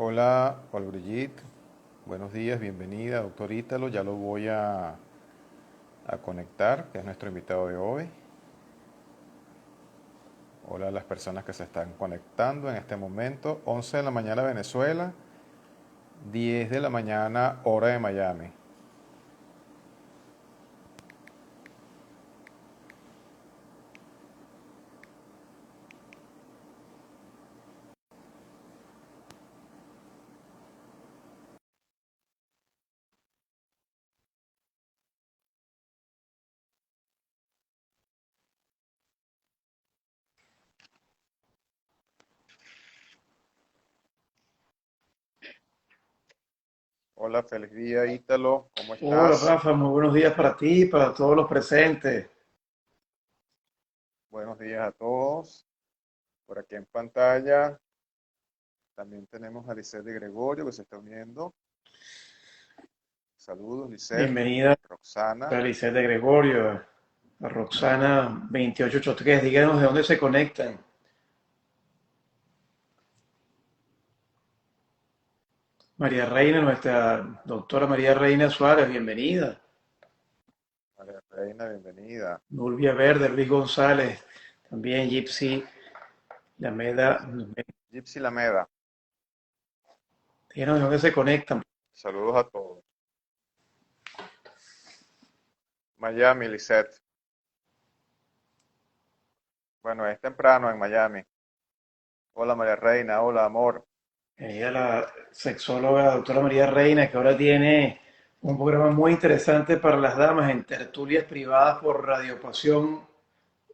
Hola, Paul Brigitte. Buenos días, bienvenida, doctor Ítalo. Ya lo voy a conectar, que es nuestro invitado de hoy. Hola a las personas que se están conectando en este momento. 11 de la mañana Venezuela, 10 de la mañana hora de Miami. Hola, feliz día Ítalo, ¿cómo Hola estás? Rafa, muy buenos días para ti y para todos los presentes. Buenos días a todos. Por aquí en pantalla también tenemos a Lisette de Gregorio que se está uniendo. Saludos, Lisette. Bienvenida Roxana. a Lisette de Gregorio, a Roxana 2883. Díganos de dónde se conectan. María Reina, nuestra doctora María Reina Suárez, bienvenida. María Reina, bienvenida. Nulvia Verde, Luis González, también Gypsy Lameda. Gypsy Lameda. Díganos de dónde se conectan. Saludos a todos. Miami, Lisette. Bueno, es temprano en Miami. Hola María Reina, hola amor. Bienvenida la sexóloga doctora María Reina, que ahora tiene un programa muy interesante para las damas en tertulias privadas por Radio Pasión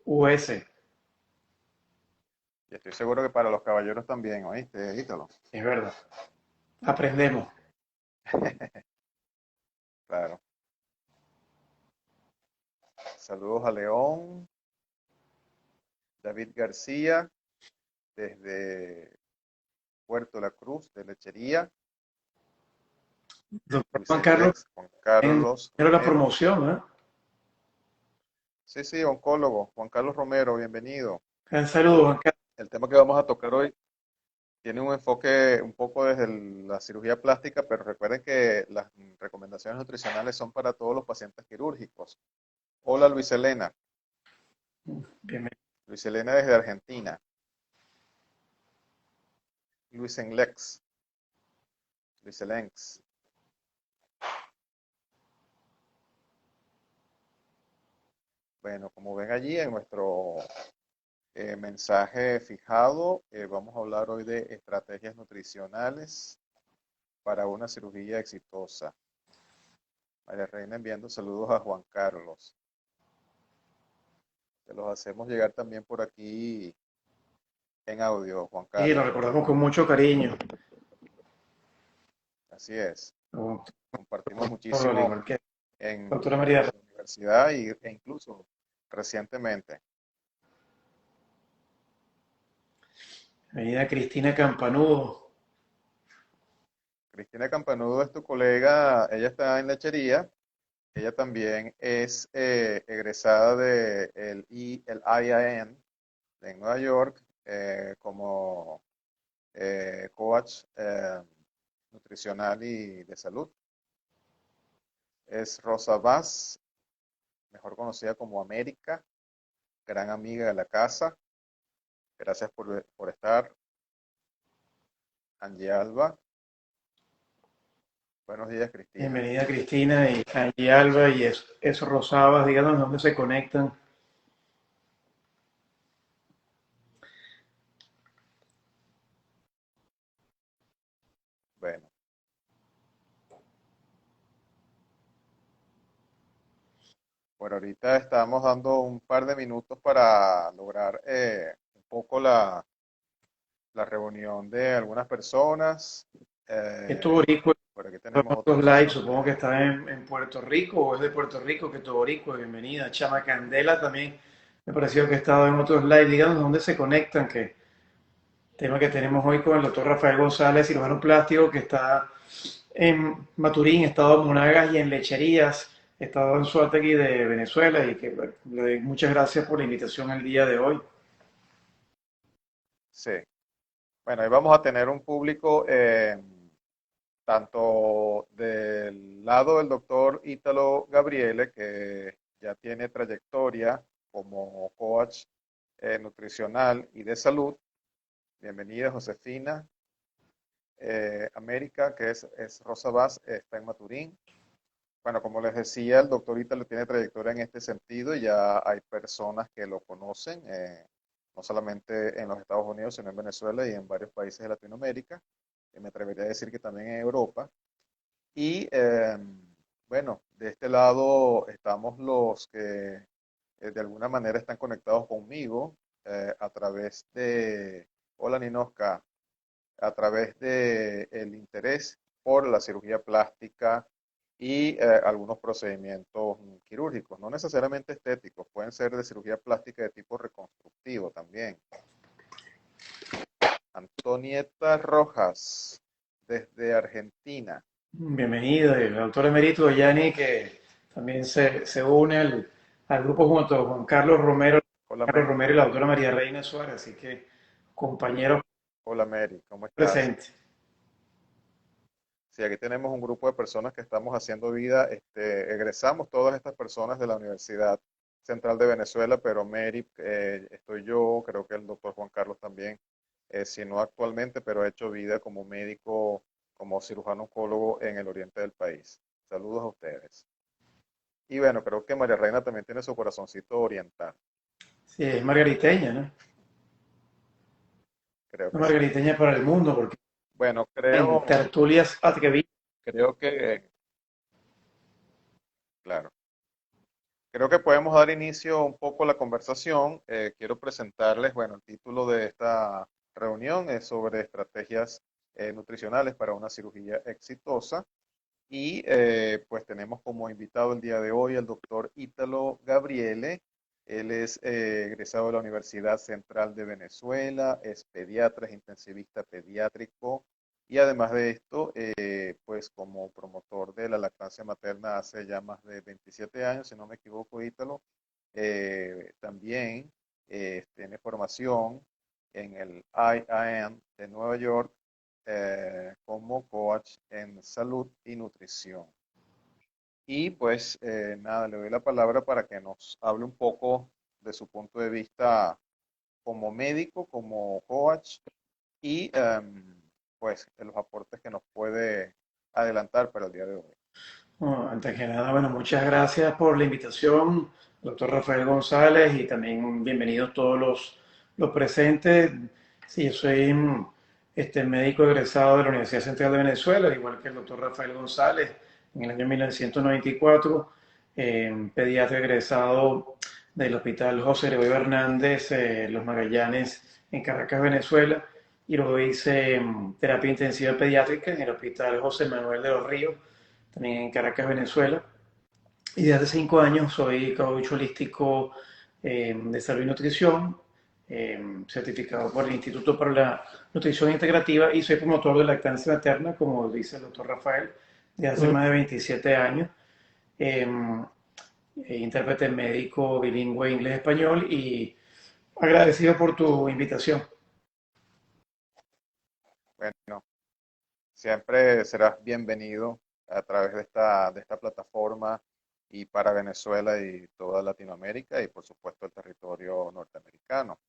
US. Y estoy seguro que para los caballeros también, ¿oíste, Ítalo? Es verdad. Aprendemos. Claro. Saludos a León, David García, desde Puerto La Cruz, de Lechería, Doctor Luis Juan Carlos, Juan en Carlos la Romero. promoción, ¿eh? Sí, sí, oncólogo, Juan Carlos Romero, bienvenido. Un saludo, Juan Carlos. El tema que vamos a tocar hoy tiene un enfoque un poco desde la cirugía plástica, pero recuerden que las recomendaciones nutricionales son para todos los pacientes quirúrgicos. Hola Luis Elena. Bienvenido. Luis Elena desde Argentina. Luis Enlex. Luis Elenx. Bueno, como ven allí en nuestro mensaje fijado, vamos a hablar hoy de estrategias nutricionales para una cirugía exitosa. María Reina enviando saludos a Juan Carlos. Se los hacemos llegar también por aquí en audio, Juan Y lo Carlos. recordamos con mucho cariño. Así es. Doctor, Compartimos al muchísimo igual que la en doctora María. la universidad e incluso recientemente. Bienvenida Cristina Campanudo. Cristina Campanudo es tu colega, ella está en lechería, ella también es egresada el IIN en Nueva York como coach nutricional y de salud. Es Rosa Vaz, mejor conocida como América, gran amiga de la casa. Gracias por estar. Angie Alba. Buenos días, Cristina. Bienvenida Cristina y Angie Alba y eso Rosabas. Díganos de dónde se conectan. Bueno, por ahorita estamos dando un par de minutos para lograr un poco la reunión de algunas personas. Esto Eh, boricua por aquí en tenemos otros otros. live, supongo que está en Puerto Rico o es de Puerto Rico, que todo boricua, bienvenida. Chama Candela también me pareció que estaba en otros live. Díganos de dónde se conectan, que tema que tenemos hoy con el doctor Rafael González, cirujano plástico, que está en Maturín, estado en Monagas y en Lecherías, estado en Suátegui de Venezuela, y que bueno, le doy muchas gracias por la invitación el día de hoy. Sí. Bueno, ahí vamos a tener un público tanto del lado del doctor Ítalo Gabriele, que ya tiene trayectoria como coach nutricional y de salud. Bienvenida, Josefina. América, que es Rosa Vaz, está en Maturín. Bueno, como les decía, el doctor Ítalo tiene trayectoria en este sentido y ya hay personas que lo conocen, no solamente en los Estados Unidos, sino en Venezuela y en varios países de Latinoamérica. Y me atrevería a decir que también en Europa. Y bueno, de este lado estamos los que de alguna manera están conectados conmigo a través de, hola Ninoska, a través de el interés por la cirugía plástica y algunos procedimientos quirúrgicos, no necesariamente estéticos, pueden ser de cirugía plástica de tipo reconstructivo también. Antonieta Rojas, desde Argentina. Bienvenido, el autor emérito Yanni, que también se une al grupo junto con Hola Carlos Mary. Romero y la autora María Reina Suárez, así que compañeros Hola Mary, ¿cómo estás? presentes. Sí, aquí tenemos un grupo de personas que estamos haciendo vida. Egresamos todas estas personas de la Universidad Central de Venezuela, pero Mary, estoy yo, creo que el doctor Juan Carlos también, si no actualmente, pero ha hecho vida como médico, como cirujano oncólogo en el oriente del país. Saludos a ustedes. Y bueno, creo que María Reina también tiene su corazoncito oriental. Sí, es margariteña, ¿no? Creo Es que sí. margariteña para el mundo, porque Bueno, en creo, tertulias atrevidas. creo que, claro. Creo que podemos dar inicio un poco a la conversación. Quiero presentarles, bueno, el título de esta reunión es sobre estrategias nutricionales para una cirugía exitosa. Y pues tenemos como invitado el día de hoy al doctor Ítalo Gabriele. Él es egresado de la Universidad Central de Venezuela, es pediatra, es intensivista pediátrico y además de esto, pues como promotor de la lactancia materna hace ya más de 27 años, si no me equivoco, Ítalo, también tiene formación en el IIM de Nueva York como coach en salud y nutrición. Y pues nada, le doy la palabra para que nos hable un poco de su punto de vista como médico, como coach y pues de los aportes que nos puede adelantar para el día de hoy. Bueno, antes que nada, bueno, muchas gracias por la invitación, doctor Rafael González, y también bienvenidos todos los presentes. Sí, yo soy médico egresado de la Universidad Central de Venezuela, igual que el doctor Rafael González, en el año 1994, pediatra egresado del Hospital José Gregorio Hernández, Los Magallanes, en Caracas, Venezuela, y luego hice terapia intensiva pediátrica en el Hospital José Manuel de los Ríos, también en Caracas, Venezuela. Y desde hace 5 años soy coach holístico de salud y nutrición, certificado por el Instituto para la Nutrición Integrativa y soy promotor de lactancia materna, como dice el doctor Rafael, de hace más de 27 años. Eh, Intérprete médico bilingüe inglés-español y agradecido por tu invitación. Bueno, siempre serás bienvenido a través de esta plataforma y para Venezuela y toda Latinoamérica y por supuesto el territorio norteamericano.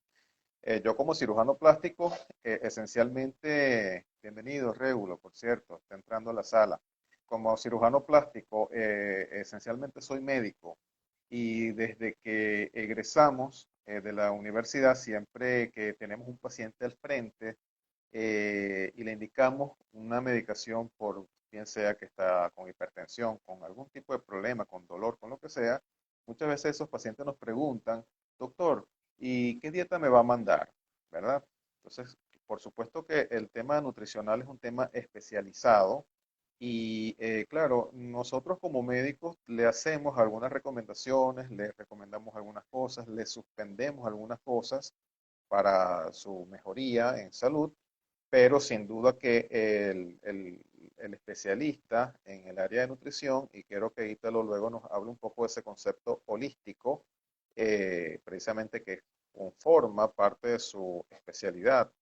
Yo como cirujano plástico, esencialmente, bienvenido, Régulo, por cierto, está entrando a la sala. Como cirujano plástico, esencialmente soy médico y desde que egresamos de la universidad, siempre que tenemos un paciente al frente y le indicamos una medicación por bien sea que está con hipertensión, con algún tipo de problema, con dolor, con lo que sea, muchas veces esos pacientes nos preguntan, doctor, ¿y qué dieta me va a mandar? ¿Verdad? Entonces, por supuesto que el tema nutricional es un tema especializado y claro, nosotros como médicos le hacemos algunas recomendaciones, le recomendamos algunas cosas, le suspendemos algunas cosas para su mejoría en salud, pero sin duda que el especialista en el área de nutrición, y quiero que Ítalo luego nos hable un poco de ese concepto holístico, precisamente que conforma parte de su especialidad,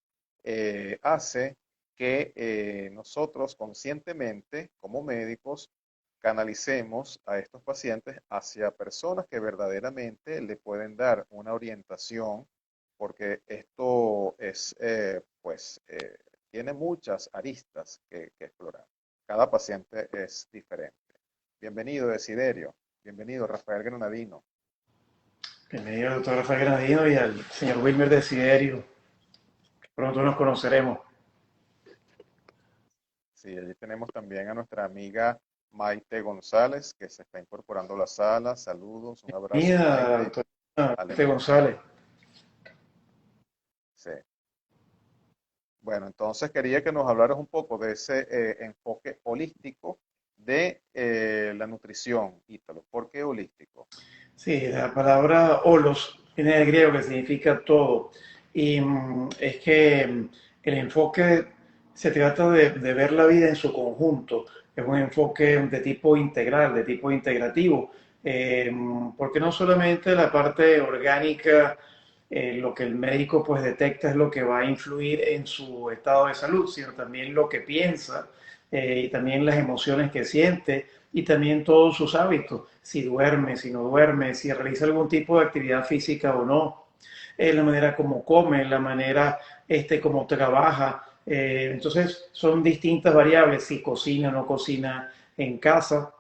hace que nosotros conscientemente, como médicos, canalicemos a estos pacientes hacia personas que verdaderamente le pueden dar una orientación, porque esto es, tiene muchas aristas que explorar. Cada paciente es diferente. Bienvenido, Desiderio. Bienvenido, Rafael Granadino. Bienvenido al doctor Rafael Granadino y al señor Wilmer Desiderio. Pronto nos conoceremos. Sí, allí tenemos también a nuestra amiga Maite González, que se está incorporando a la sala. Saludos, un abrazo, Bienvenida, Maite. doctor Alegría. González. Sí. Bueno, entonces quería que nos hablaras un poco de ese enfoque holístico de la nutrición, Ítalo. ¿Por qué holístico? Sí, la palabra holos viene del griego que significa todo. Y es que el enfoque se trata de ver la vida en su conjunto. Es un enfoque de tipo integral, de tipo integrativo. Porque no solamente la parte orgánica, lo que el médico pues detecta es lo que va a influir en su estado de salud, sino también lo que piensa y también las emociones que siente y también todos sus hábitos, si duerme, si no duerme, si realiza algún tipo de actividad física o no, la manera como come, la manera como trabaja. Entonces son distintas variables, si cocina o no cocina en casa,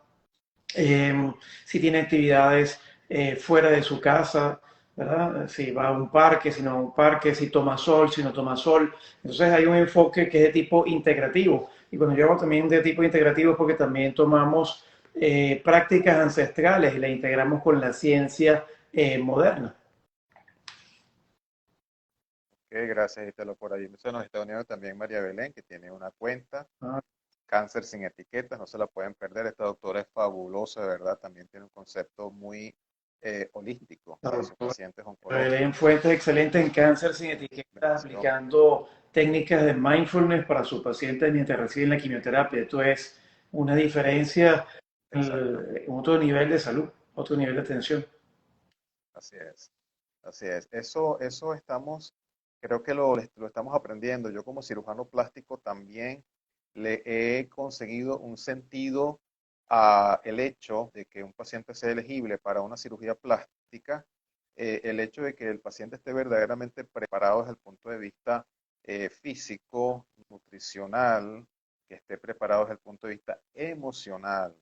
si tiene actividades fuera de su casa, ¿verdad? Si va a un parque, si no a un parque, si toma sol, si no toma sol. Entonces hay un enfoque que es de tipo integrativo. Y cuando yo hago también de tipo integrativo es porque también tomamos prácticas ancestrales y las integramos con la ciencia moderna. Ok, gracias, Ítalo, por ahí. Se nos está uniendo también María Belén, que tiene una cuenta, Ah, Cáncer sin etiquetas, no se la pueden perder. Esta doctora es fabulosa, de verdad. También tiene un concepto muy holístico la para sus doctora pacientes Belén oncológicos. Fuentes, excelente en cáncer sin etiquetas, Bendiciones. aplicando técnicas de mindfulness para sus pacientes mientras reciben la quimioterapia. Esto es una diferencia Exacto. en otro nivel de salud, otro nivel de atención. Así es. Así es. Eso estamos, creo que lo estamos aprendiendo. Yo como cirujano plástico también le he conseguido un sentido a el hecho de que un paciente sea elegible para una cirugía plástica, el hecho de que el paciente esté verdaderamente preparado desde el punto de vista físico, nutricional, que esté preparado desde el punto de vista emocional.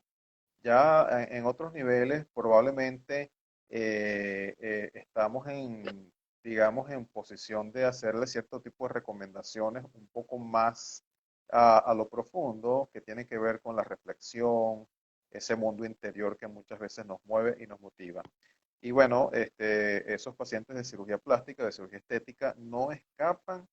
Ya en otros niveles probablemente estamos en, digamos, en posición de hacerle cierto tipo de recomendaciones un poco más a lo profundo, que tiene que ver con la reflexión, ese mundo interior que muchas veces nos mueve y nos motiva. Y bueno, esos pacientes de cirugía plástica, de cirugía estética, no escapan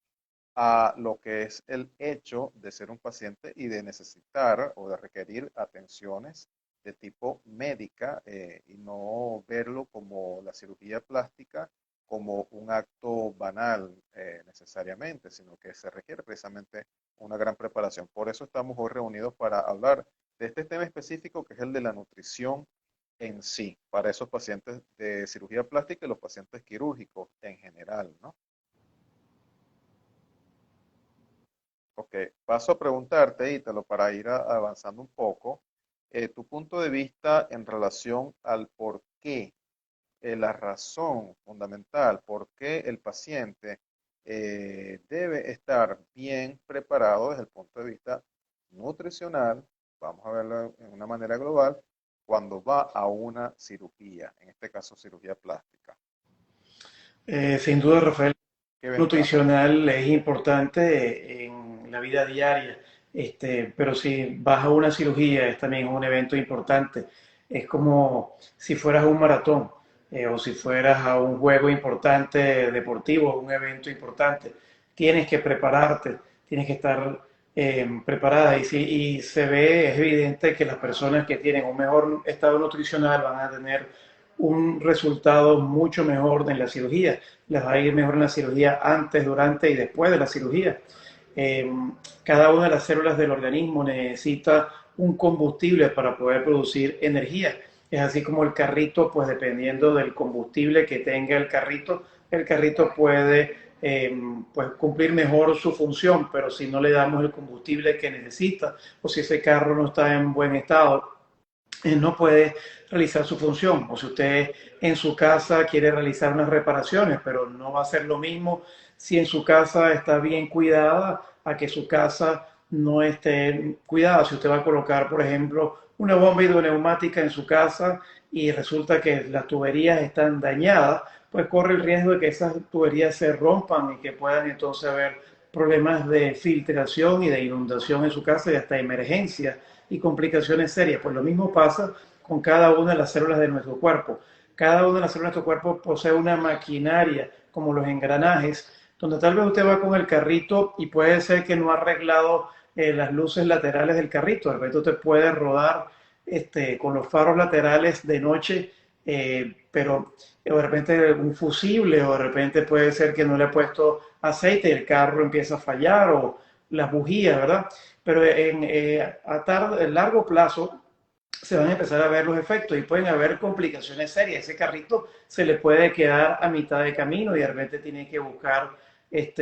a lo que es el hecho de ser un paciente y de necesitar o de requerir atenciones de tipo médica y no verlo como la cirugía plástica como un acto banal necesariamente, sino que se requiere precisamente una gran preparación. Por eso estamos hoy reunidos para hablar de este tema específico que es el de la nutrición en sí, para esos pacientes de cirugía plástica y los pacientes quirúrgicos en general, ¿no? Ok, paso a preguntarte, Ítalo, para ir avanzando un poco, tu punto de vista en relación al por qué, la razón fundamental, por qué el paciente debe estar bien preparado desde el punto de vista nutricional, vamos a verlo en una manera global, cuando va a una cirugía, en este caso cirugía plástica. Sin duda, Rafael, ¿Qué ventajas? nutricional es importante en la vida diaria, pero si vas a una cirugía es también un evento importante. Es como si fueras a un maratón o si fueras a un juego importante deportivo, un evento importante. Tienes que prepararte, tienes que estar preparada y se ve, es evidente que las personas que tienen un mejor estado nutricional van a tener un resultado mucho mejor en la cirugía. Les va a ir mejor en la cirugía antes, durante y después de la cirugía. Eh, Cada una de las células del organismo necesita un combustible para poder producir energía. Es así como el carrito, pues dependiendo del combustible que tenga el carrito puede pues cumplir mejor su función, pero si no le damos el combustible que necesita o si ese carro no está en buen estado, no puede realizar su función. O si usted en su casa quiere realizar unas reparaciones, pero no va a ser lo mismo si en su casa está bien cuidada a que su casa no esté cuidada. Si usted va a colocar, por ejemplo, una bomba hidroneumática en su casa y resulta que las tuberías están dañadas, pues corre el riesgo de que esas tuberías se rompan y que puedan entonces haber problemas de filtración y de inundación en su casa y hasta emergencias y complicaciones serias. Pues lo mismo pasa con cada una de las células de nuestro cuerpo. Cada una de las células de nuestro cuerpo posee una maquinaria, como los engranajes, donde tal vez usted va con el carrito y puede ser que no ha arreglado las luces laterales del carrito. De repente usted puede rodar con los faros laterales de noche, pero de repente un fusible o de repente puede ser que no le ha puesto aceite y el carro empieza a fallar o las bujías, ¿verdad? Pero en largo plazo se van a empezar a ver los efectos y pueden haber complicaciones serias. Ese carrito se le puede quedar a mitad de camino y de repente tiene que buscar,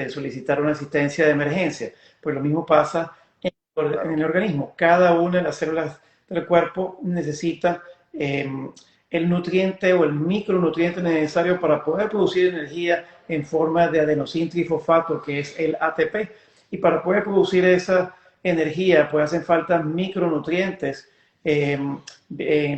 solicitar una asistencia de emergencia. Pues lo mismo pasa en el Claro. organismo. Cada una de las células del cuerpo necesita el nutriente o el micronutriente necesario para poder producir energía en forma de adenosín trifosfato, que es el ATP. Y para poder producir esa energía, pues hacen falta micronutrientes en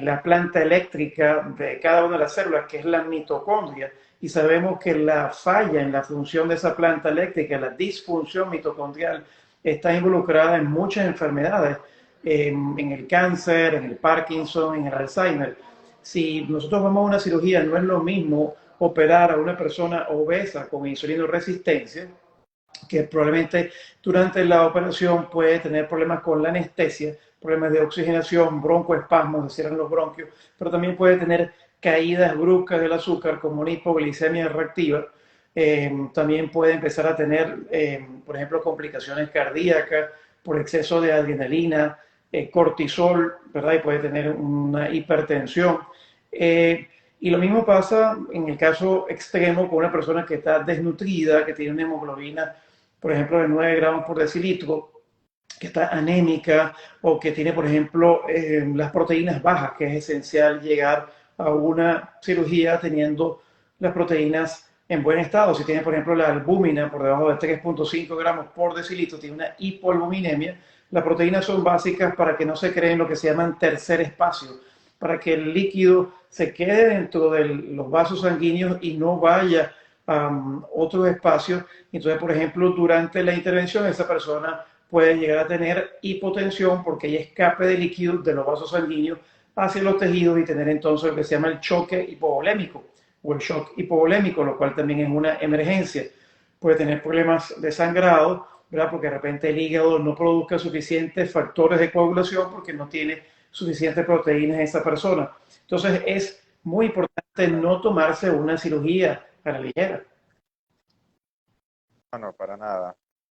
la planta eléctrica de cada una de las células, que es la mitocondria. Y sabemos que la falla en la función de esa planta eléctrica, la disfunción mitocondrial, está involucrada en muchas enfermedades, en el cáncer, en el Parkinson, en el Alzheimer. Si nosotros vamos a una cirugía, no es lo mismo operar a una persona obesa con insulinoresistencia, que probablemente durante la operación puede tener problemas con la anestesia, problemas de oxigenación, broncoespasmos, se cierran los bronquios, pero también puede tener caídas bruscas del azúcar como una hipoglicemia reactiva. También puede empezar a tener, por ejemplo, complicaciones cardíacas por exceso de adrenalina, cortisol, ¿verdad? Y puede tener una hipertensión. Y lo mismo pasa en el caso extremo con una persona que está desnutrida, que tiene una hemoglobina, por ejemplo, de 9 gramos por decilitro, que está anémica o que tiene, por ejemplo, las proteínas bajas, que es esencial llegar a una cirugía teniendo las proteínas en buen estado. Si tiene, por ejemplo, la albúmina por debajo de 3,5 gramos por decilitro, tiene una hipoalbuminemia. Las proteínas son básicas para que no se creen lo que se llaman tercer espacio, para que el líquido se quede dentro de los vasos sanguíneos y no vaya a otros espacios. Entonces, por ejemplo, durante la intervención, esa persona puede llegar a tener hipotensión porque hay escape de líquido de los vasos sanguíneos hacia los tejidos y tener entonces lo que se llama el choque hipovolémico o el shock hipovolémico, lo cual también es una emergencia. Puede tener problemas de sangrado, ¿verdad? Porque de repente el hígado no produzca suficientes factores de coagulación porque no tiene suficientes proteínas en esa persona. Entonces es muy importante Claro. no tomarse una cirugía a la ligera. No, no, para nada.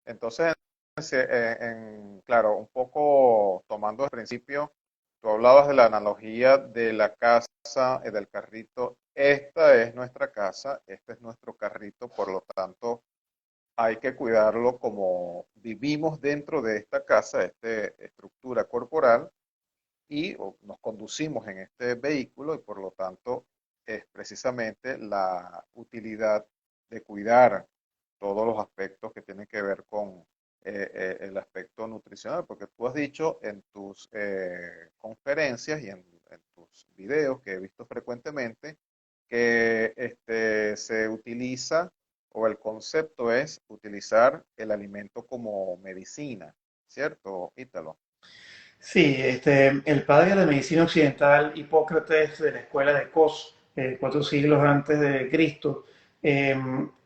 Entonces, claro, un poco tomando el principio, tú hablabas de la analogía de la casa, del carrito. Esta es nuestra casa, este es nuestro carrito, por lo tanto, hay que cuidarlo como vivimos dentro de esta casa, esta estructura corporal, y nos conducimos en este vehículo, y por lo tanto, es precisamente la utilidad de cuidar todos los aspectos que tienen que ver con el aspecto nutricional, porque tú has dicho en tus conferencias y en tus videos que he visto frecuentemente que se utiliza o el concepto es utilizar el alimento como medicina, ¿cierto, Ítalo? Sí, el padre de la medicina occidental, Hipócrates de la escuela de Kos, 4 siglos antes de Cristo, eh,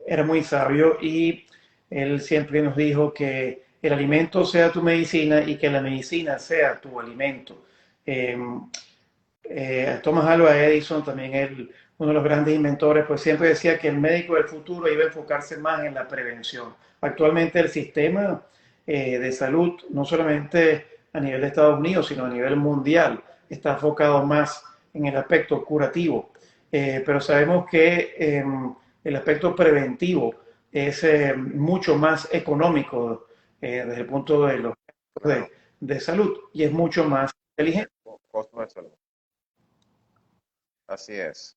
era muy sabio y él siempre nos dijo que el alimento sea tu medicina y que la medicina sea tu alimento. Eh, Thomas Alva Edison, también uno de los grandes inventores, pues siempre decía que el médico del futuro iba a enfocarse más en la prevención. Actualmente el sistema de salud, no solamente a nivel de Estados Unidos, sino a nivel mundial, está enfocado más en el aspecto curativo. Pero sabemos que el aspecto preventivo es mucho más económico desde el punto de los de, claro, de salud y es mucho más inteligente. costo de salud. Así es.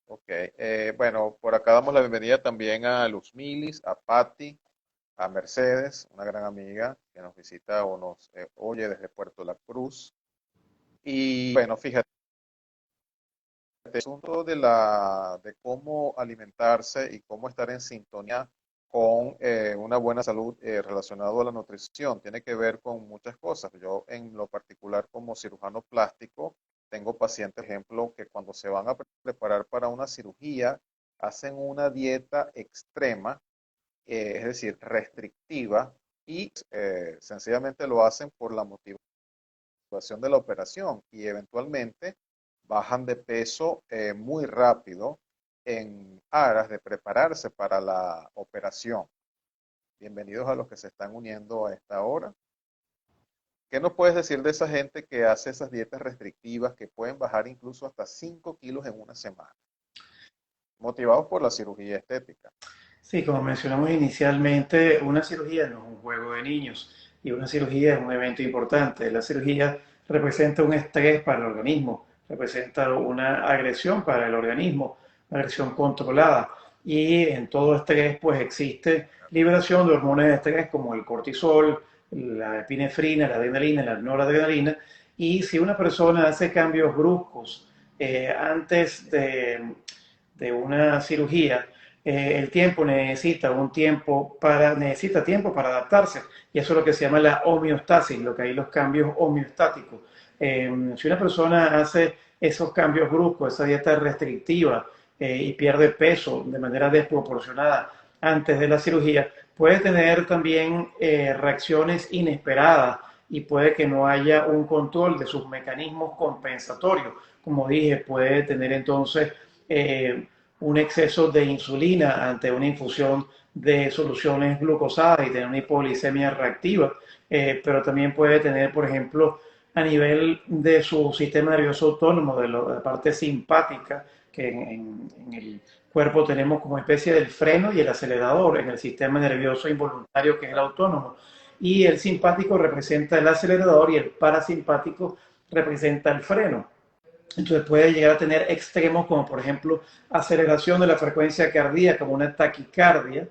Ok, bueno, por acá damos la bienvenida también a Luz Milis, a Patti, a Mercedes, una gran amiga que nos visita o nos oye desde Puerto La Cruz. Y bueno, fíjate, el asunto de cómo alimentarse y cómo estar en sintonía con una buena salud relacionado a la nutrición tiene que ver con muchas cosas. Yo en lo particular como cirujano plástico tengo pacientes, por ejemplo, que cuando se van a preparar para una cirugía hacen una dieta extrema, es decir, restrictiva y sencillamente lo hacen por la motivación de la operación y eventualmente bajan de peso muy rápido en aras de prepararse para la operación. Bienvenidos a los que se están uniendo a esta hora. ¿Qué nos puedes decir de esa gente que hace esas dietas restrictivas que pueden bajar incluso hasta 5 kilos en una semana, motivados por la cirugía estética? Sí, como mencionamos inicialmente, una cirugía no es un juego de niños y una cirugía es un evento importante. La cirugía representa un estrés para el organismo, representa una agresión para el organismo, una agresión controlada. Y en todo estrés pues existe liberación de hormonas de estrés como el cortisol, la epinefrina, la adrenalina, la noradrenalina. Y si una persona hace cambios bruscos antes de una cirugía, el tiempo necesita tiempo para adaptarse y eso es lo que se llama la homeostasis, lo que hay los cambios homeostáticos. Si una persona hace esos cambios bruscos, esa dieta restrictiva y pierde peso de manera desproporcionada antes de la cirugía, puede tener también reacciones inesperadas y puede que no haya un control de sus mecanismos compensatorios. Como dije, puede tener entonces un exceso de insulina ante una infusión de soluciones glucosadas y tener una hipoglicemia reactiva, pero también puede tener, por ejemplo, a nivel de su sistema nervioso autónomo, de la parte simpática, que en el cuerpo tenemos como especie del freno y el acelerador en el sistema nervioso involuntario que es el autónomo. Y el simpático representa el acelerador y el parasimpático representa el freno. Entonces puede llegar a tener extremos como por ejemplo aceleración de la frecuencia cardíaca, como una taquicardia.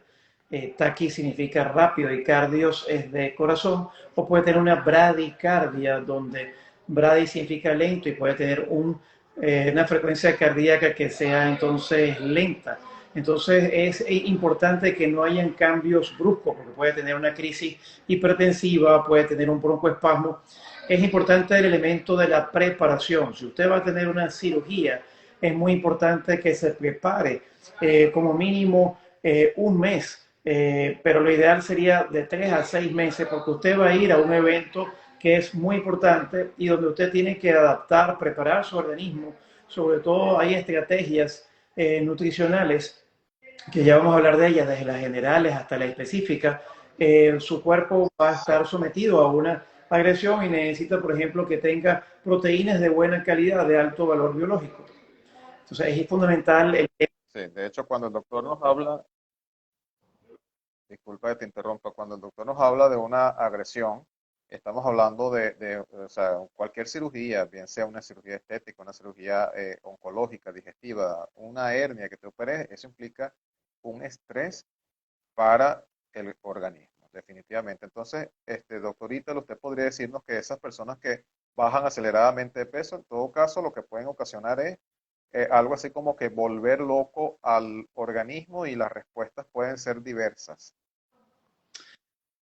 Taqui significa rápido y cardios es de corazón. O puede tener una bradicardia, donde bradi significa lento y puede tener una frecuencia cardíaca que sea entonces lenta. Entonces es importante que no hayan cambios bruscos, porque puede tener una crisis hipertensiva, puede tener un broncoespasmo. Es importante el elemento de la preparación. Si usted va a tener una cirugía, es muy importante que se prepare como mínimo un mes, pero lo ideal sería de 3 a 6 meses, porque usted va a ir a un evento que es muy importante y donde usted tiene que adaptar, preparar su organismo. Sobre todo hay estrategias nutricionales que ya vamos a hablar de ellas, desde las generales hasta las específicas. Su cuerpo va a Sí, estar sometido a una agresión y necesita, por ejemplo, que tenga proteínas de buena calidad, de alto valor biológico. Entonces es fundamental el... sí. De hecho, cuando el doctor nos habla, disculpa que te interrumpa, cuando el doctor nos habla de una agresión, estamos hablando o sea, cualquier cirugía, bien sea una cirugía estética, una cirugía oncológica, digestiva, una hernia que te operes, eso implica un estrés para el organismo, definitivamente. Entonces, doctorita, usted podría decirnos que esas personas que bajan aceleradamente de peso, en todo caso, lo que pueden ocasionar es algo así como que volver loco al organismo y las respuestas pueden ser diversas,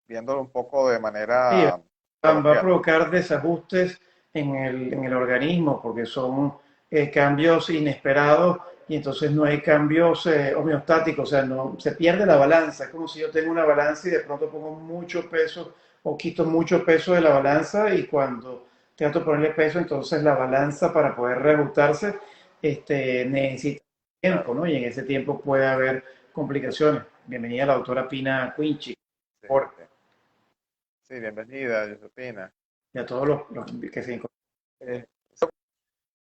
viéndolo un poco de Sí, manera va a coloquial. provocar desajustes en el organismo porque son cambios inesperados y entonces no hay cambios homeostáticos, o sea, no, se pierde la balanza. Es como si yo tengo una balanza y de pronto pongo mucho peso o quito mucho peso de la balanza y cuando trato de ponerle peso, entonces la balanza para poder reajustarse necesita tiempo, Claro, ¿no? Y en ese tiempo puede haber complicaciones. Bienvenida a la doctora Pina Quinchi sí, por, sí. Sí, bienvenida, Josefina. y a todos los que se incorporan. Eh,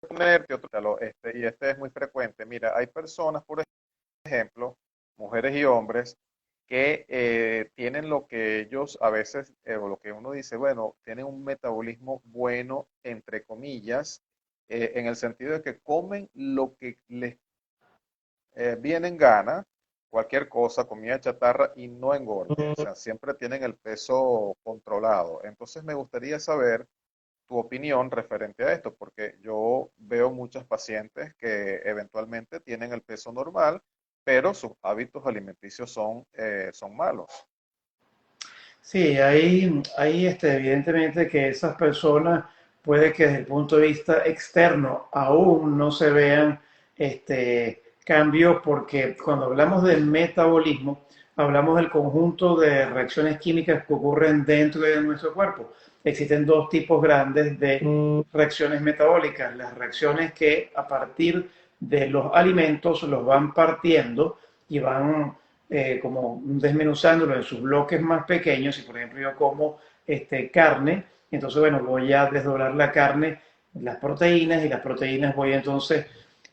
ponerte otro, y este es muy frecuente. Mira, hay personas, por ejemplo, mujeres y hombres, que tienen lo que ellos a veces, o lo que uno dice, bueno, tienen un metabolismo bueno, entre comillas, en el sentido de que comen lo que les viene en gana, cualquier cosa, comida chatarra y no engordan. O sea, siempre tienen el peso controlado. Entonces me gustaría saber tu opinión referente a esto, porque yo veo muchas pacientes que eventualmente tienen el peso normal, pero sus hábitos alimenticios son malos. Sí, evidentemente que esas personas puede que desde el punto de vista externo aún no se vean cambios porque cuando hablamos de metabolismo, hablamos del conjunto de reacciones químicas que ocurren dentro de nuestro cuerpo. Existen dos tipos grandes de reacciones metabólicas, las reacciones que a partir de los alimentos los van partiendo y van como desmenuzándolo en sus bloques más pequeños. Si por ejemplo yo como carne, entonces bueno, voy a desdoblar la carne, las proteínas, y las proteínas voy entonces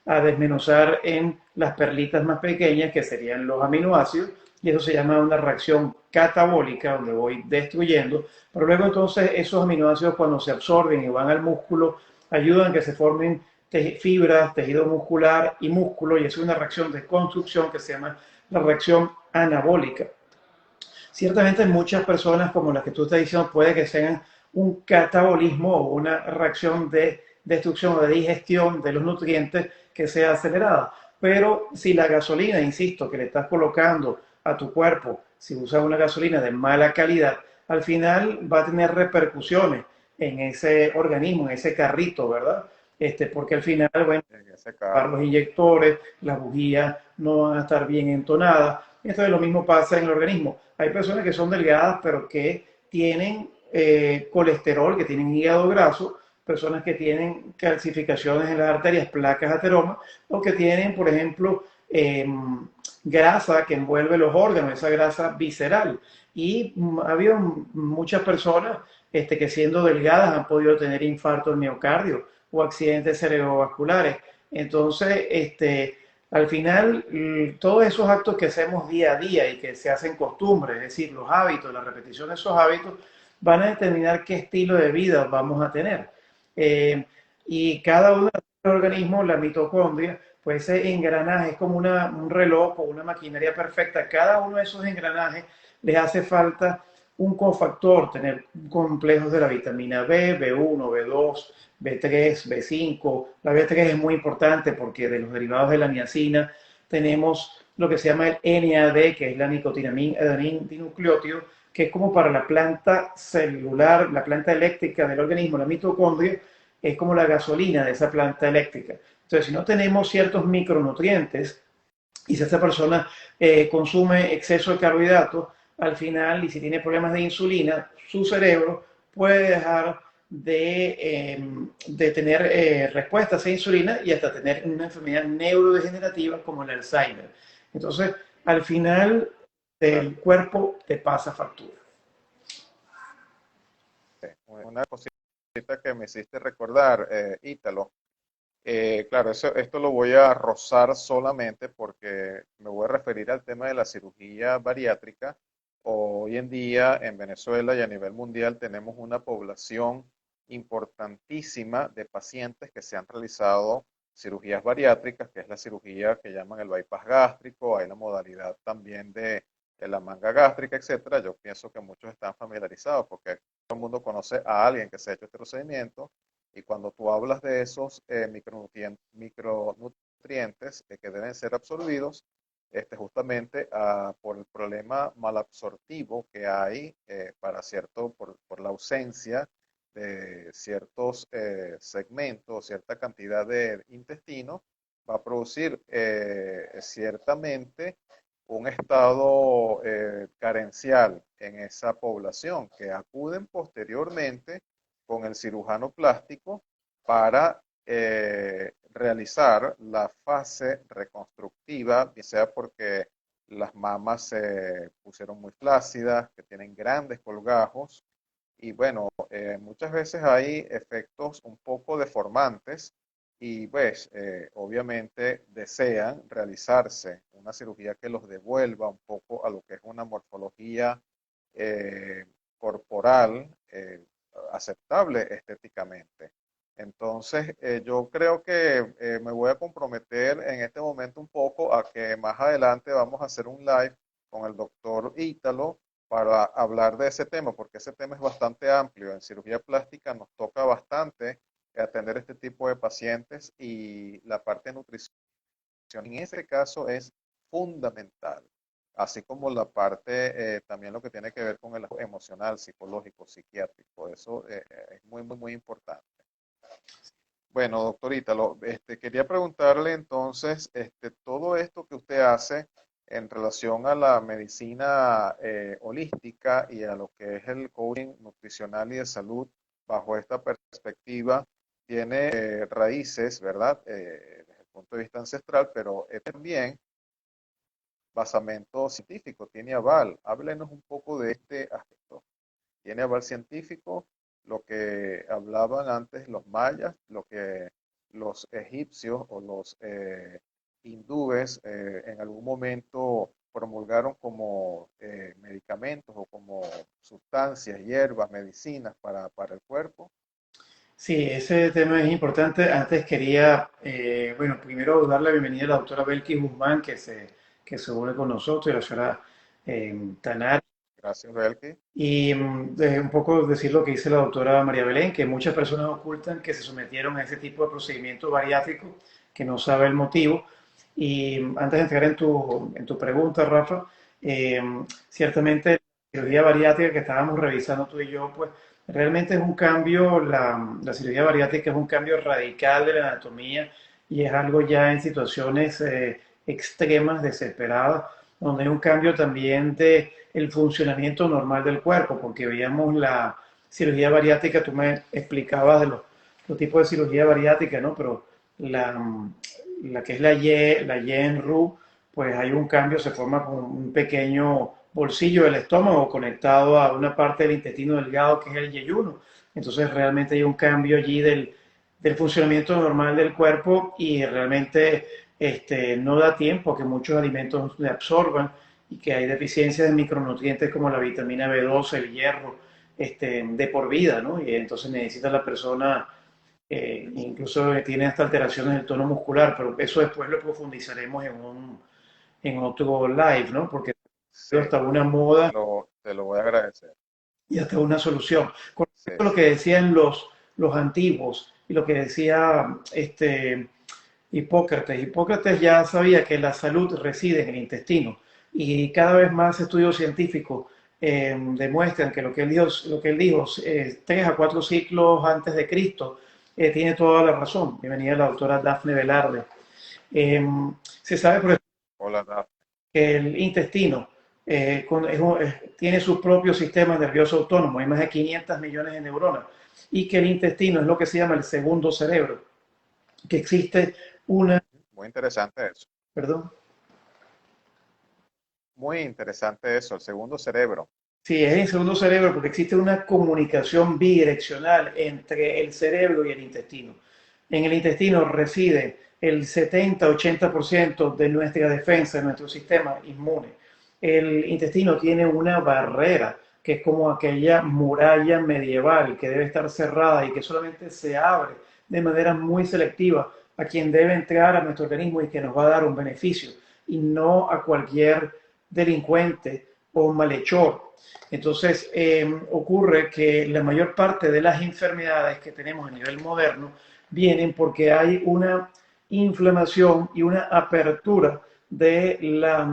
a desmenuzar en las perlitas más pequeñas, que serían los aminoácidos, y eso se llama una reacción catabólica, donde voy destruyendo, pero luego entonces esos aminoácidos cuando se absorben y van al músculo, ayudan a que se formen fibras, tejido muscular y músculo, y es una reacción de construcción que se llama la reacción anabólica. Ciertamente muchas personas como las que tú estás diciendo puede que sean un catabolismo o una reacción de destrucción o de digestión de los nutrientes que sea acelerada. Pero si la gasolina, insisto, que le estás colocando a tu cuerpo, si usas una gasolina de mala calidad, al final va a tener repercusiones en ese organismo, en ese carrito, ¿verdad? Porque al final, bueno, En ese los carro. inyectores, las bujías no van a estar bien entonadas. Entonces lo mismo pasa en el organismo. Hay personas que son delgadas pero que tienen colesterol, que tienen hígado graso, personas que tienen calcificaciones en las arterias, placas ateromas, o que tienen, por ejemplo, grasa que envuelve los órganos, esa grasa visceral. Y ha habido muchas personas que siendo delgadas han podido tener infarto del miocardio o accidentes cerebrovasculares. Entonces, al final, todos esos actos que hacemos día a día y que se hacen costumbre, es decir, los hábitos, la repetición de esos hábitos, van a determinar qué estilo de vida vamos a tener. Eh, y cada uno de los organismos, la mitocondria, pues ese engranaje es como un reloj o una maquinaria perfecta. Cada uno de esos engranajes les hace falta un cofactor, tener complejos de la vitamina B, B1, B2, B3, B5. La B3 es muy importante porque de los derivados de la niacina tenemos lo que se llama el NAD, que es la nicotinamina dinucleótido, que es como para la planta celular, la planta eléctrica del organismo, la mitocondria, es como la gasolina de esa planta eléctrica. Entonces, si no tenemos ciertos micronutrientes y si esta persona consume exceso de carbohidratos, al final, y si tiene problemas de insulina, su cerebro puede dejar de tener respuestas a insulina y hasta tener una enfermedad neurodegenerativa como el Alzheimer. Entonces, al final, Claro. el cuerpo te pasa factura. Sí. Una cosita que me hiciste recordar, Ítalo. Claro, esto lo voy a rozar solamente porque me voy a referir al tema de la cirugía bariátrica. Hoy en día en Venezuela y a nivel mundial tenemos una población importantísima de pacientes que se han realizado cirugías bariátricas, que es la cirugía que llaman el bypass gástrico, hay la modalidad también de la manga gástrica, etcétera. Yo pienso que muchos están familiarizados porque todo el mundo conoce a alguien que se ha hecho este procedimiento y cuando tú hablas de esos micronutrientes que deben ser absorbidos, justamente por el problema malabsortivo que hay por la ausencia de ciertos segmentos, cierta cantidad de intestino, va a producir ciertamente un estado carencial en esa población que acuden posteriormente con el cirujano plástico para realizar la fase reconstructiva, ya sea porque las mamas se pusieron muy flácidas, que tienen grandes colgajos, y bueno, muchas veces hay efectos un poco deformantes y pues obviamente desean realizarse una cirugía que los devuelva un poco a lo que es una morfología eh, corporal aceptable estéticamente. Entonces, yo creo que me voy a comprometer en este momento un poco a que más adelante vamos a hacer un live con el doctor Ítalo para hablar de ese tema, porque ese tema es bastante amplio. En cirugía plástica nos toca bastante atender este tipo de pacientes y la parte de nutrición en ese caso es fundamental, así como la parte también lo que tiene que ver con el emocional, psicológico, psiquiátrico, eso es muy, muy, muy importante. Bueno, doctor Ítalo, quería preguntarle entonces, todo esto que usted hace en relación a la medicina holística y a lo que es el coaching nutricional y de salud, bajo esta perspectiva, tiene raíces, ¿verdad? Desde el punto de vista ancestral, pero también basamento científico, tiene aval. Háblenos un poco de este aspecto. Tiene aval científico, lo que hablaban antes los mayas, lo que los egipcios o los hindúes en algún momento promulgaron como medicamentos o como sustancias, hierbas, medicinas para el cuerpo. Sí, ese tema es importante. Antes quería, bueno, primero dar la bienvenida a la doctora Belkis Guzmán, que se une con nosotros, y a la señora Tanar. Gracias, Belki. Y un poco decir lo que dice la doctora María Belén, que muchas personas ocultan que se sometieron a ese tipo de procedimiento bariátrico, que no sabe el motivo. Y antes de entrar en tu pregunta, Rafa, eh, ciertamente la cirugía bariátrica que estábamos revisando tú y yo, pues realmente es un cambio, la cirugía bariátrica es un cambio radical de la anatomía y es algo ya en situaciones extremas, desesperadas, donde hay un cambio también de el funcionamiento normal del cuerpo, porque veíamos la cirugía bariátrica, tú me explicabas de los tipos de cirugía bariátrica, ¿no? Pero la, la que es la Yen-Ru, pues hay un cambio, se forma con un pequeño bolsillo del estómago conectado a una parte del intestino delgado que es el yeyuno. Entonces realmente hay un cambio allí del funcionamiento normal del cuerpo y realmente no da tiempo a que muchos alimentos se absorban y que hay deficiencias de micronutrientes como la vitamina B12, el hierro, de por vida, ¿no? Y entonces necesita la persona, incluso tiene hasta alteraciones del tono muscular, pero eso después lo profundizaremos en otro live, ¿no? Porque Sí, hasta una moda te lo voy a agradecer. y hasta una solución. Con Sí, respecto a lo que decían los antiguos y lo que decía Hipócrates. Hipócrates ya sabía que la salud reside en el intestino y cada vez más estudios científicos demuestran que lo que él dijo 3 a 4 siglos antes de Cristo tiene toda la razón. Bienvenida la doctora Dafne Velarde. Eh, Se sabe, por ejemplo, hola, Rafa. que el intestino tiene su propio sistema nervioso autónomo, hay más de 500 millones de neuronas, y que el intestino es lo que se llama el segundo cerebro, que existe una, Muy interesante eso. perdón, Muy interesante eso, el segundo cerebro. sí, es el segundo cerebro porque existe una comunicación bidireccional entre el cerebro y el intestino. En el intestino reside el 70-80% de nuestra defensa, de nuestro sistema inmune. El intestino tiene una barrera que es como aquella muralla medieval que debe estar cerrada y que solamente se abre de manera muy selectiva a quien debe entrar a nuestro organismo y que nos va a dar un beneficio y no a cualquier delincuente o malhechor. Entonces ocurre que la mayor parte de las enfermedades que tenemos a nivel moderno vienen porque hay una inflamación y una apertura de la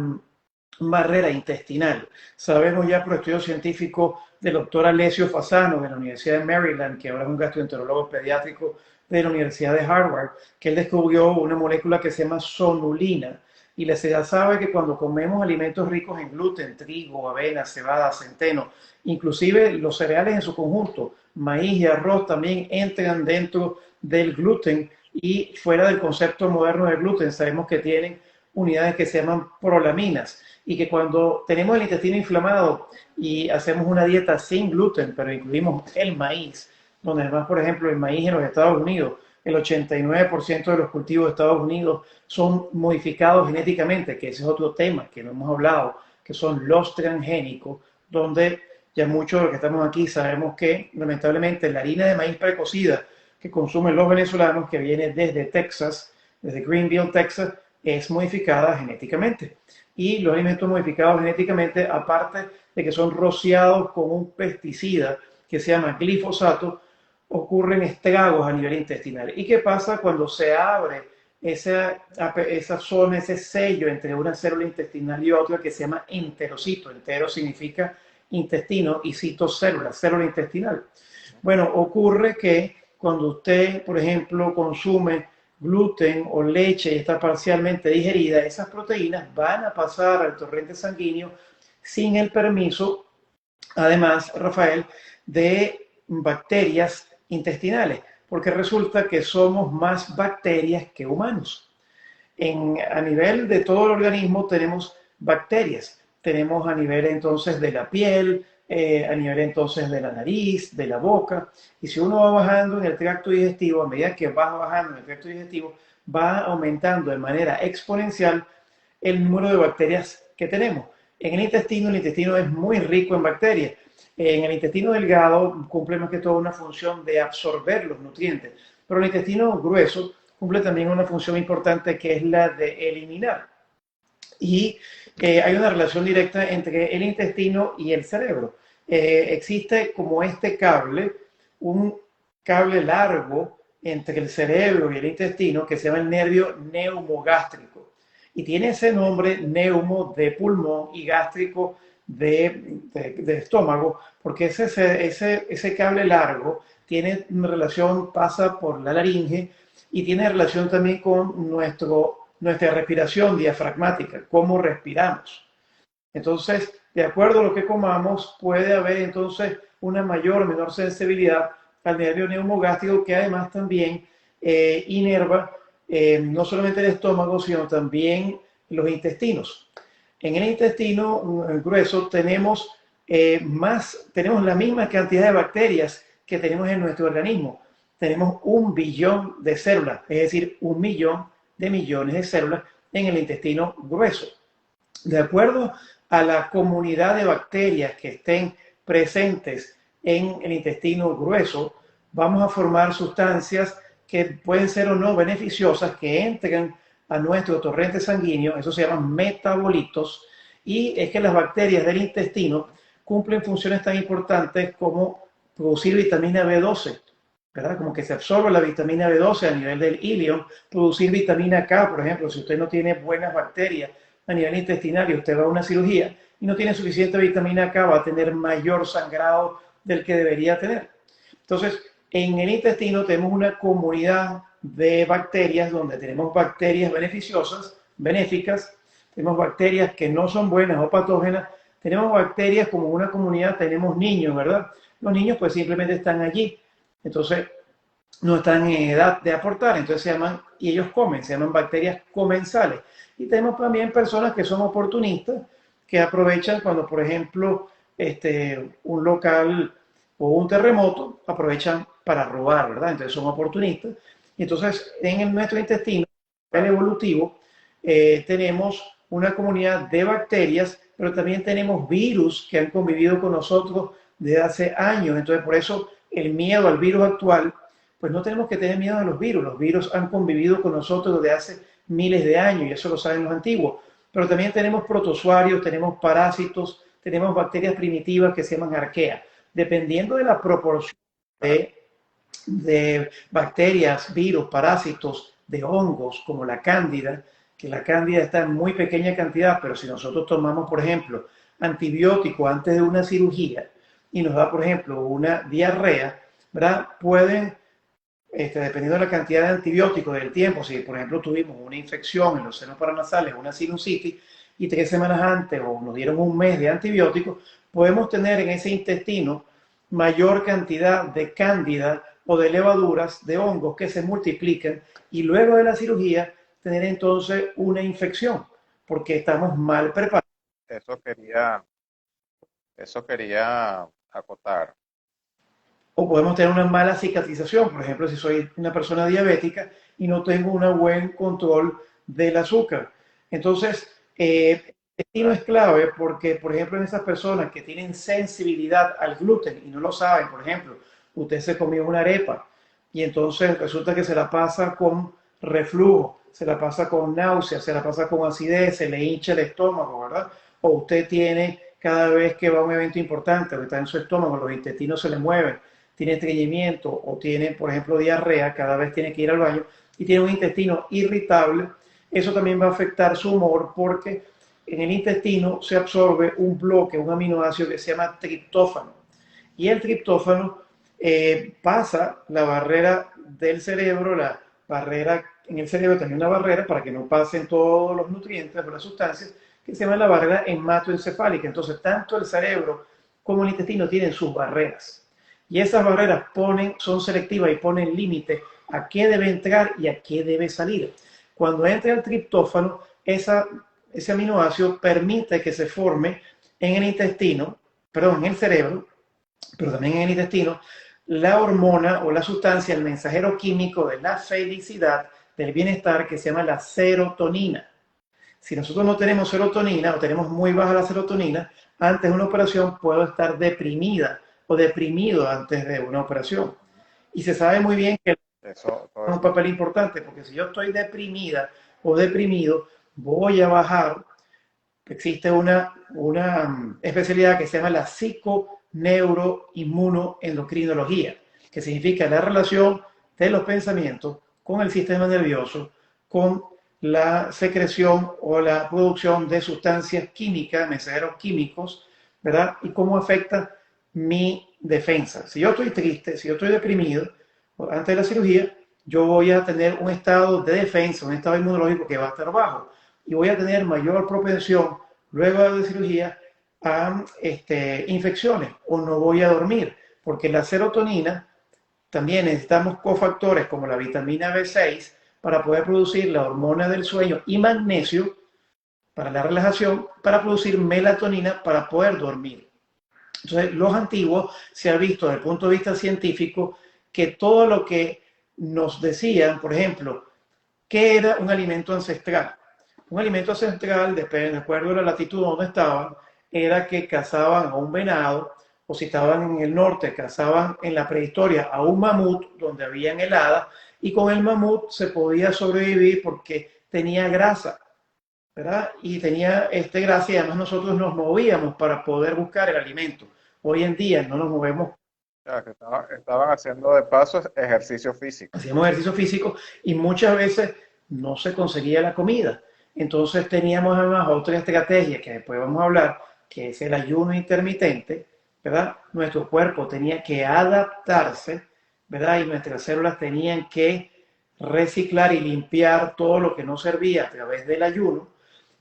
barrera intestinal. Sabemos ya por estudios científicos del doctor Alessio Fasano de la Universidad de Maryland, que ahora es un gastroenterólogo pediátrico de la Universidad de Harvard, que él descubrió una molécula que se llama sonulina. Y la se sabe que cuando comemos alimentos ricos en gluten, trigo, avena, cebada, centeno, inclusive los cereales en su conjunto, maíz y arroz también entran dentro del gluten y fuera del concepto moderno del gluten sabemos que tienen unidades que se llaman prolaminas y que cuando tenemos el intestino inflamado y hacemos una dieta sin gluten, pero incluimos el maíz, donde además, por ejemplo, el maíz en los Estados Unidos el 89% de los cultivos de Estados Unidos son modificados genéticamente, que ese es otro tema que no hemos hablado, que son los transgénicos, donde ya muchos de los que estamos aquí sabemos que lamentablemente la harina de maíz precocida que consumen los venezolanos, que viene desde Texas, desde Greenville, Texas, es modificada genéticamente. Y los alimentos modificados genéticamente, aparte de que son rociados con un pesticida que se llama glifosato, ocurren estragos a nivel intestinal. ¿Y qué pasa cuando se abre esa zona, ese sello entre una célula intestinal y otra que se llama enterocito? Entero significa intestino y cito célula intestinal. Bueno, ocurre que cuando usted, por ejemplo, consume gluten o leche y está parcialmente digerida, esas proteínas van a pasar al torrente sanguíneo sin el permiso, además, Rafael, de bacterias intestinales, porque resulta que somos más bacterias que humanos. A nivel de todo el organismo tenemos bacterias. Tenemos a nivel entonces de la piel, a nivel entonces de la nariz, de la boca. Y si uno va bajando en el tracto digestivo, a medida que va bajando en el tracto digestivo, va aumentando de manera exponencial el número de bacterias que tenemos. En el intestino es muy rico en bacterias. En el intestino delgado cumple más que todo una función de absorber los nutrientes, pero el intestino grueso cumple también una función importante que es la de eliminar. Y hay una relación directa entre el intestino y el cerebro. Existe como este cable, un cable largo entre el cerebro y el intestino que se llama el nervio neumogástrico. Y tiene ese nombre, neumo, de pulmón, y gástrico de estómago, porque ese cable largo tiene relación, pasa por la laringe y tiene relación también con nuestra respiración diafragmática, cómo respiramos. Entonces, de acuerdo a lo que comamos, puede haber entonces una mayor o menor sensibilidad al nervio neumogástrico, que además también inerva no solamente el estómago, sino también los intestinos. En el intestino grueso tenemos la misma cantidad de bacterias que tenemos en nuestro organismo. Tenemos 1 billón de células, es decir, 1 millón de millones de células en el intestino grueso. De acuerdo a la comunidad de bacterias que estén presentes en el intestino grueso, vamos a formar sustancias que pueden ser o no beneficiosas, que entran a nuestro torrente sanguíneo. Eso se llaman metabolitos, y es que las bacterias del intestino cumplen funciones tan importantes como producir vitamina B12, ¿verdad? Como que se absorbe la vitamina B12 a nivel del ilion, producir vitamina K, por ejemplo. Si usted no tiene buenas bacterias a nivel intestinal y usted va a una cirugía y no tiene suficiente vitamina K, va a tener mayor sangrado del que debería tener. Entonces, en el intestino tenemos una comunidad de bacterias donde tenemos bacterias beneficiosas, benéficas, tenemos bacterias que no son buenas o patógenas, tenemos bacterias como una comunidad, tenemos niños, ¿verdad? Los niños pues simplemente están allí, entonces no están en edad de aportar, entonces se llaman, y ellos comen, se llaman bacterias comensales. Y tenemos también personas que son oportunistas, que aprovechan cuando, por ejemplo, un local o un terremoto, aprovechan para robar, ¿verdad? Entonces son oportunistas. Y entonces nuestro intestino evolutivo tenemos una comunidad de bacterias, pero también tenemos virus que han convivido con nosotros desde hace años. Entonces, por eso el miedo al virus actual, pues no tenemos que tener miedo a los virus. Los virus han convivido con nosotros desde hace miles de años, y eso lo saben los antiguos. Pero también tenemos protozoarios, tenemos parásitos, tenemos bacterias primitivas que se llaman arquea. Dependiendo de la proporción de bacterias, virus, parásitos, de hongos, como la cándida, que la cándida está en muy pequeña cantidad, pero si nosotros tomamos, por ejemplo, antibiótico antes de una cirugía y nos da, por ejemplo, una diarrea, ¿verdad? Pueden, dependiendo de la cantidad de antibióticos del tiempo, si por ejemplo tuvimos una infección en los senos paranasales, una sinusitis, y 3 semanas antes o nos dieron un mes de antibióticos, podemos tener en ese intestino mayor cantidad de cándida o de levaduras, de hongos que se multiplican, y luego de la cirugía tener entonces una infección, porque estamos mal preparados. Eso quería, eso quería acotar. O podemos tener una mala cicatrización, por ejemplo, si soy una persona diabética y no tengo un buen control del azúcar. Entonces, el intestino es clave porque, por ejemplo, en esas personas que tienen sensibilidad al gluten y no lo saben, por ejemplo, usted se comió una arepa y entonces resulta que se la pasa con reflujo, se la pasa con náuseas, se la pasa con acidez, se le hincha el estómago, ¿verdad? O usted tiene cada vez que va a un evento importante, o está en su estómago, los intestinos se le mueven, tiene estreñimiento o tiene, por ejemplo, diarrea, cada vez tiene que ir al baño y tiene un intestino irritable, eso también va a afectar su humor porque en el intestino se absorbe un bloque, un aminoácido que se llama triptófano. Y el triptófano pasa la barrera del cerebro, la barrera en el cerebro también una barrera para que no pasen todos los nutrientes o las sustancias que se llama la barrera hematoencefálica. Entonces, tanto el cerebro como el intestino tienen sus barreras. Y esas barreras son selectivas y ponen límite a qué debe entrar y a qué debe salir. Cuando entra el triptófano, ese aminoácido permite que se forme en el intestino, perdón, en el cerebro, pero también en el intestino, la hormona o la sustancia, el mensajero químico de la felicidad, del bienestar, que se llama la serotonina. Si nosotros no tenemos serotonina o tenemos muy baja la serotonina, antes de una operación puedo estar deprimida o deprimido antes de una operación. Y se sabe muy bien que Eso, todo es un eso. papel importante porque si yo estoy deprimida o deprimido, voy a bajar. Existe una especialidad que se llama la psiconeuroinmunoendocrinología, que significa la relación de los pensamientos con el sistema nervioso, con la secreción o la producción de sustancias químicas, mensajeros químicos, ¿verdad? Y cómo afecta mi defensa. Si yo estoy triste, si yo estoy deprimido, antes de la cirugía, yo voy a tener un estado de defensa, un estado inmunológico que va a estar bajo y voy a tener mayor propensión luego de cirugía a infecciones o no voy a dormir, porque la serotonina también necesitamos cofactores como la vitamina B6 para poder producir la hormona del sueño y magnesio para la relajación, para producir melatonina para poder dormir. Entonces, los antiguos se ha visto desde el punto de vista científico que todo lo que nos decían, por ejemplo, ¿qué era un alimento ancestral? Un alimento ancestral, de acuerdo a la latitud donde estaban, era que cazaban a un venado, o si estaban en el norte, cazaban en la prehistoria a un mamut donde habían heladas, y con el mamut se podía sobrevivir porque tenía grasa, ¿verdad? Y tenía grasa y además nosotros nos movíamos para poder buscar el alimento. Hoy en día no nos movemos, Ya, que estaban haciendo de paso ejercicio físico. hacíamos ejercicio físico y muchas veces no se conseguía la comida. Entonces teníamos además otra estrategia que después vamos a hablar, que es el ayuno intermitente, ¿verdad? Nuestro cuerpo tenía que adaptarse, ¿verdad? Y nuestras células tenían que reciclar y limpiar todo lo que no servía a través del ayuno.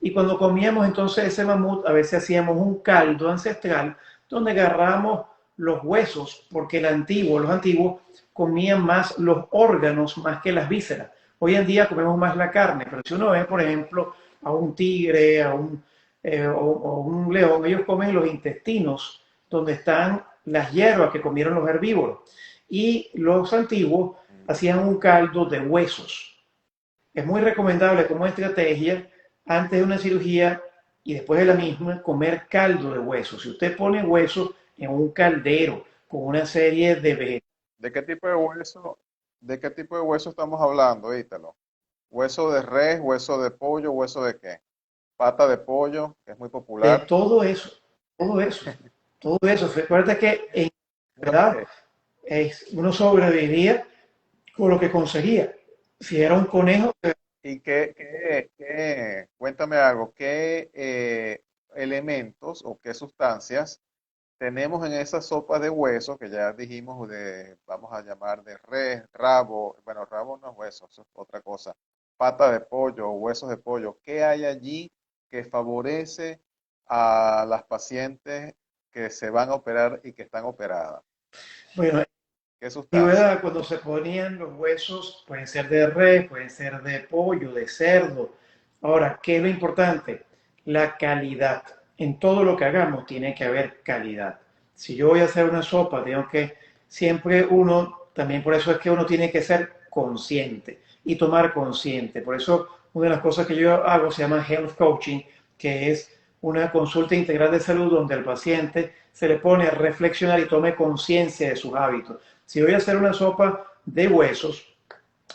Y cuando comíamos entonces ese mamut, a veces hacíamos un caldo ancestral donde agarramos los huesos, porque los antiguos comían más los órganos más que las vísceras. Hoy en día comemos más la carne, pero si uno ve, por ejemplo, a un tigre, o un león, ellos comen los intestinos, donde están las hierbas que comieron los herbívoros. Y los antiguos hacían un caldo de huesos. Es muy recomendable como estrategia, antes de una cirugía y después de la misma, comer caldo de huesos. Si usted pone huesos en un caldero con una serie de vegetales, ¿De qué tipo de hueso, de qué tipo de hueso estamos hablando, Ítalo? ¿Hueso de res, hueso de pollo, hueso de qué? Pata de pollo, que es muy de popular. todo eso, todo eso, todo eso. Recuerda que en verdad Ok. uno sobrevivía con lo que conseguía. Si era un conejo, ¿Y cuéntame algo, qué elementos o qué sustancias tenemos en esa sopa de hueso que ya dijimos vamos a llamar de res, rabo, bueno, rabo no es hueso, eso es otra cosa, pata de pollo, huesos de pollo, ¿qué hay allí que favorece a las pacientes que se van a operar y que están operadas? bueno, ¿Qué la sustancia? antigüedad cuando se ponían los huesos, pueden ser de res, pueden ser de pollo, de cerdo. Ahora, ¿qué es lo importante? La calidad. En todo lo que hagamos tiene que haber calidad. Si yo voy a hacer una sopa, tengo que siempre uno, también por eso es que uno tiene que ser consciente y tomar consciente. Por eso una de las cosas que yo hago se llama Health Coaching, que es una consulta integral de salud donde al paciente se le pone a reflexionar y tome conciencia de sus hábitos. Si voy a hacer una sopa de huesos,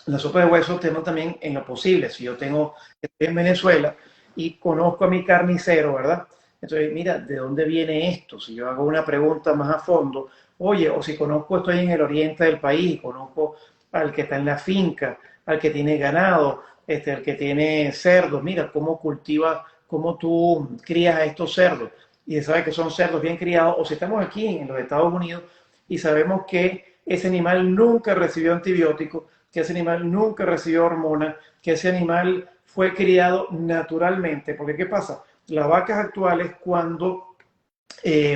la sopa de huesos tengo también en lo posible. Si yo tengo, estoy en Venezuela y conozco a mi carnicero, ¿verdad? Entonces, mira, ¿de dónde viene esto? Si yo hago una pregunta más a fondo, oye, o si conozco, estoy en el oriente del país y conozco al que está en la finca, al que tiene ganado, al que tiene cerdos, mira, cómo cultiva, cómo tú crías a estos cerdos. Y sabes que son cerdos bien criados, o si estamos aquí en los Estados Unidos y sabemos que ese animal nunca recibió antibióticos, que ese animal nunca recibió hormonas, que ese animal fue criado naturalmente. Porque ¿qué pasa? Las vacas actuales, cuando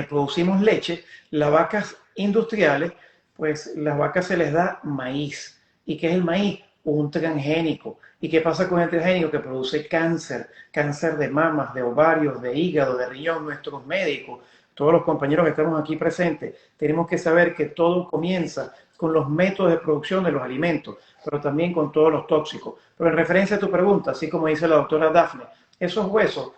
producimos leche, las vacas industriales, pues las vacas se les da maíz. ¿Y qué es el maíz? Un transgénico. ¿Y qué pasa con el transgénico? Que produce cáncer, cáncer de mamas, de ovarios, de hígado, de riñón. Nuestros médicos, todos los compañeros que estamos aquí presentes, tenemos que saber que todo comienza con los métodos de producción de los alimentos, pero también con todos los tóxicos. Pero en referencia a tu pregunta, así como dice la doctora Dafne, esos huesos,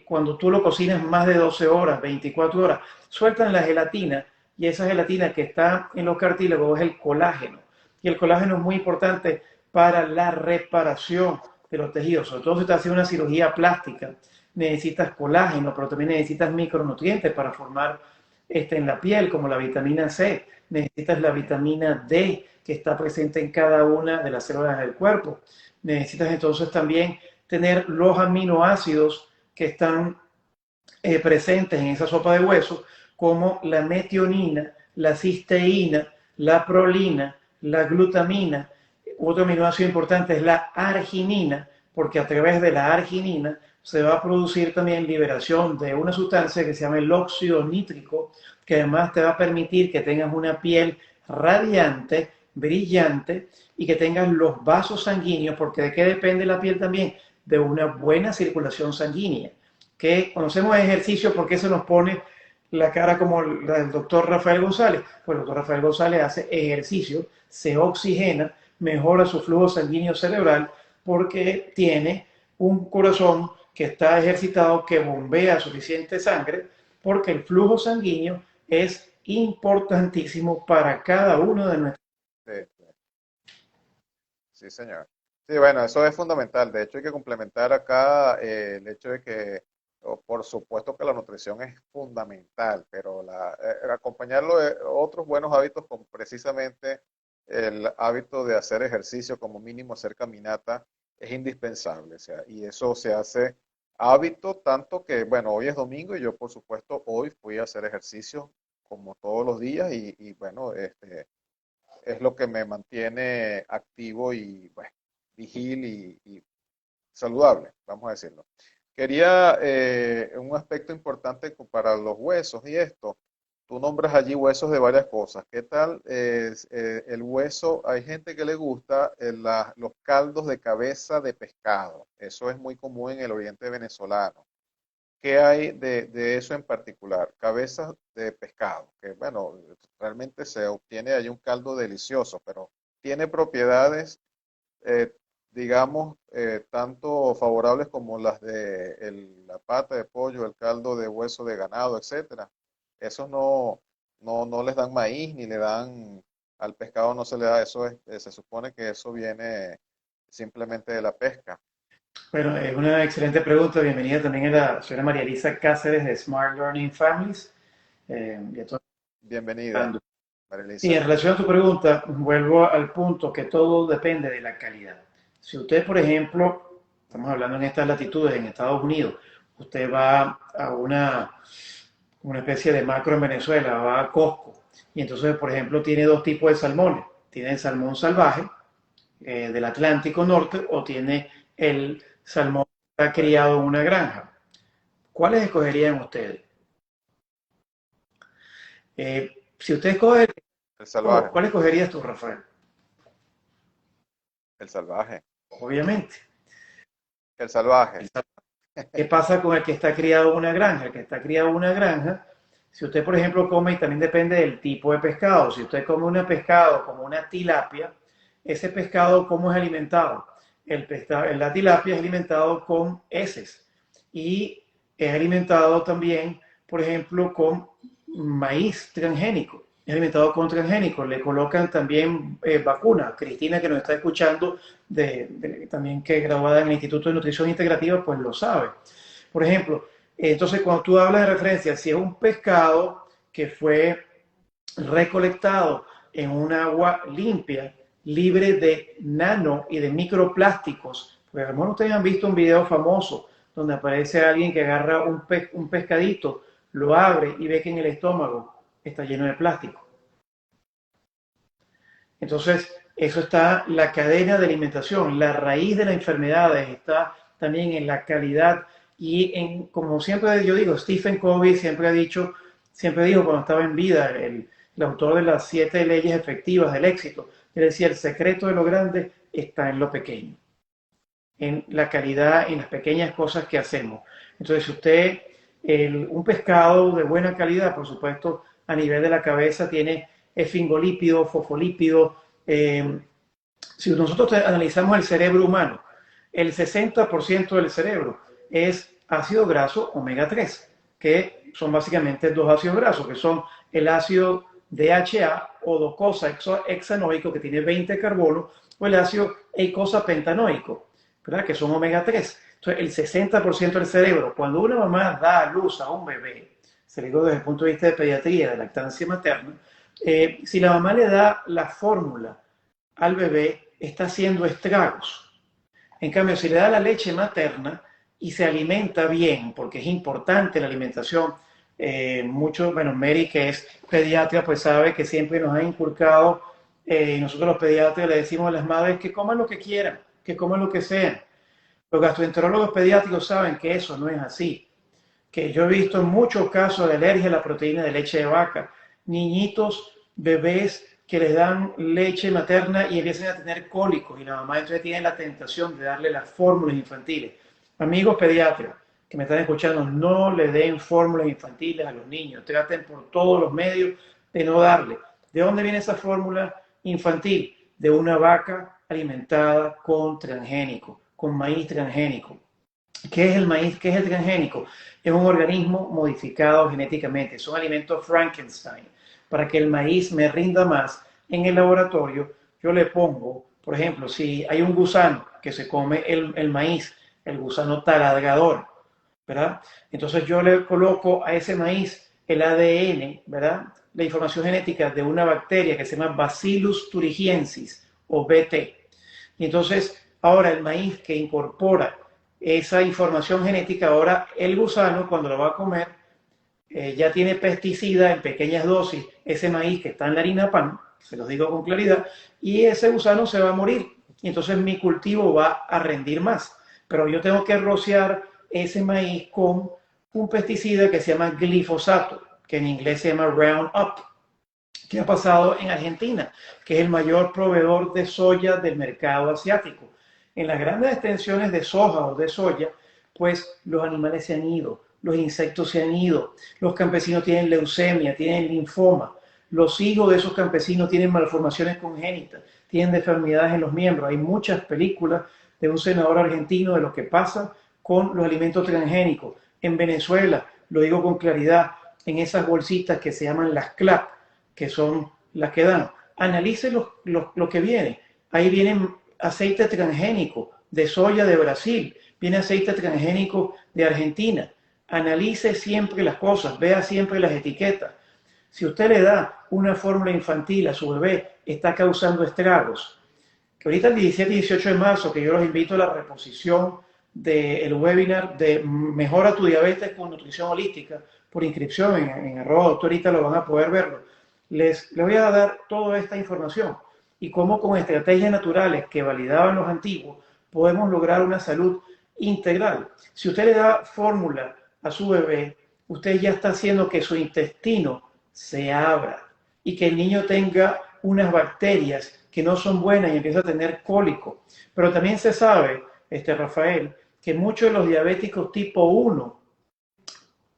cuando tú lo cocinas más de 12 horas, 24 horas, sueltan la gelatina y esa gelatina que está en los cartílagos es el colágeno. Y el colágeno es muy importante para la reparación de los tejidos, sobre todo si te hace una cirugía plástica. Necesitas colágeno, pero también necesitas micronutrientes para formar en la piel, como la vitamina C. Necesitas la vitamina D, que está presente en cada una de las células del cuerpo. Necesitas entonces también tener los aminoácidos que están presentes en esa sopa de huesos, como la metionina, la cisteína, la prolina, la glutamina. Otro aminoácido importante es la arginina, porque a través de la arginina se va a producir también liberación de una sustancia que se llama el óxido nítrico, que además te va a permitir que tengas una piel radiante, brillante y que tengas los vasos sanguíneos, porque ¿de qué depende la piel también? De una buena circulación sanguínea. Que conocemos el ejercicio porque se nos pone la cara como la del doctor Rafael González. Pues el doctor Rafael González hace ejercicio, se oxigena, mejora su flujo sanguíneo cerebral porque tiene un corazón que está ejercitado, que bombea suficiente sangre, porque el flujo sanguíneo es importantísimo para cada uno de nuestros. Sí, sí, sí, señor. Sí, bueno, eso es fundamental. De hecho, hay que complementar acá el hecho de que, por supuesto que la nutrición es fundamental, pero acompañarlo de otros buenos hábitos, como precisamente el hábito de hacer ejercicio, como mínimo hacer caminata, es indispensable. O sea, y eso se hace hábito tanto que, bueno, hoy es domingo y yo, por supuesto, hoy fui a hacer ejercicio como todos los días y bueno, es lo que me mantiene activo y, bueno, vigil y saludable, vamos a decirlo. Quería un aspecto importante para los huesos y esto. Tú nombras allí huesos de varias cosas. ¿Qué tal el hueso? Hay gente que le gusta los caldos de cabeza de pescado. Eso es muy común en el oriente venezolano. ¿Qué hay de eso en particular? Cabezas de pescado, que bueno, realmente se obtiene ahí un caldo delicioso, pero tiene propiedades, eh, digamos, tanto favorables como las de la pata de pollo, el caldo de hueso de ganado, etcétera. Esos no les dan maíz ni le dan, al pescado no se le da, eso se supone que eso viene simplemente de la pesca. Bueno, es una excelente pregunta. Bienvenida también a la señora María Elisa Cáceres de Smart Learning Families. Y a todos. Bienvenida, Y Marilisa. en relación a tu pregunta, vuelvo al punto que todo depende de la calidad. Si usted, por ejemplo, estamos hablando en estas latitudes en Estados Unidos, usted va a una especie de macro en Venezuela, va a Costco, y entonces, por ejemplo, tiene dos tipos de salmones. Tiene el salmón salvaje del Atlántico Norte o tiene el salmón que está criado en una granja. ¿Cuáles escogerían ustedes? Si usted escoge, El salvaje, ¿cuál escogerías tú, Rafael? el salvaje, Obviamente. el salvaje. ¿Qué pasa con el que está criado en una granja? El que está criado en una granja Si usted, por ejemplo, come, y también depende del tipo de pescado, si usted come un pescado como una tilapia, ese pescado, ¿cómo es alimentado? La tilapia es alimentado con heces y es alimentado también, por ejemplo, con maíz transgénico. Es alimentado con transgénicos. Le colocan también vacunas. Cristina, que nos está escuchando, también que es graduada en el Instituto de Nutrición Integrativa, pues lo sabe. Por ejemplo, entonces cuando tú hablas de referencia, si es un pescado que fue recolectado en un agua limpia, libre de nano y de microplásticos, porque a lo mejor ustedes han visto un video famoso donde aparece alguien que agarra un pescadito, lo abre y ve que en el estómago está lleno de plástico. Entonces, eso está la cadena de alimentación, la raíz de las enfermedades está también en la calidad y en, como siempre yo digo, Stephen Covey siempre dijo cuando estaba en vida, el autor de las 7 leyes efectivas del éxito, él decía, el secreto de lo grande está en lo pequeño, en la calidad, en las pequeñas cosas que hacemos. Entonces, si usted, un pescado de buena calidad, por supuesto, a nivel de la cabeza tiene esfingolípidos, fosfolípidos. Si nosotros analizamos el cerebro humano, el 60% del cerebro es ácido graso omega 3, que son básicamente 2 ácidos grasos, que son el ácido DHA o docosa hexanoico, que tiene 20 carbonos, o el ácido eicosa pentanoico, ¿verdad? Que son omega 3. Entonces, el 60% del cerebro, cuando una mamá da a luz a un bebé, se le digo desde el punto de vista de pediatría, de lactancia materna, si la mamá le da la fórmula al bebé, está haciendo estragos. En cambio, si le da la leche materna y se alimenta bien, porque es importante la alimentación, bueno, Mary, que es pediatra, pues sabe que siempre nos ha inculcado, nosotros los pediatras le decimos a las madres que coman lo que quieran, que coman lo que sean. Los gastroenterólogos pediátricos saben que eso no es así, que yo he visto en muchos casos de alergia a la proteína de leche de vaca, niñitos, bebés que les dan leche materna y empiezan a tener cólicos y la mamá entonces tiene la tentación de darle las fórmulas infantiles. Amigos pediatras que me están escuchando, no le den fórmulas infantiles a los niños, traten por todos los medios de no darle. ¿De dónde viene esa fórmula infantil? De una vaca alimentada con transgénico, con maíz transgénico. ¿Qué es el maíz? ¿Qué es el transgénico? Es un organismo modificado genéticamente, son alimentos Frankenstein. Para que el maíz me rinda más en el laboratorio, yo le pongo, por ejemplo, si hay un gusano que se come el maíz, el gusano taladrador, ¿verdad? Entonces yo le coloco a ese maíz el ADN, ¿verdad? La información genética de una bacteria que se llama Bacillus thuringiensis o BT. Y entonces ahora el maíz que incorpora esa información genética, ahora el gusano cuando lo va a comer ya tiene pesticida en pequeñas dosis, ese maíz que está en la harina pan, se los digo con claridad, y ese gusano se va a morir. Y entonces mi cultivo va a rendir más. Pero yo tengo que rociar ese maíz con un pesticida que se llama glifosato, que en inglés se llama Roundup. ¿Qué ha pasado en Argentina? Que es el mayor proveedor de soya del mercado asiático. En las grandes extensiones de soja o de soya, pues los animales se han ido, los insectos se han ido, los campesinos tienen leucemia, tienen linfoma, los hijos de esos campesinos tienen malformaciones congénitas, tienen deformidades en los miembros. Hay muchas películas de un senador argentino de lo que pasa con los alimentos transgénicos. En Venezuela, lo digo con claridad, en esas bolsitas que se llaman las CLAP, que son las que dan, analice lo que viene. Ahí vienen aceite transgénico de soya de Brasil, viene aceite transgénico de Argentina. Analice siempre las cosas, vea siempre las etiquetas. Si usted le da una fórmula infantil a su bebé, está causando estragos. Que ahorita el 17 y 18 de marzo, que yo los invito a la reposición del webinar de Mejora tu diabetes con nutrición holística, por inscripción en @doctor, ahorita lo van a poder verlo. Les voy a dar toda esta información y cómo con estrategias naturales que validaban los antiguos podemos lograr una salud integral. Si usted le da fórmula a su bebé, usted ya está haciendo que su intestino se abra y que el niño tenga unas bacterias que no son buenas y empieza a tener cólico. Pero también se sabe, Rafael, que muchos de los diabéticos tipo 1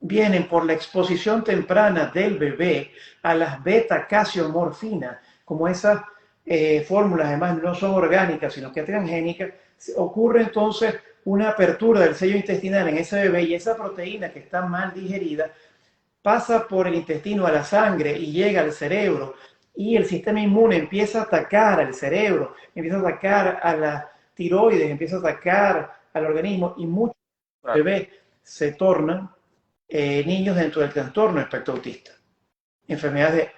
vienen por la exposición temprana del bebé a las beta-casiomorfinas, como esas fórmulas además no son orgánicas, sino que transgénicas, ocurre entonces una apertura del sello intestinal en ese bebé y esa proteína que está mal digerida pasa por el intestino a la sangre y llega al cerebro y el sistema inmune empieza a atacar al cerebro, empieza a atacar a la tiroides, empieza a atacar al organismo y muchos Claro. bebés se tornan niños dentro del trastorno espectro autista. Enfermedades de...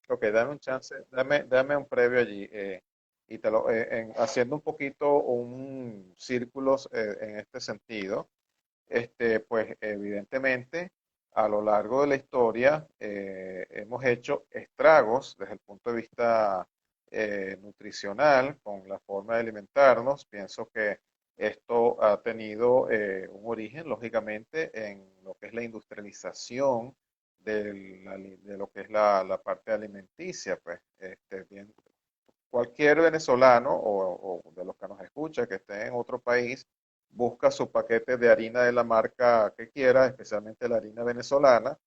Ok, dame un chance, dame un previo allí. Y haciendo un poquito un círculos en este sentido, pues evidentemente a lo largo de la historia hemos hecho estragos desde el punto de vista nutricional con la forma de alimentarnos. Pienso que esto ha tenido un origen, lógicamente, en lo que es la industrialización de lo que es la parte alimenticia. Pues, bien, cualquier venezolano o de los que nos escucha que esté en otro país busca su paquete de harina de la marca que quiera, especialmente la harina venezolana,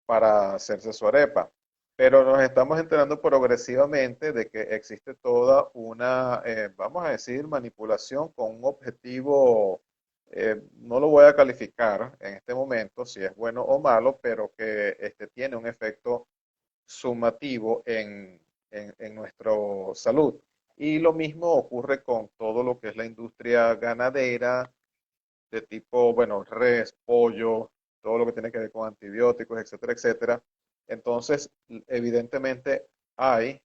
para hacerse su arepa. Pero nos estamos enterando progresivamente de que existe toda una, vamos a decir, manipulación con un objetivo, no lo voy a calificar en este momento si es bueno o malo, pero que tiene un efecto sumativo en nuestra salud. Y lo mismo ocurre con todo lo que es la industria ganadera, de tipo, bueno, res, pollo, todo lo que tiene que ver con antibióticos, etcétera, etcétera. Entonces, evidentemente hay,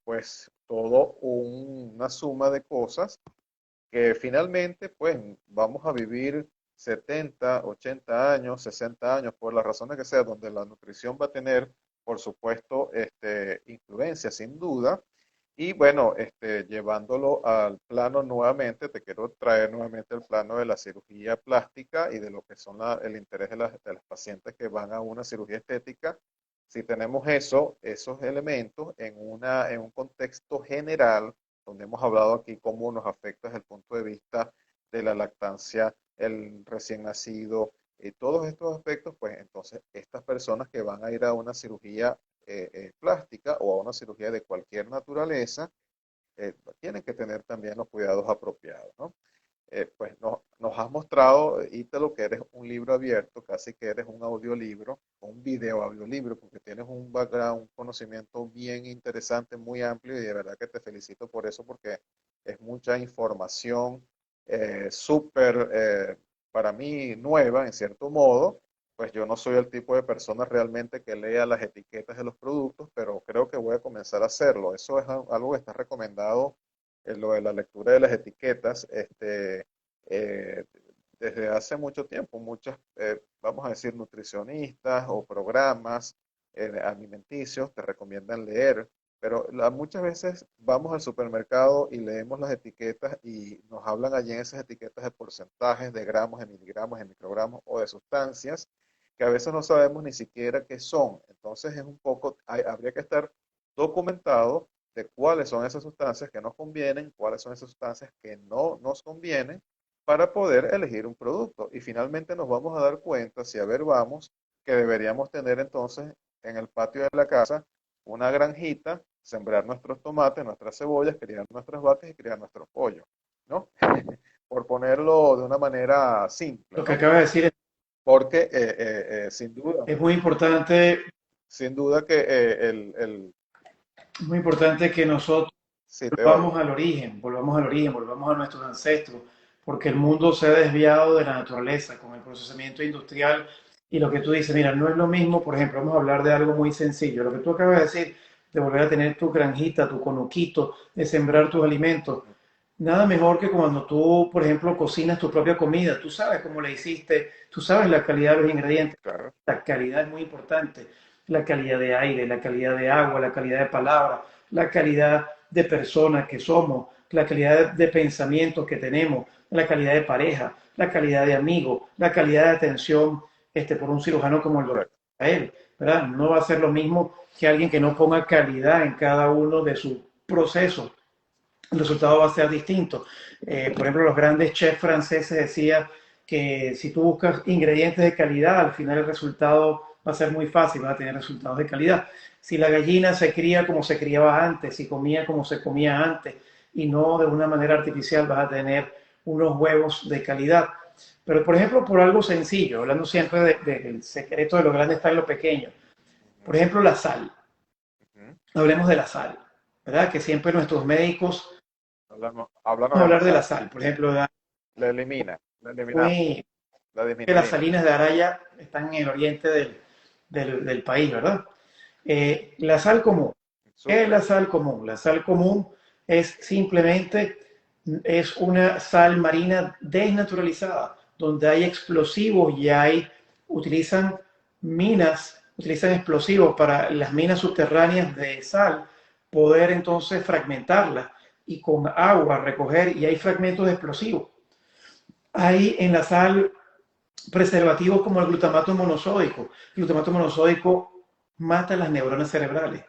pues, una suma de cosas que finalmente, pues, vamos a vivir 70, 80 años, 60 años, por las razones que sea, donde la nutrición va a tener, por supuesto, influencia, sin duda. Y bueno, llevándolo al plano nuevamente, te quiero traer nuevamente el plano de la cirugía plástica y de lo que son el interés de las pacientes que van a una cirugía estética. Si tenemos esos elementos en un contexto general, donde hemos hablado aquí cómo nos afecta desde el punto de vista de la lactancia, el recién nacido, y todos estos aspectos, pues entonces estas personas que van a ir a una cirugía plástica o a una cirugía de cualquier naturaleza, tienen que tener también los cuidados apropiados, ¿no? Pues nos has mostrado, Ítalo, que eres un libro abierto, casi que eres un audiolibro, un video audiolibro, porque tienes un background, un conocimiento bien interesante, muy amplio, y de verdad que te felicito por eso, porque es mucha información súper, para mí, nueva, en cierto modo. Pues yo no soy el tipo de persona realmente que lea las etiquetas de los productos, pero creo que voy a comenzar a hacerlo. Eso es algo que está recomendado, lo de la lectura de las etiquetas, eh, desde hace mucho tiempo. Muchas, vamos a decir, nutricionistas o programas alimenticios te recomiendan leer, pero muchas veces vamos al supermercado y leemos las etiquetas y nos hablan allí en esas etiquetas de porcentajes, de gramos, de miligramos, de microgramos o de sustancias que a veces no sabemos ni siquiera qué son. Entonces es un poco, habría que estar documentado de cuáles son esas sustancias que nos convienen, cuáles son esas sustancias que no nos convienen para poder elegir un producto. Y finalmente nos vamos a dar cuenta, si a ver vamos, que deberíamos tener entonces en el patio de la casa una granjita, sembrar nuestros tomates, nuestras cebollas, criar nuestras vacas y criar nuestros pollos, ¿no? Por ponerlo de una manera simple, Lo que ¿no? acaba de decir Porque es muy importante, sin duda que es muy importante que nosotros sí, te oigo. volvamos al origen, volvamos a nuestros ancestros, porque el mundo se ha desviado de la naturaleza con el procesamiento industrial y lo que tú dices, mira, no es lo mismo, por ejemplo, vamos a hablar de algo muy sencillo, lo que tú acabas de decir, de volver a tener tu granjita, tu conuquito, de sembrar tus alimentos. Nada mejor que cuando tú, por ejemplo, cocinas tu propia comida, tú sabes cómo la hiciste, tú sabes la calidad de los ingredientes, Claro, la calidad es muy importante, la calidad de aire, la calidad de agua, la calidad de palabras, la calidad de personas que somos, la calidad de pensamientos que tenemos, la calidad de pareja, la calidad de amigo, la calidad de atención por un cirujano como el doctor correcto. Rafael, ¿verdad? No va a ser lo mismo que alguien que no ponga calidad en cada uno de sus procesos. El resultado va a ser distinto. Por ejemplo, los grandes chefs franceses decían que si tú buscas ingredientes de calidad, al final el resultado va a ser muy fácil, va a tener resultados de calidad. Si la gallina se cría como se criaba antes, si comía como se comía antes y no de una manera artificial, vas a tener unos huevos de calidad. Pero, por ejemplo, por algo sencillo, hablando siempre del secreto de lo grande está en lo pequeño. Por Ujú, ejemplo, la sal. ujú. Hablemos de la sal, ¿verdad? Que siempre nuestros médicos Háblanos vamos a de la hablar de la sal. sal. Por ejemplo, La elimina, la eliminamos, fue la que las disminuimos. salinas de Araya están en el oriente del país, ¿verdad? La sal común. ¿Qué es Sucre. la sal común? La sal común es simplemente es una sal marina desnaturalizada, donde hay explosivos y utilizan utilizan explosivos para las minas subterráneas de sal, poder entonces fragmentarla y con agua recoger, y hay fragmentos de explosivos. Hay en la sal preservativos como el glutamato monosódico. El glutamato monosódico mata las neuronas cerebrales.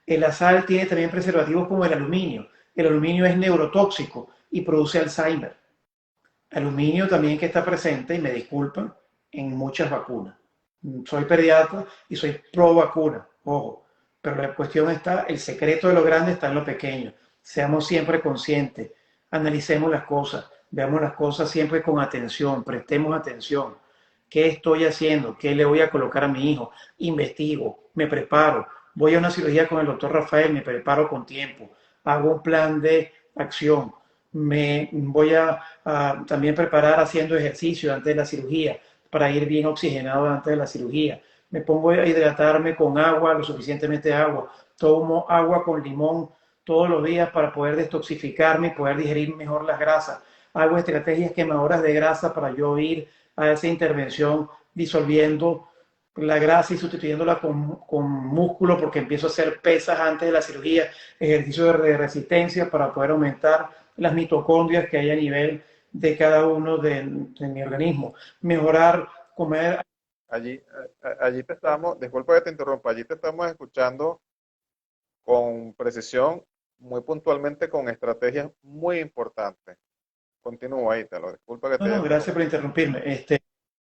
La sal tiene también preservativos como el aluminio. El aluminio es neurotóxico y produce Alzheimer. Aluminio también que está presente, y me disculpan, en muchas vacunas. Soy pediatra y soy pro vacuna, ojo. Pero la cuestión está, el secreto de lo grande está en lo pequeño. Seamos siempre conscientes, analicemos las cosas, veamos las cosas siempre con atención, prestemos atención. ¿Qué estoy haciendo? ¿Qué le voy a colocar a mi hijo? Investigo, me preparo, voy a una cirugía con el doctor Rafael, me preparo con tiempo, hago un plan de acción, me voy a también preparar haciendo ejercicio antes de la cirugía para ir bien oxigenado antes de la cirugía. Me pongo a hidratarme con agua, lo suficientemente agua. Tomo agua con limón todos los días para poder detoxificarme y poder digerir mejor las grasas. Hago estrategias quemadoras de grasa para yo ir a esa intervención disolviendo la grasa y sustituyéndola con músculo, porque empiezo a hacer pesas antes de la cirugía, ejercicios de resistencia para poder aumentar las mitocondrias que hay a nivel de cada uno de mi organismo. Mejorar, comer. Allí te estamos, disculpa que te interrumpa, allí te estamos escuchando con precisión, muy puntualmente, con estrategias muy importantes. Continúa ahí, te lo disculpa que No, te haya no, gracias por interrumpido. interrumpirme.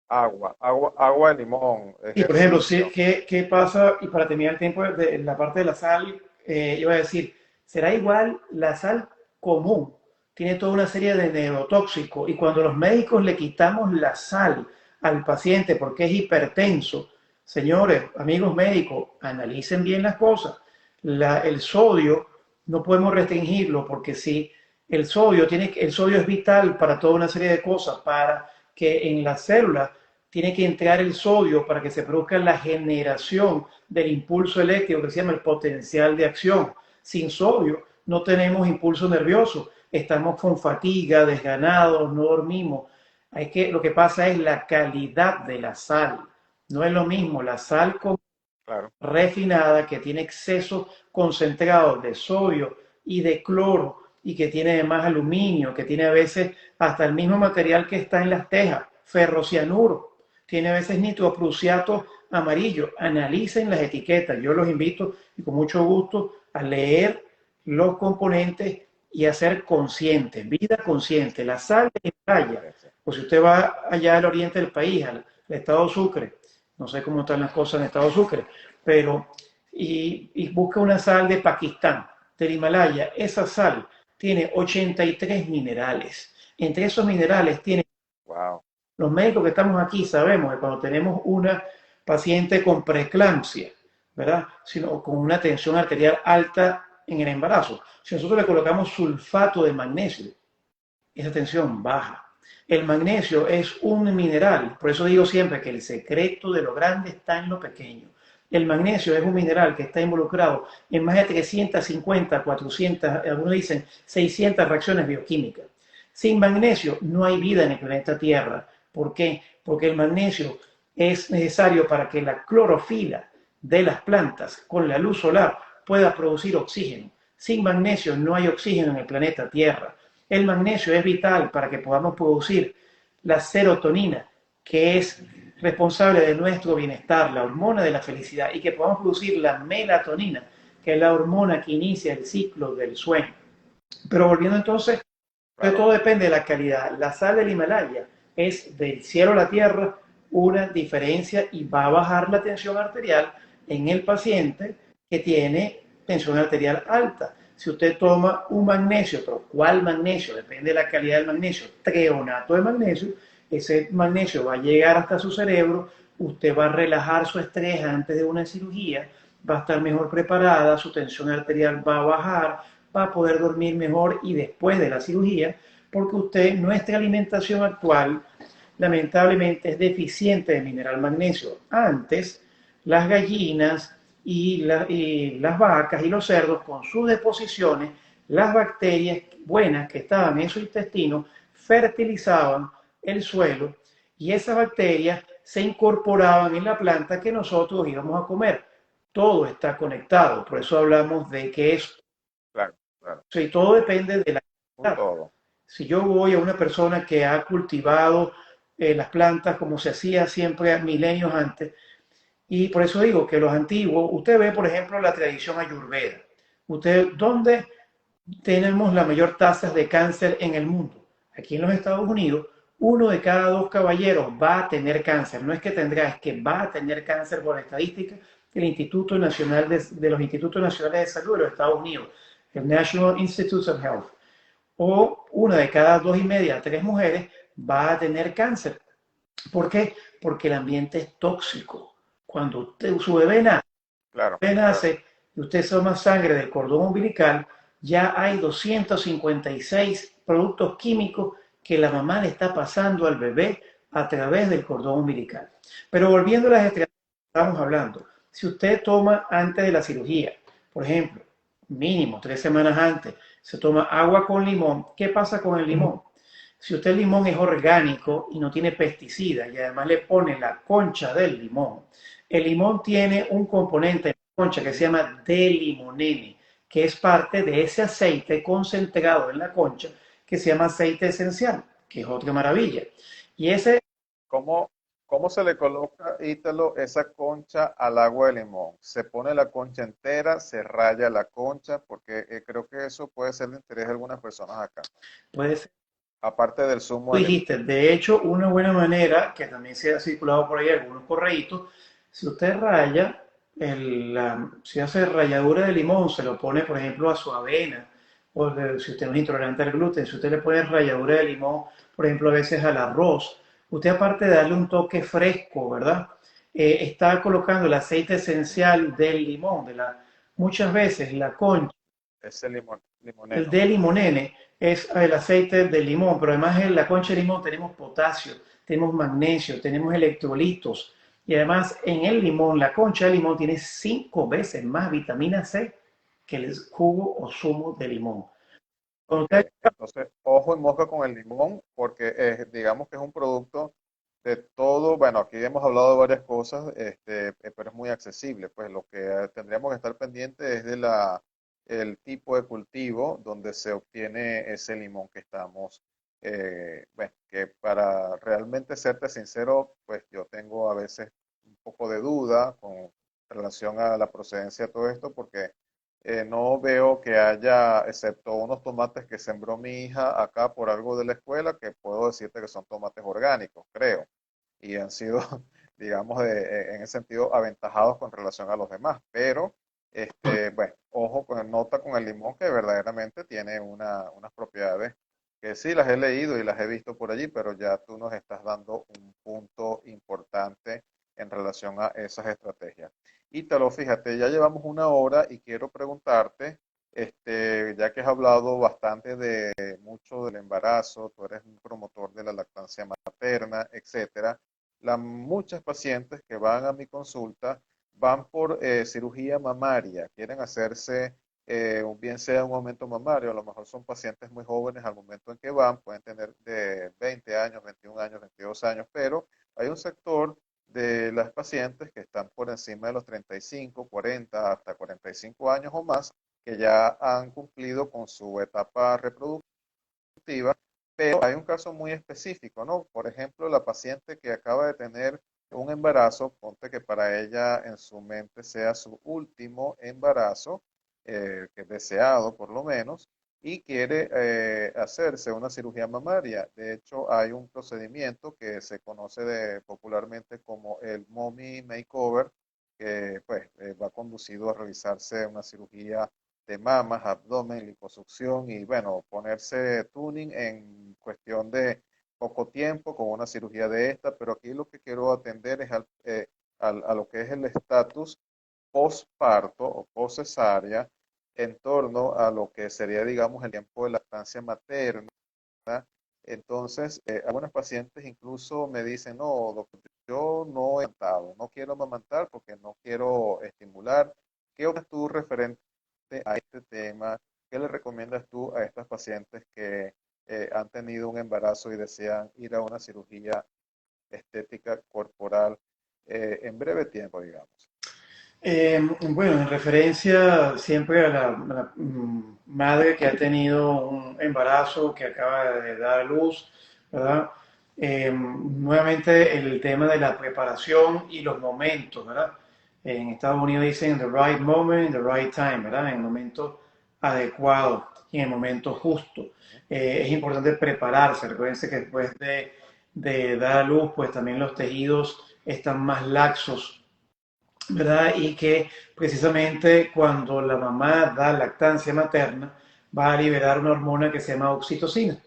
Agua de limón, Y por ejemplo, sí, ejercicio. ¿qué pasa? Y para terminar el tiempo de la parte de la sal, iba a decir, ¿será igual la sal común? Tiene toda una serie de neurotóxicos y cuando los médicos le quitamos la sal al paciente porque es hipertenso, señores, amigos médicos, analicen bien las cosas. El sodio no podemos restringirlo porque si el sodio es vital para toda una serie de cosas, para que en las células tiene que entrar el sodio para que se produzca la generación del impulso eléctrico que se llama el potencial de acción. Sin sodio no tenemos impulso nervioso, estamos con fatiga, desganados, no dormimos. Lo que pasa es la calidad de la sal. No es lo mismo la sal Claro. refinada que tiene exceso concentrado de sodio y de cloro y que tiene además aluminio, que tiene a veces hasta el mismo material que está en las tejas, ferrocianuro, tiene a veces nitroprusiato amarillo. Analicen las etiquetas. Yo los invito y con mucho gusto a leer los componentes y a ser conscientes, vida consciente. La sal de Himalaya, Sí, sí. o si usted va allá al oriente del país, al estado Sucre, no sé cómo están las cosas en estado Sucre, pero y busca una sal de Pakistán, del Himalaya, esa sal tiene 83 minerales. Entre esos minerales tiene, Wow. los médicos que estamos aquí sabemos que cuando tenemos una paciente con preeclampsia, ¿verdad? Sino con una tensión arterial alta en el embarazo, si nosotros le colocamos sulfato de magnesio, esa tensión baja. El magnesio es un mineral, por eso digo siempre que el secreto de lo grande está en lo pequeño. El magnesio es un mineral que está involucrado en más de 350, 400, algunos dicen 600 reacciones bioquímicas. Sin magnesio no hay vida en el planeta Tierra. ¿Por qué? Porque el magnesio es necesario para que la clorofila de las plantas con la luz solar pueda producir oxígeno. Sin magnesio no hay oxígeno en el planeta Tierra. El magnesio es vital para que podamos producir la serotonina, que es responsable de nuestro bienestar, la hormona de la felicidad, y que podamos producir la melatonina, que es la hormona que inicia el ciclo del sueño. Pero volviendo entonces, Claro. todo depende de la calidad. La sal del Himalaya es del cielo a la tierra una diferencia y va a bajar la tensión arterial en el paciente que tiene tensión arterial alta. Si usted toma un magnesio, pero ¿cuál magnesio? Depende de la calidad del magnesio, treonato de magnesio, ese magnesio va a llegar hasta su cerebro, usted va a relajar su estrés antes de una cirugía, va a estar mejor preparada, su tensión arterial va a bajar, va a poder dormir mejor y después de la cirugía, porque nuestra alimentación actual, lamentablemente, es deficiente de mineral magnesio. Antes, las gallinas y las vacas y los cerdos, con sus deposiciones, las bacterias buenas que estaban en su intestino, fertilizaban el suelo y esas bacterias se incorporaban en la planta que nosotros íbamos a comer. Todo está conectado, por eso hablamos de que es, Claro, claro. y todo depende de la Un actividad. todo. Si yo voy a una persona que ha cultivado las plantas como se hacía siempre milenios antes, y por eso digo que los antiguos, usted ve por ejemplo la tradición ayurveda, usted, ¿dónde tenemos la mayor tasa de cáncer en el mundo? Aquí en los Estados Unidos, uno de cada dos caballeros va a tener cáncer. No es que tendrá, es que va a tener cáncer por estadística del Instituto Nacional de los Institutos Nacionales de Salud de los Estados Unidos, el National Institutes of Health. O una de cada dos y media, tres mujeres va a tener cáncer. ¿Por qué? Porque el ambiente es tóxico. Cuando su Claro, bebé claro. nace y usted toma sangre del cordón umbilical, ya hay 256 productos químicos que la mamá le está pasando al bebé a través del cordón umbilical. Pero volviendo a las estrategias que estamos hablando, si usted toma antes de la cirugía, por ejemplo, mínimo 3 semanas antes, se toma agua con limón, ¿qué pasa con el limón? Si usted el limón es orgánico y no tiene pesticidas y además le pone la concha del limón, el limón tiene un componente en la concha que se llama D-limonene, que es parte de ese aceite concentrado en la concha que se llama aceite esencial, que es otra maravilla. Y ese, ¿Cómo, cómo se le coloca, Ítalo, esa concha al agua de limón? ¿Se pone la concha entera, se raya la concha? Porque creo que eso puede ser de interés de algunas personas acá, puede ser, aparte del zumo tú de limón. dijiste, de hecho, una buena manera, que también se ha circulado por ahí algunos correitos, si usted raya, si hace ralladura de limón, se lo pone, por ejemplo, a su avena, o si usted no es intolerante al gluten, si usted le pone ralladura de limón, por ejemplo, a veces al arroz, usted aparte de darle un toque fresco, ¿verdad? Está colocando el aceite esencial del limón, muchas veces la concha, Ese el limoneno. D-limonene es el aceite del limón, pero además en la concha de limón tenemos potasio, tenemos magnesio, tenemos electrolitos y además en el limón, la concha de limón tiene 5 veces más vitamina C que el jugo o zumo de limón. Cuando Ok, usted entonces, ojo y mosca con el limón, porque digamos que es un producto de todo, bueno, aquí hemos hablado de varias cosas, pero es muy accesible, pues lo que tendríamos que estar pendientes es de el tipo de cultivo donde se obtiene ese limón que estamos, bueno, que para realmente serte sincero, pues yo tengo a veces un poco de duda con relación a la procedencia de todo esto, porque no veo que haya, excepto unos tomates que sembró mi hija acá por algo de la escuela, que puedo decirte que son tomates orgánicos, creo, y han sido, digamos, en ese sentido, aventajados con relación a los demás. Pero, bueno, ojo con nota con el limón, que verdaderamente tiene unas propiedades que sí las he leído y las he visto por allí, pero ya tú nos estás dando un punto importante en relación a esas estrategias. Ítalo, fíjate, ya llevamos una hora y quiero preguntarte, ya que has hablado bastante de mucho del embarazo, tú eres un promotor de la lactancia materna, etcétera. Muchas pacientes que van a mi consulta van por cirugía mamaria, quieren hacerse, bien sea un aumento mamario, a lo mejor son pacientes muy jóvenes al momento en que van, pueden tener de 20 años, 21 años, 22 años, pero hay un sector de las pacientes que están por encima de los 35, 40, hasta 45 años o más, que ya han cumplido con su etapa reproductiva, pero hay un caso muy específico, ¿no? Por ejemplo, la paciente que acaba de tener un embarazo, ponte que para ella en su mente sea su último embarazo, que deseado por lo menos, y quiere hacerse una cirugía mamaria. De hecho, hay un procedimiento que se conoce popularmente como el mommy makeover, que pues va conducido a realizarse una cirugía de mamas, abdomen, liposucción y bueno, ponerse tuning en cuestión de poco tiempo con una cirugía de esta, pero aquí lo que quiero atender es a lo que es el estatus posparto o poscesárea en torno a lo que sería, digamos, el tiempo de lactancia materna. Entonces, algunos pacientes incluso me dicen, no, doctor, yo no he amamantado, no quiero amamantar porque no quiero estimular. ¿Qué opinas tú referente a este tema? ¿Qué le recomiendas tú a estas pacientes que han tenido un embarazo y desean ir a una cirugía estética corporal en breve tiempo, digamos? Bueno, en referencia siempre a la madre que ha tenido un embarazo, que acaba de dar a luz, ¿verdad? Nuevamente el tema de la preparación y los momentos, ¿verdad? En Estados Unidos dicen the right moment, the right time, ¿verdad? En el momento adecuado y en el momento justo. Es importante prepararse. Recuérdense que después de dar a luz, pues también los tejidos están más laxos, ¿verdad? Y que precisamente cuando la mamá da lactancia materna va a liberar una hormona que se llama oxitocina.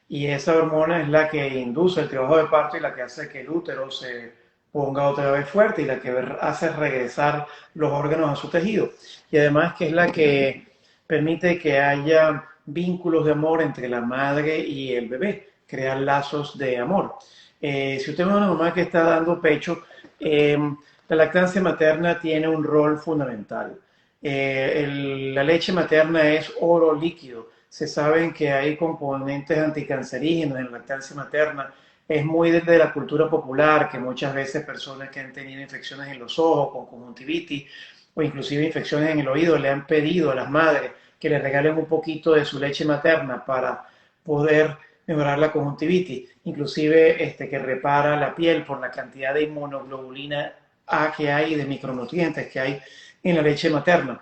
Y esa hormona es la que induce el trabajo de parto y la que hace que el útero se ponga otra vez fuerte y la que hace regresar los órganos a su tejido. Y además que es la que permite que haya vínculos de amor entre la madre y el bebé, crear lazos de amor. Si usted es una mamá que está dando pecho, la lactancia materna tiene un rol fundamental. La leche materna es oro líquido. Se saben que hay componentes anticancerígenos en la lactancia materna. Es muy desde la cultura popular que muchas veces personas que han tenido infecciones en los ojos, con conjuntivitis o inclusive infecciones en el oído, le han pedido a las madres que le regalen un poquito de su leche materna para poder mejorar la conjuntivitis, inclusive que repara la piel por la cantidad de inmunoglobulina A que hay, de micronutrientes que hay en la leche materna.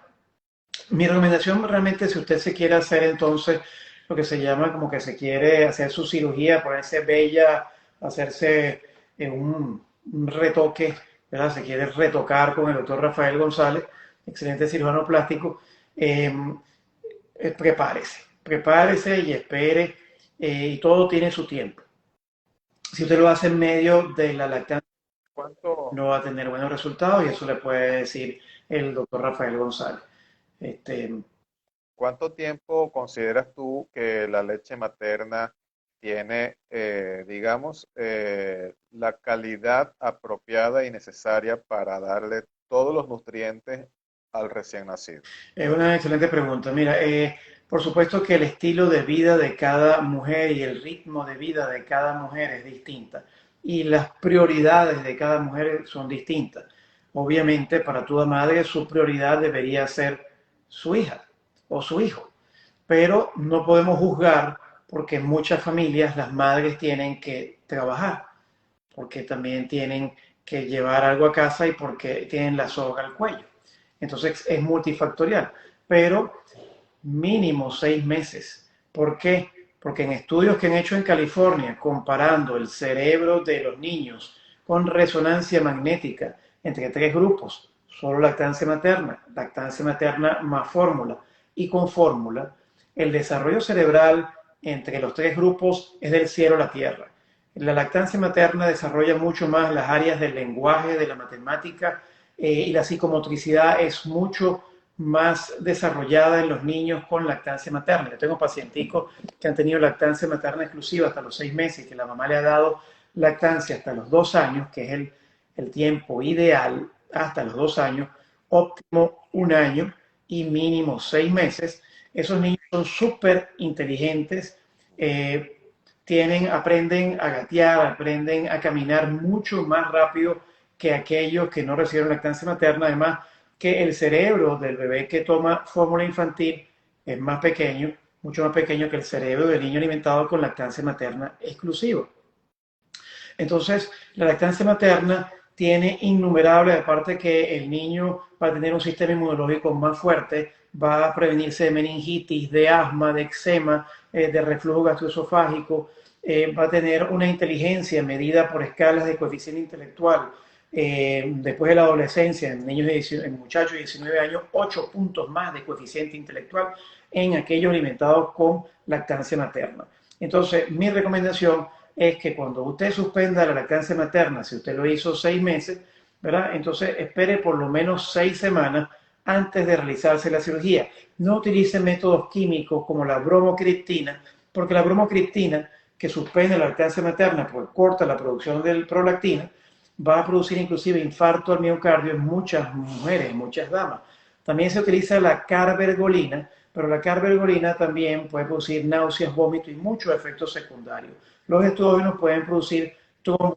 Mi recomendación realmente, si usted se quiere hacer entonces lo que se llama como que se quiere hacer su cirugía, ponerse bella, hacerse un retoque, ¿verdad? Se quiere retocar con el doctor Rafael González, excelente cirujano plástico, prepárese y espere, y todo tiene su tiempo. Si usted lo hace en medio de la lactancia, ¿Cuánto, no va a tener buenos resultados y eso le puede decir el doctor Rafael González. Este, ¿Cuánto tiempo consideras tú que la leche materna tiene, digamos, la calidad apropiada y necesaria para darle todos los nutrientes al recién nacido? es una excelente pregunta. Mira, por supuesto que el estilo de vida de cada mujer y el ritmo de vida de cada mujer es distinta y las prioridades de cada mujer son distintas. Obviamente, para toda madre su prioridad debería ser su hija o su hijo, pero no podemos juzgar porque en muchas familias las madres tienen que trabajar, porque también tienen que llevar algo a casa y porque tienen la soga al cuello. Entonces es multifactorial, pero mínimo 6 meses. ¿Por qué? Porque en estudios que han hecho en California, comparando el cerebro de los niños con resonancia magnética entre tres grupos, solo lactancia materna más fórmula y con fórmula, el desarrollo cerebral entre los tres grupos es del cielo a la tierra. La lactancia materna desarrolla mucho más las áreas del lenguaje, de la matemática, y la psicomotricidad es mucho más desarrollada en los niños con lactancia materna. Yo tengo pacienticos que han tenido lactancia materna exclusiva hasta los 6 meses, que la mamá le ha dado lactancia hasta los 2 años, que es el tiempo ideal, hasta los 2 años, óptimo 1 año y mínimo 6 meses. Esos niños son súper inteligentes, aprenden a gatear, aprenden a caminar mucho más rápido que aquellos que no recibieron lactancia materna. Además, que el cerebro del bebé que toma fórmula infantil es más pequeño, mucho más pequeño que el cerebro del niño alimentado con lactancia materna exclusiva. Entonces, la lactancia materna tiene innumerables, aparte que el niño va a tener un sistema inmunológico más fuerte, va a prevenirse de meningitis, de asma, de eczema, de reflujo gastroesofágico, va a tener una inteligencia medida por escalas de coeficiente intelectual. Después de la adolescencia, en muchachos de 19 años, 8 puntos más de coeficiente intelectual en aquellos alimentados con lactancia materna. Entonces, mi recomendación es que cuando usted suspenda la lactancia materna, si usted lo hizo 6 meses, ¿verdad? Entonces espere por lo menos 6 semanas antes de realizarse la cirugía. No utilice métodos químicos como la bromocriptina, porque la bromocriptina, que suspende la lactancia materna porque corta la producción del prolactina, va a producir inclusive infarto al miocardio en muchas mujeres, en muchas damas. También se utiliza la carbergolina, pero la carbergolina también puede producir náuseas, vómitos y muchos efectos secundarios. Los estrógenos pueden producir trombos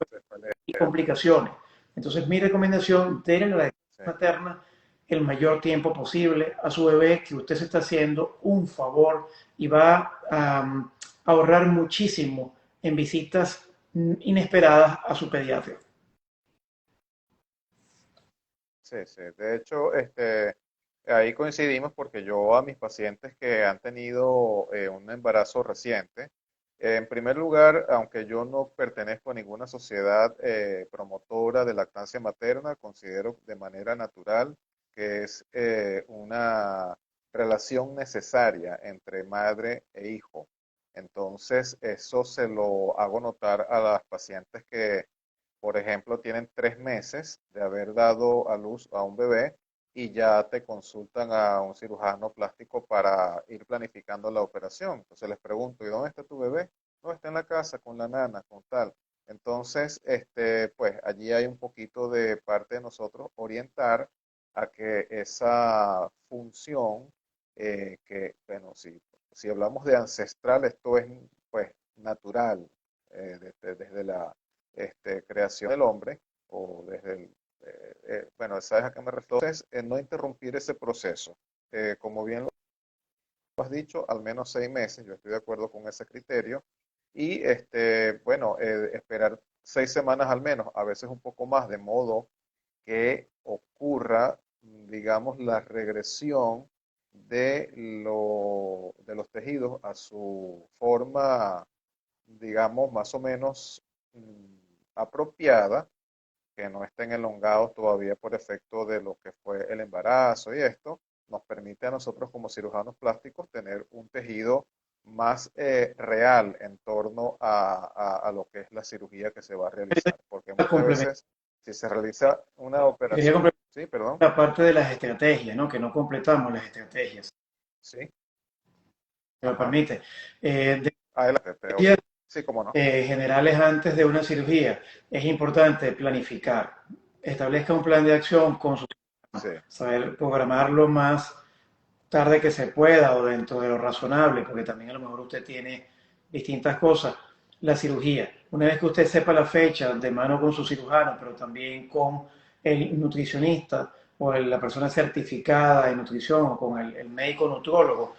y complicaciones. Entonces, mi recomendación, denle la lactancia materna el mayor tiempo posible a su bebé, que usted se está haciendo un favor y va a ahorrar muchísimo en visitas inesperadas a su pediatra. Sí, sí. De hecho, ahí coincidimos porque yo a mis pacientes que han tenido un embarazo reciente, en primer lugar, aunque yo no pertenezco a ninguna sociedad promotora de lactancia materna, considero de manera natural que es una relación necesaria entre madre e hijo. Entonces, eso se lo hago notar a las pacientes que, por ejemplo, tienen 3 meses de haber dado a luz a un bebé y ya te consultan a un cirujano plástico para ir planificando la operación. Entonces les pregunto, ¿y dónde está tu bebé? No, está en la casa con la nana, con tal. Entonces, pues allí hay un poquito de parte de nosotros orientar a que esa función, que, bueno, si hablamos de ancestral, esto es pues natural, desde la creación del hombre, o desde el, bueno, ¿sabes a qué me refiero? Entonces, no interrumpir ese proceso. Como bien lo has dicho, al menos 6 meses, yo estoy de acuerdo con ese criterio, y bueno, esperar 6 semanas al menos, a veces un poco más, de modo que ocurra, digamos, la regresión de los tejidos a su forma, digamos, más o menos apropiada, que no estén elongados todavía por efecto de lo que fue el embarazo, y esto nos permite a nosotros como cirujanos plásticos tener un tejido más real en torno a lo que es la cirugía que se va a realizar, porque muchas veces si se realiza una Quería operación, complementar sí, perdón, la parte de las estrategias, ¿no? Que no completamos las estrategias, sí, si me ajá, permite. adelante, De sí, cómo no, generales antes de una cirugía, es importante planificar. Establezca un plan de acción con su sí, saber programarlo más tarde que se pueda o dentro de lo razonable, porque también a lo mejor usted tiene distintas cosas. La cirugía, una vez que usted sepa la fecha de mano con su cirujano, pero también con el nutricionista o la persona certificada en nutrición o con el médico nutrólogo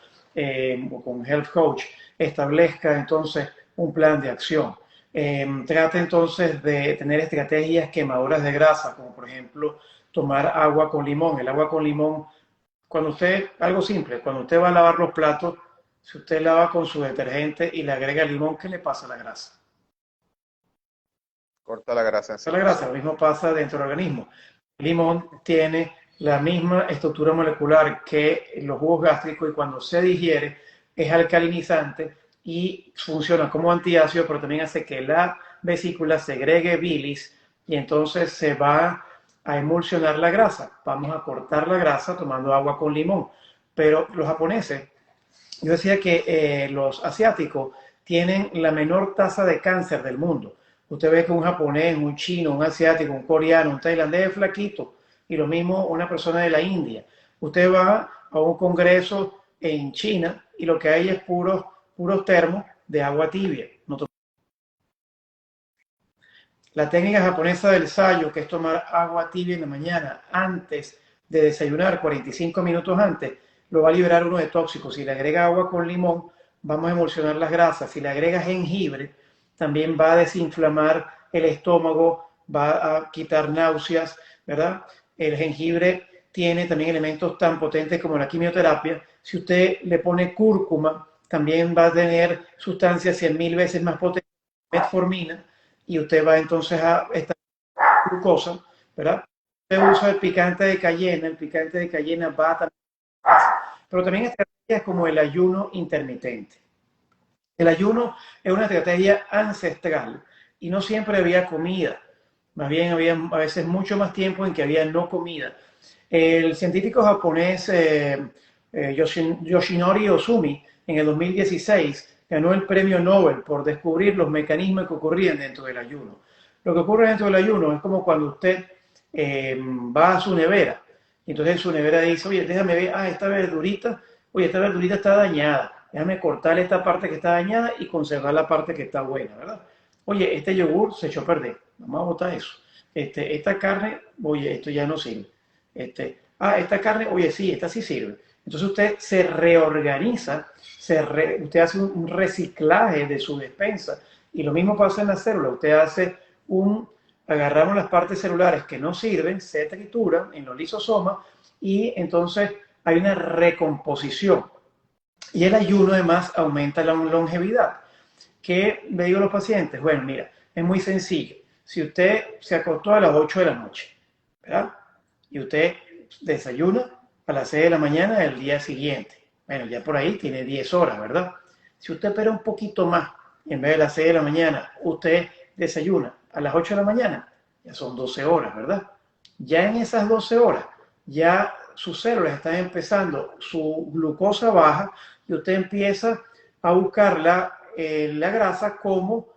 o con health coach, establezca entonces un plan de acción. Trate entonces de tener estrategias quemadoras de grasa, como por ejemplo tomar agua con limón. El agua con limón, cuando usted, algo simple, cuando usted va a lavar los platos, si usted lava con su detergente y le agrega limón, ¿qué le pasa a la grasa? corta la grasa A la encima, sí, grasa, lo mismo pasa dentro del organismo. El limón tiene la misma estructura molecular que los jugos gástricos y cuando se digiere es alcalinizante y funciona como antiácido, pero también hace que la vesícula segregue bilis y entonces se va a emulsionar la grasa. Vamos a cortar la grasa tomando agua con limón. Pero los japoneses, yo decía que los asiáticos tienen la menor tasa de cáncer del mundo. Usted ve que un japonés, un chino, un asiático, un coreano, un tailandés es flaquito. Y lo mismo una persona de la India. Usted va a un congreso en China y lo que hay es puros termos de agua tibia. La técnica japonesa del sayo, que es tomar agua tibia en la mañana antes de desayunar, 45 minutos antes, lo va a liberar uno de tóxicos. Si le agrega agua con limón, vamos a emulsionar las grasas. Si le agrega jengibre, también va a desinflamar el estómago, va a quitar náuseas, ¿verdad? El jengibre tiene también elementos tan potentes como la quimioterapia. Si usted le pone cúrcuma, también va a tener sustancias 100.000 veces más potentes que metformina y usted va entonces a estar glucosa, ¿verdad? Usted usa el picante de cayena va también, pero también estrategias como el ayuno intermitente. El ayuno es una estrategia ancestral y no siempre había comida, más bien había a veces mucho más tiempo en que había no comida. El científico japonés Yoshinori Ozumi en el 2016 ganó el premio Nobel por descubrir los mecanismos que ocurrían dentro del ayuno. Lo que ocurre dentro del ayuno es como cuando usted va a su nevera y entonces su nevera dice, oye, déjame ver, esta verdurita, oye, esta verdurita está dañada, déjame cortar esta parte que está dañada y conservar la parte que está buena, ¿verdad? Oye, este yogur se echó a perder, vamos a botar eso. Esta carne, oye, esto ya no sirve. Esta carne, oye, sí, esta sí sirve. Entonces usted se reorganiza, usted hace un reciclaje de su despensa. Y lo mismo pasa en la célula. Usted hace agarramos las partes celulares que no sirven, se trituran en los lisosomas y entonces hay una recomposición. Y el ayuno además aumenta la longevidad. ¿Qué le digo a los pacientes? Bueno, mira, es muy sencillo. Si usted se acostó a las 8 de la noche, ¿verdad? Y usted desayuna a las 6 de la mañana del día siguiente. Bueno, ya por ahí tiene 10 horas, ¿verdad? Si usted espera un poquito más y en vez de las 6 de la mañana usted desayuna a las 8 de la mañana, ya son 12 horas, ¿verdad? Ya en esas 12 horas, ya sus células están empezando, su glucosa baja y usted empieza a buscar la grasa como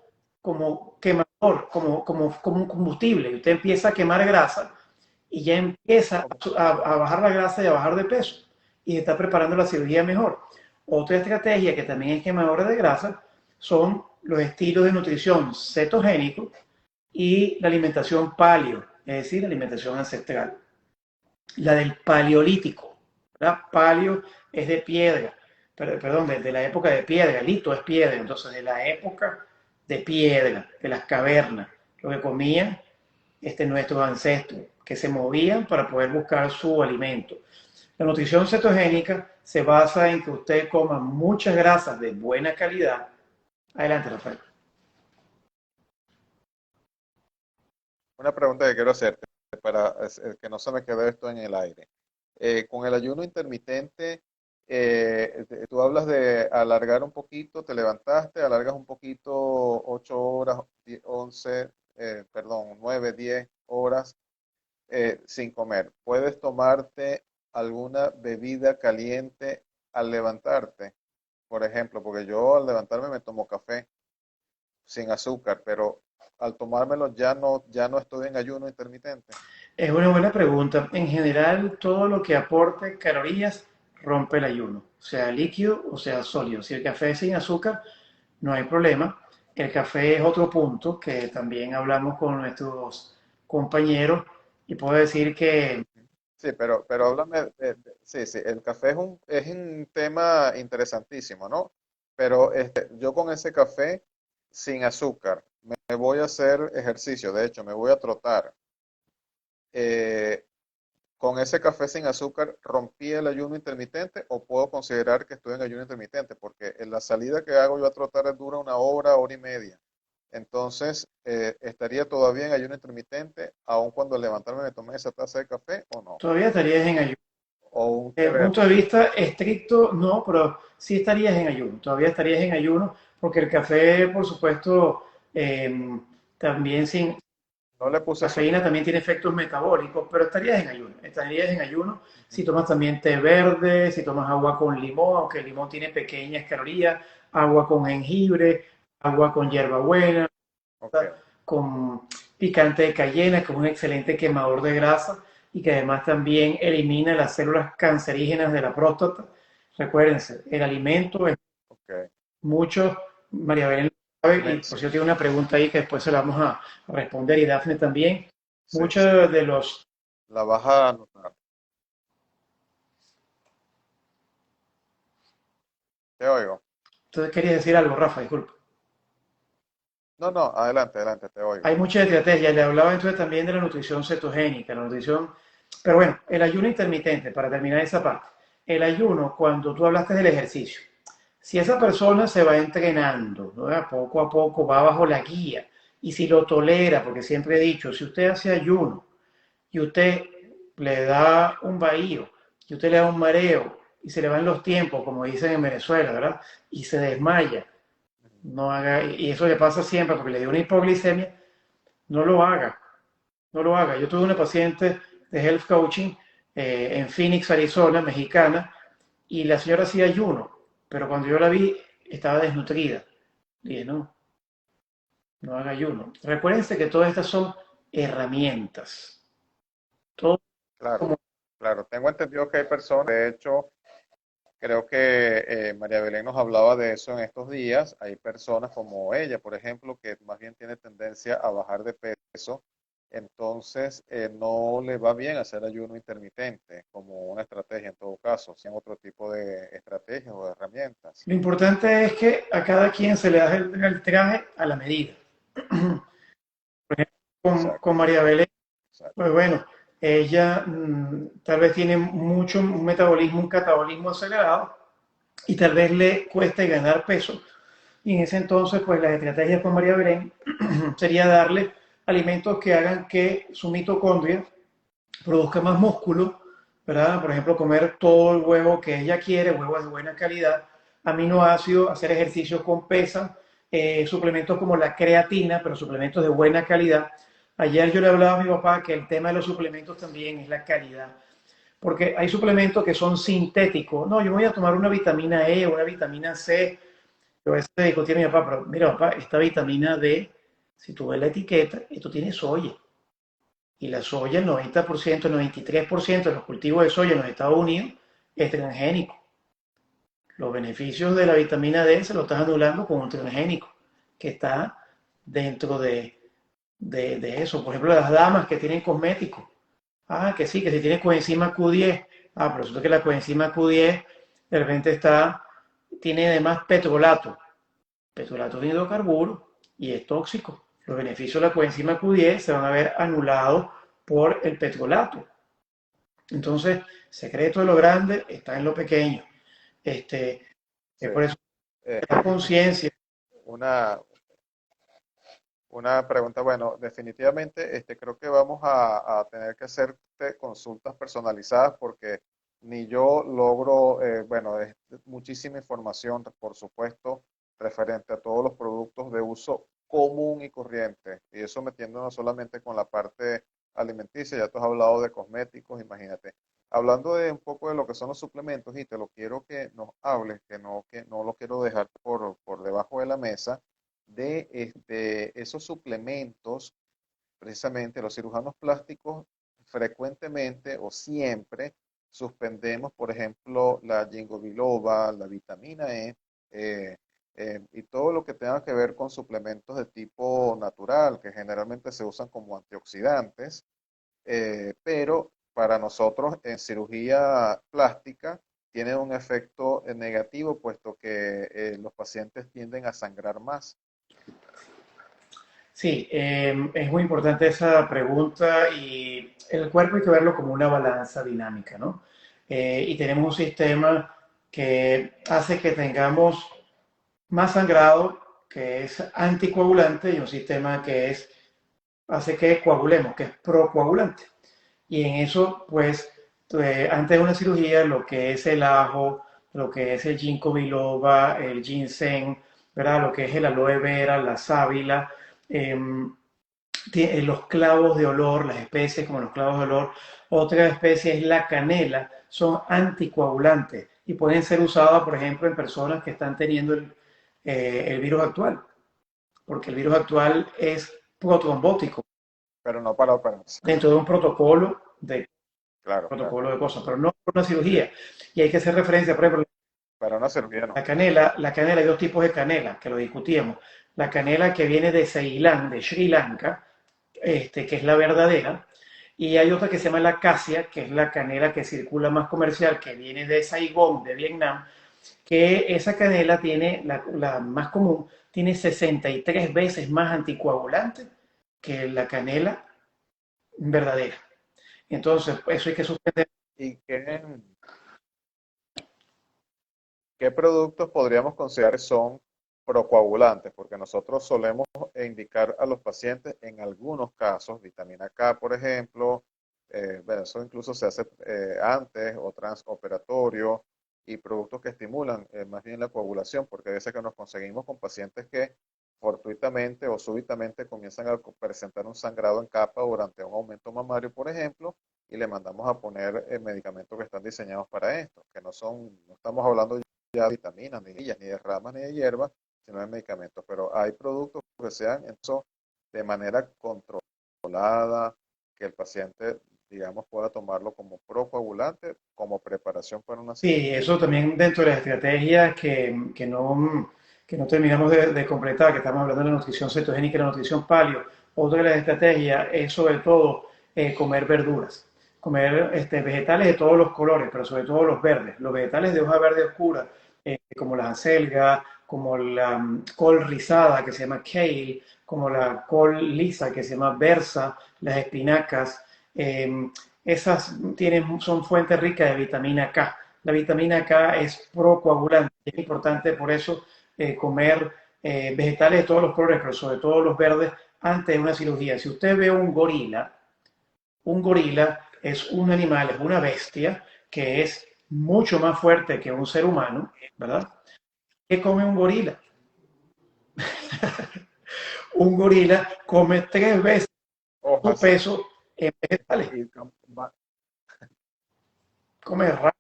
quemador, como un combustible. Y usted empieza a quemar grasa y ya empieza a bajar la grasa y a bajar de peso y está preparando la cirugía mejor. Otra estrategia que también es quemadora de grasa son los estilos de nutrición cetogénico y la alimentación paleo, es decir, la alimentación ancestral. La del paleolítico, ¿verdad? Paleo es de piedra, perdón, de la época de piedra, lito es piedra, entonces de la época de piedra, de las cavernas, lo que comían nuestros ancestros, que se movían para poder buscar su alimento. La nutrición cetogénica se basa en que usted coma muchas grasas de buena calidad. Adelante, Rafael. Una pregunta que quiero hacerte para que no se me quede esto en el aire. Con el ayuno intermitente, tú hablas de alargar un poquito, te levantaste, alargas un poquito, 8 horas, 11, perdón, 9, 10 horas sin comer. ¿Puedes tomarte alguna bebida caliente al levantarte? Por ejemplo, porque yo al levantarme me tomo café sin azúcar, pero al tomármelo ya no estoy en ayuno intermitente. Es una buena pregunta. En general, todo lo que aporte calorías rompe el ayuno, sea líquido o sea sólido. Si el café es sin azúcar, no hay problema. El café es otro punto que también hablamos con nuestros compañeros y puedo decir que Sí, pero háblame, sí, sí, el café es un tema interesantísimo, ¿no? Pero yo con ese café sin azúcar me voy a hacer ejercicio, de hecho, me voy a trotar. Eh, con ese café sin azúcar, ¿rompí el ayuno intermitente o puedo considerar que estoy en ayuno intermitente? Porque en la salida que hago yo a trotar dura una hora, hora y media. Entonces, ¿estaría todavía en ayuno intermitente, aun cuando al levantarme me tomé esa taza de café o no? todavía estarías en ayuno. O un té Desde el punto verde. de vista estricto, no, pero sí estarías en ayuno, todavía estarías en ayuno, porque el café, por supuesto, también sin No le puse cafeína azúcar. también tiene efectos metabólicos, pero estarías en ayuno si tomas también té verde, si tomas agua con limón, aunque el limón tiene pequeñas calorías, agua con jengibre, agua con hierbabuena, Ok, con picante de cayena, que es un excelente quemador de grasa y que además también elimina las células cancerígenas de la próstata. Recuérdense, el alimento es ok. mucho, María Belén lo sabe, y por Sí, cierto tiene una pregunta ahí que después se la vamos a responder y Dafne también. sí, sí. Muchos de los... La vas a anotar. Te oigo. Entonces quería decir algo, Rafa, disculpa. No, no, adelante, adelante, te oigo. Hay muchas estrategias. Le hablaba entonces también de la nutrición cetogénica, la nutrición. Pero bueno, el ayuno intermitente, para terminar esa parte. El ayuno, cuando tú hablaste del ejercicio, si esa persona se va entrenando, ¿no? Poco a poco va bajo la guía, y si lo tolera, porque siempre he dicho, si usted hace ayuno y usted le da un vahío, y usted le da un mareo, y se le van los tiempos, como dicen en Venezuela, ¿verdad? Y se desmaya, no haga, y eso le pasa siempre porque le dio una hipoglicemia, no lo haga, no lo haga. Yo tuve una paciente de health coaching en Phoenix, Arizona, mexicana, y la señora hacía ayuno, pero cuando yo la vi estaba desnutrida. Dije, no, no haga ayuno. Recuérdense que todas estas son herramientas. Todo Claro, como claro. Tengo entendido que hay personas, de hecho, creo que María Belén nos hablaba de eso en estos días. Hay personas como ella, por ejemplo, que más bien tiene tendencia a bajar de peso, entonces no le va bien hacer ayuno intermitente como una estrategia en todo caso, sin otro tipo de estrategias o de herramientas. lo importante es que a cada quien se le da el traje a la medida. Con Exacto, María Belén, exacto. pues bueno, ella tal vez tiene mucho un metabolismo, un catabolismo acelerado y tal vez le cueste ganar peso. Y en ese entonces, pues las estrategias con María Belén sería darle alimentos que hagan que su mitocondria produzca más músculo, ¿verdad? Por ejemplo, comer todo el huevo que ella quiere, huevos de buena calidad, aminoácidos, hacer ejercicio con pesas, suplementos como la creatina, pero suplementos de buena calidad. Ayer yo le hablaba a mi papá que el tema de los suplementos también es la calidad, porque hay suplementos que son sintéticos. No, yo voy a tomar una vitamina E, una vitamina C. Yo a veces discutí a mi papá, pero mira, papá, esta vitamina D, si tú ves la etiqueta, esto tiene soya. Y la soya, el 90%, el 93% de los cultivos de soya en los Estados Unidos es transgénico. Los beneficios de la vitamina D se lo estás anulando con un transgénico que está dentro de eso. Por ejemplo, las damas que tienen cosméticos. Ah, que sí, que si tiene coenzima Q10. Ah, pero resulta que la coenzima Q10 de repente tiene además petrolato. Petrolato de hidrocarburo y es tóxico. Los beneficios de la coenzima Q10 se van a ver anulados por el petrolato. Entonces, el secreto de lo grande está en lo pequeño. Este, Sí. es por eso Eh, que la conciencia. una, una pregunta, bueno, definitivamente creo que vamos a tener que hacerte consultas personalizadas porque ni yo logro, bueno, es muchísima información, por supuesto, referente a todos los productos de uso común y corriente. Y eso metiéndonos solamente con la parte alimenticia, ya tú has hablado de cosméticos, imagínate. Hablando de un poco de lo que son los suplementos, y te lo quiero que nos hables, que no lo quiero dejar por debajo de la mesa de esos suplementos, precisamente los cirujanos plásticos frecuentemente o siempre suspendemos, por ejemplo, la ginkgo biloba, la vitamina E, eh, y todo lo que tenga que ver con suplementos de tipo natural, que generalmente se usan como antioxidantes, pero para nosotros en cirugía plástica tiene un efecto negativo, puesto que los pacientes tienden a sangrar más. Sí, es muy importante esa pregunta y el cuerpo hay que verlo como una balanza dinámica, ¿no? Y tenemos un sistema que hace que tengamos más sangrado, que es anticoagulante, y un sistema que hace que coagulemos, que es procoagulante. Y en eso, pues, antes de una cirugía, lo que es el ajo, lo que es el ginkgo biloba, el ginseng, ¿verdad? Lo que es el aloe vera, la sábila, em, los clavos de olor, las especies como los clavos de olor. Otra especie es la canela, son anticoagulantes y pueden ser usadas, por ejemplo, en personas que están teniendo el virus actual, porque el virus actual es protrombótico Pero no para operarse. dentro de un Claro, claro. protocolo de cosas, pero no por una cirugía. Y hay que hacer referencia, por ejemplo, Para una cirugía no. la canela, hay dos tipos de canela, que lo discutíamos. La canela que viene de Ceilán, de Sri Lanka, que es la verdadera, y hay otra que se llama la acacia, que es la canela que circula más comercial, que viene de Saigón, de Vietnam, que esa canela tiene, la más común, tiene 63 veces más anticoagulante que la canela verdadera. Entonces, eso hay que suspender. ¿Y qué productos podríamos considerar que son procoagulantes? Porque nosotros solemos indicar a los pacientes en algunos casos, vitamina K, por ejemplo, bueno, eso incluso se hace antes o transoperatorio y productos que estimulan más bien la coagulación, porque a veces que nos conseguimos con pacientes que fortuitamente o súbitamente comienzan a presentar un sangrado en capa durante un aumento mamario, por ejemplo, y le mandamos a poner medicamentos que están diseñados para esto, que no estamos hablando ya de vitaminas, ni de ramas, ni de hierbas, sino de medicamentos. Pero hay productos que sean eso de manera controlada, que el paciente, digamos, pueda tomarlo como procoagulante, como preparación para una Sí, cirugía. eso también dentro de las estrategias que no terminamos de completar, que estamos hablando de la nutrición cetogénica y la nutrición paleo. Otra de las estrategias es sobre todo comer verduras, comer vegetales de todos los colores, pero sobre todo los verdes, los vegetales de hoja verde oscura, como la acelga, como la col rizada que se llama kale, como la col lisa que se llama berza, las espinacas, esas son fuentes ricas de vitamina K. La vitamina K es procoagulante. Es importante por eso comer vegetales de todos los colores, pero sobre todo los verdes, antes de una cirugía. Si usted ve un gorila es un animal, es una bestia que es mucho más fuerte que un ser humano, ¿verdad? ¿Qué come un gorila? Un gorila come 3 veces su Hojas peso en vegetales. y Come raro,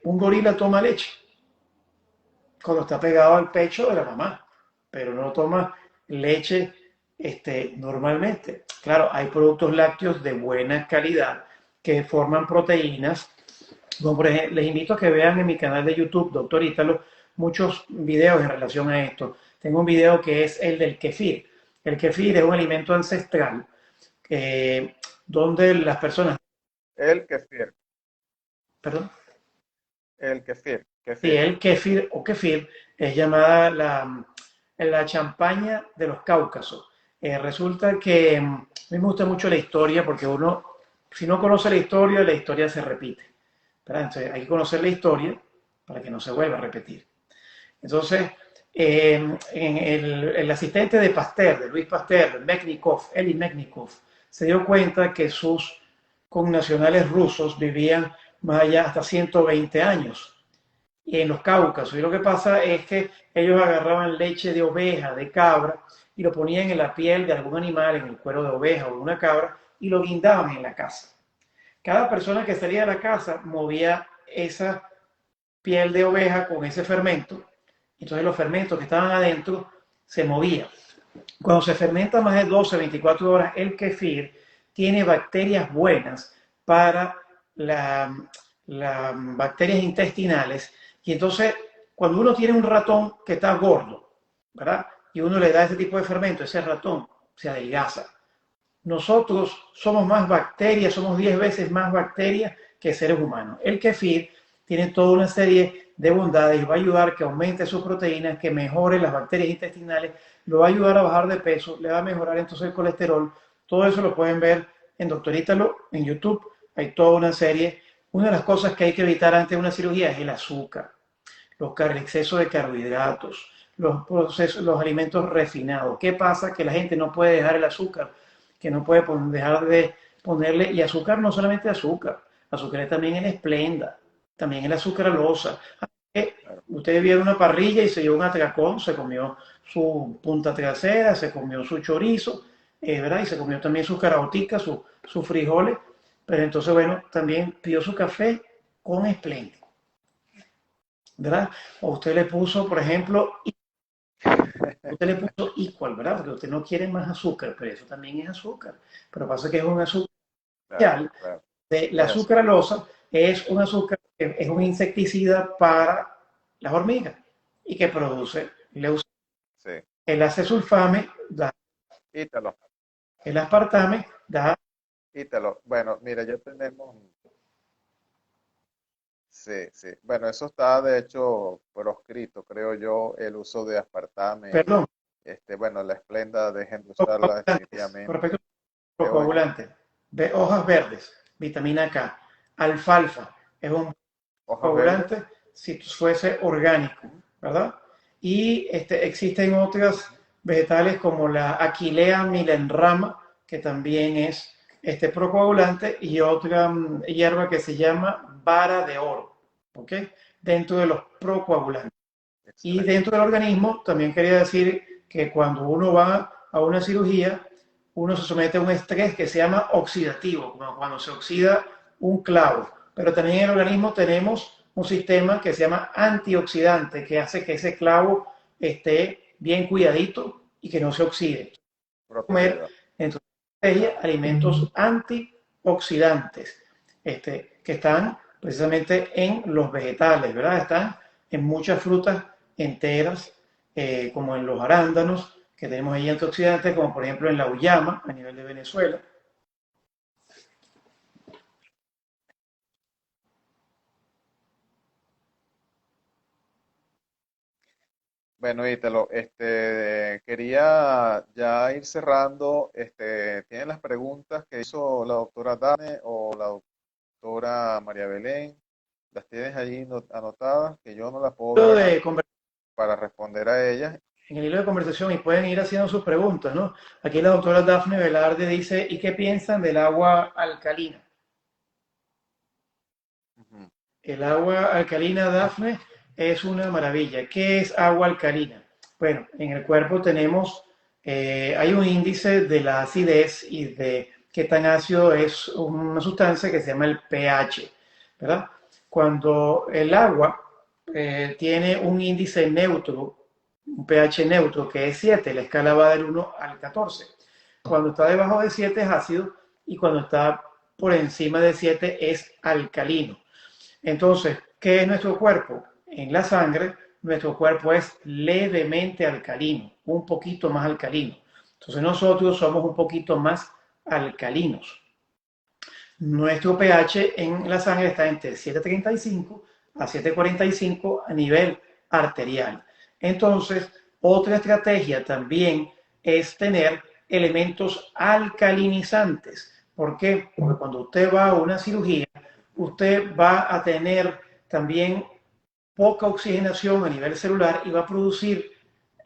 un gorila toma leche cuando está pegado al pecho de la mamá, pero no toma leche normalmente. Claro, hay productos lácteos de buena calidad que forman proteínas. Como por ejemplo, les invito a que vean en mi canal de YouTube, Doctor Ítalo, muchos videos en relación a esto. Tengo un video que es el del kefir. El kefir es un alimento ancestral donde las personas, el kefir, perdón, sí, kefir. el kefir o kefir es llamada la champaña de los Cáucasos. Resulta que a mí me gusta mucho la historia porque uno, si no conoce la historia se repite. ¿Verdad? Entonces hay que conocer la historia para que no se vuelva a repetir. Entonces, el asistente de Pasteur, de Luis Pasteur, Mechnikov, Eli Mechnikov, se dio cuenta que sus connacionales rusos vivían más allá hasta 120 años y en los Cáucasos. Y lo que pasa es que ellos agarraban leche de oveja, de cabra, y lo ponían en la piel de algún animal, en el cuero de oveja o de una cabra, y lo guindaban en la casa. Cada persona que salía de la casa movía esa piel de oveja con ese fermento, entonces los fermentos que estaban adentro se movían. Cuando se fermenta más de 12, 24 horas, el kefir tiene bacterias buenas para las bacterias intestinales. Y entonces, cuando uno tiene un ratón que está gordo, ¿verdad? Y uno le da ese tipo de fermento, ese ratón se adelgaza. Nosotros somos más bacterias, somos 10 veces más bacterias que seres humanos. El kefir tiene toda una serie de bondades y va a ayudar a que aumente sus proteínas, que mejore las bacterias intestinales, lo va a ayudar a bajar de peso, le va a mejorar entonces el colesterol. Todo eso lo pueden ver en Doctor Ítalo, en YouTube. Hay toda una serie. Una de las cosas que hay que evitar antes de una cirugía es el azúcar, el exceso de carbohidratos, los alimentos refinados. ¿Qué pasa? Que la gente no puede dejar el azúcar, que no puede dejar de ponerle, y azúcar no solamente azúcar también en esplenda, también en la sucralosa. Claro. Usted vieron una parrilla y se llevó un atracón, se comió su punta trasera, se comió su chorizo, ¿verdad? Y se comió también sus caraoticas, sus frijoles, pero entonces, bueno, también pidió su café con esplenda, ¿verdad? O usted le puso, por ejemplo, usted le puso equal, ¿verdad? Porque usted no quiere más azúcar, pero eso también es azúcar. Pero pasa que es un azúcar Claro, especial. claro. La Es así. sucralosa es un azúcar que es un insecticida para las hormigas y que produce leucemia. Sí. El acesulfame da, Ítalo, el aspartame da, Ítalo. Bueno, mira, ya tenemos. Sí, sí. Bueno, eso está de hecho proscrito, creo yo, el uso de aspartame. Perdón, Bueno, la esplenda dejen de usarla procoagulantes, con definitivamente. respecto a Te los oigo. coagulantes, hojas verdes, vitamina K, alfalfa, es un Hojas coagulante verdes. si fuese orgánico, Ujú. ¿verdad? Y existen otras vegetales como la Aquilea milenrama, que también es procoagulante, y otra hierba que se llama vara de oro, ¿ok? Dentro de los procoagulantes. Y Excelente. dentro del organismo, también quería decir que cuando uno va a una cirugía, uno se somete a un estrés que se llama oxidativo, como cuando se oxida un clavo. Pero también en el organismo tenemos un sistema que se llama antioxidante, que hace que ese clavo esté bien cuidadito y que no se oxide. Comer, Protegido. entonces, alimentos antioxidantes, que están precisamente en los vegetales, ¿verdad? Están en muchas frutas enteras, como en los arándanos, que tenemos ahí antioxidantes, como por ejemplo en la uyama, a nivel de Venezuela. Bueno, Ítalo, quería ya ir cerrando. ¿Tienen las preguntas que hizo la doctora Dane o la doctora María Belén? ¿Las tienes allí anotadas? Que yo no las puedo ver acá De para responder a ellas. en el hilo de conversación y pueden ir haciendo sus preguntas, ¿no? Aquí la doctora Dafne Velarde dice, ¿y qué piensan del agua alcalina? Ujú. El agua alcalina, Dafne, es una maravilla. ¿Qué es agua alcalina? Bueno, en el cuerpo tenemos, hay un índice de la acidez y de qué tan ácido es una sustancia que se llama el pH, ¿verdad? Cuando el agua tiene un índice neutro, un pH neutro, que es 7, la escala va del 1 al 14. Cuando está debajo de 7 es ácido y cuando está por encima de 7 es alcalino. Entonces, ¿qué es nuestro cuerpo? En la sangre, nuestro cuerpo es levemente alcalino, un poquito más alcalino. Entonces nosotros somos un poquito más alcalinos. Nuestro pH en la sangre está entre 7,35 a 7,45 a nivel arterial. Entonces, otra estrategia también es tener elementos alcalinizantes. ¿Por qué? Porque cuando usted va a una cirugía, usted va a tener también poca oxigenación a nivel celular y va a producir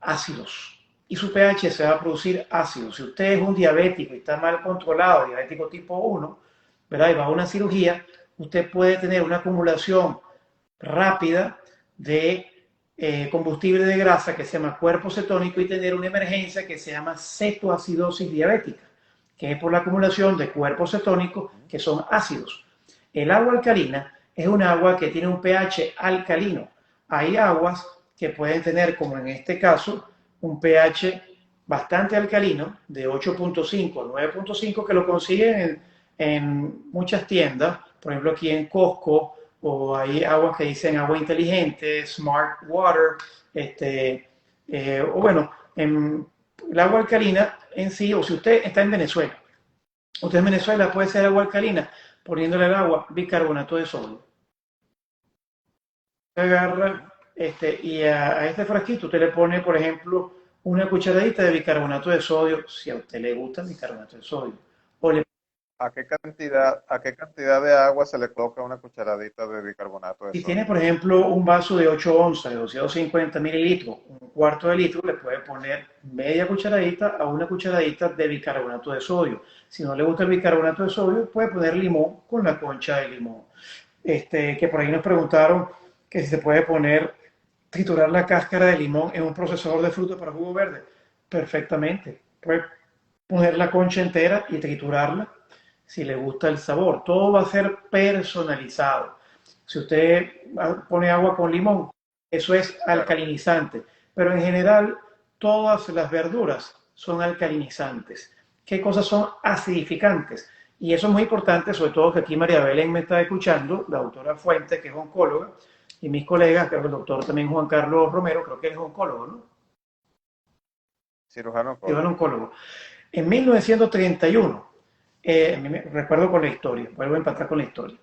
ácidos. Y su pH se va a producir ácido. Si usted es un diabético y está mal controlado, diabético tipo 1, ¿verdad? Y va a una cirugía, usted puede tener una acumulación rápida de combustible de grasa que se llama cuerpo cetónico y tener una emergencia que se llama cetoacidosis diabética, que es por la acumulación de cuerpos cetónicos Ujú. que son ácidos. El agua alcalina es un agua que tiene un pH alcalino. Hay aguas que pueden tener, como en este caso, un pH bastante alcalino, de 8,5 a 9,5, que lo consiguen en muchas tiendas, por ejemplo aquí en Costco, o hay aguas que dicen agua inteligente, smart water, o bueno, el agua alcalina en sí, o si usted está en Venezuela, usted en Venezuela puede ser agua alcalina poniéndole al agua bicarbonato de sodio. Agarra Ujú. y a este frasquito usted le pone, por ejemplo, una cucharadita de bicarbonato de sodio, si a usted le gusta el bicarbonato de sodio. O le, ¿A qué cantidad de agua se le coloca una cucharadita de bicarbonato de si tiene, sodio? por ejemplo, un vaso de 8 onzas, de 250 mililitros, un cuarto de litro, le puede poner media cucharadita a una cucharadita de bicarbonato de sodio. Si no le gusta el bicarbonato de sodio, puede poner limón con la concha de limón. Que por ahí nos preguntaron que si se puede poner, triturar la cáscara de limón en un procesador de fruta para jugo verde. Perfectamente. Puede poner la concha entera y triturarla si le gusta el sabor. Todo va a ser personalizado. Si usted pone agua con limón, eso es Claro. alcalinizante. Pero en general, todas las verduras son alcalinizantes. ¿Qué cosas son acidificantes? Y eso es muy importante, sobre todo que aquí María Belén me está escuchando, la doctora Fuente, que es oncóloga, y mis colegas, creo que el doctor también Juan Carlos Romero, creo que él es oncólogo, ¿no? Cirujano Sí, es oncólogo. oncólogo. En 1931, recuerdo con la historia, vuelvo a empatar con la historia.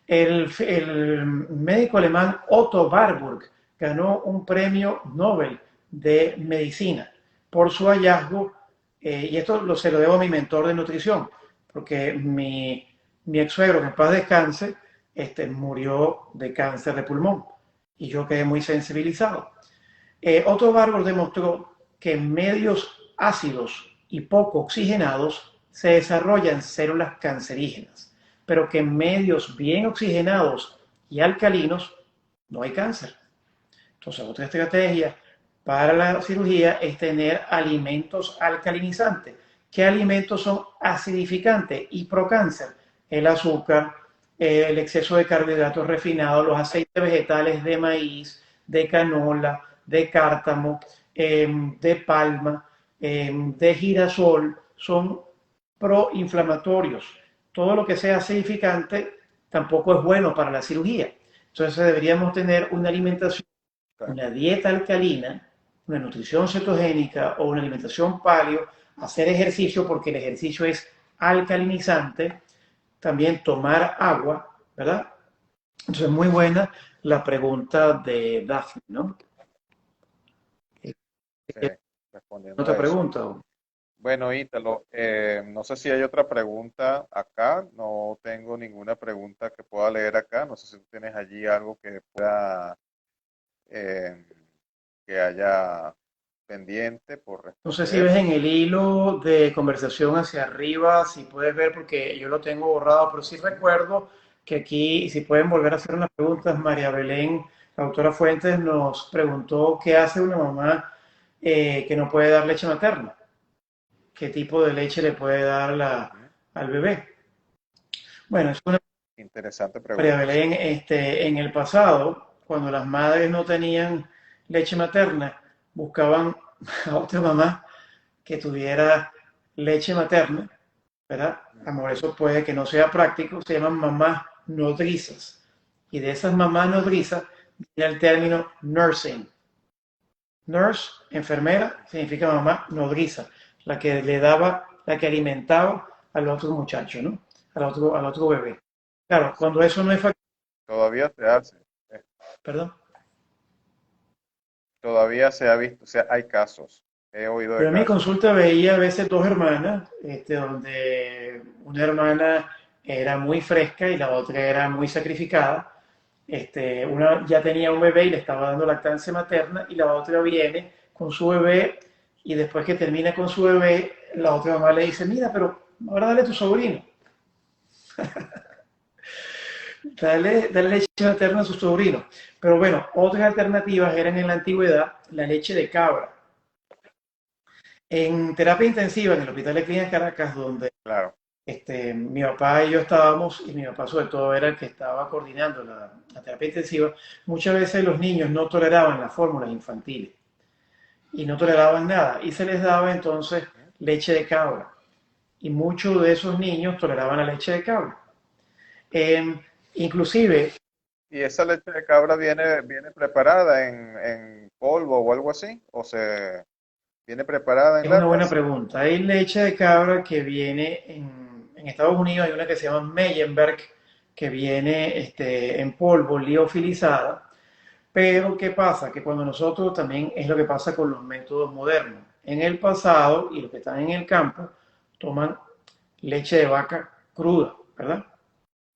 El médico alemán Otto Warburg ganó un premio Nobel de medicina por su hallazgo, y esto se lo debo a mi mentor de nutrición, porque mi ex suegro, que en paz descanse, murió de cáncer de pulmón y yo quedé muy sensibilizado. Otto Warburg demostró que en medios ácidos y poco oxigenados se desarrollan células cancerígenas, pero que en medios bien oxigenados y alcalinos no hay cáncer. Entonces, otra estrategia para la cirugía es tener alimentos alcalinizantes. ¿Qué alimentos son acidificantes y procáncer? El azúcar, el exceso de carbohidratos refinados, los aceites vegetales de maíz, de canola, de cártamo, de palma, de girasol, son proinflamatorios. Todo lo que sea acidificante tampoco es bueno para la cirugía. Entonces deberíamos tener una alimentación, Claro. una dieta alcalina, una nutrición cetogénica o una alimentación paleo, hacer ejercicio porque el ejercicio es alcalinizante, también tomar agua, ¿verdad? Entonces, muy buena la pregunta de Daphne, ¿no? Sí, respondiendo ¿Otra a eso. pregunta? Bueno, Ítalo, no sé si hay otra pregunta acá. No tengo ninguna pregunta que pueda leer acá. No sé si tú tienes allí algo que pueda, eh, que haya pendiente por No sé si ves responder. en el hilo de conversación hacia arriba, si puedes ver, porque yo lo tengo borrado, pero sí recuerdo que aquí, y si pueden volver a hacer unas preguntas, María Belén, la autora Fuentes, nos preguntó qué hace una mamá que no puede dar leche materna, qué tipo de leche le puede dar Ujú. al bebé. Bueno, es una Interesante María pregunta, sí. Belén, en el pasado, cuando las madres no tenían leche materna, buscaban a otra mamá que tuviera leche materna, ¿verdad? Amor, Ujú. eso puede que no sea práctico, se llaman mamás nodrizas. Y de esas mamás nodrizas viene el término nursing. Nurse, enfermera, significa mamá nodriza, la que le daba, la que alimentaba al otro muchacho, ¿no? Al otro bebé. Claro, Sí. cuando eso no es factible, Todavía se hace. eh, perdón. Todavía se ha visto, o sea, hay casos. He oído Yo de en mi casos. consulta veía a veces dos hermanas, donde una hermana era muy fresca y la otra era muy sacrificada. Una ya tenía un bebé y le estaba dando lactancia materna y la otra viene con su bebé y después que termina con su bebé, la otra mamá le dice, mira, pero ahora dale a tu sobrino, dale leche materna a su sobrino. Pero bueno, otras alternativas eran en la antigüedad la leche de cabra. En terapia intensiva en el Hospital de Clínicas Caracas, donde Claro. mi papá y yo estábamos, y mi papá sobre todo era el que estaba coordinando la terapia intensiva, muchas veces los niños no toleraban las fórmulas infantiles y no toleraban nada, y se les daba entonces Ujú. leche de cabra, y muchos de esos niños toleraban la leche de cabra. Eh, Inclusive, ¿Y esa leche de cabra viene preparada en polvo o algo así? ¿O se viene preparada en es una buena latas? pregunta, hay leche de cabra que viene en Estados Unidos, hay una que se llama Meyenberg, que viene en polvo, liofilizada. Pero ¿qué pasa? Que cuando nosotros también es lo que pasa con los métodos modernos. En el pasado, y los que están en el campo, toman leche de vaca cruda, ¿verdad?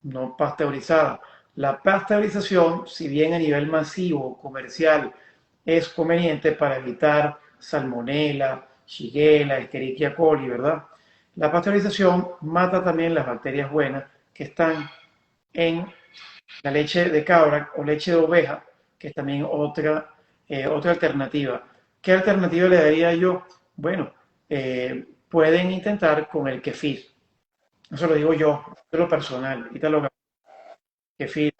No pasteurizada. La pasteurización, si bien a nivel masivo, comercial, es conveniente para evitar salmonela, shigella, escherichia coli, ¿verdad? La pasteurización mata también las bacterias buenas que están en la leche de cabra o leche de oveja, que es también otra alternativa. ¿Qué alternativa le daría yo? Bueno, pueden intentar con el kefir. Eso lo digo yo, de lo personal. Y te lo kefir.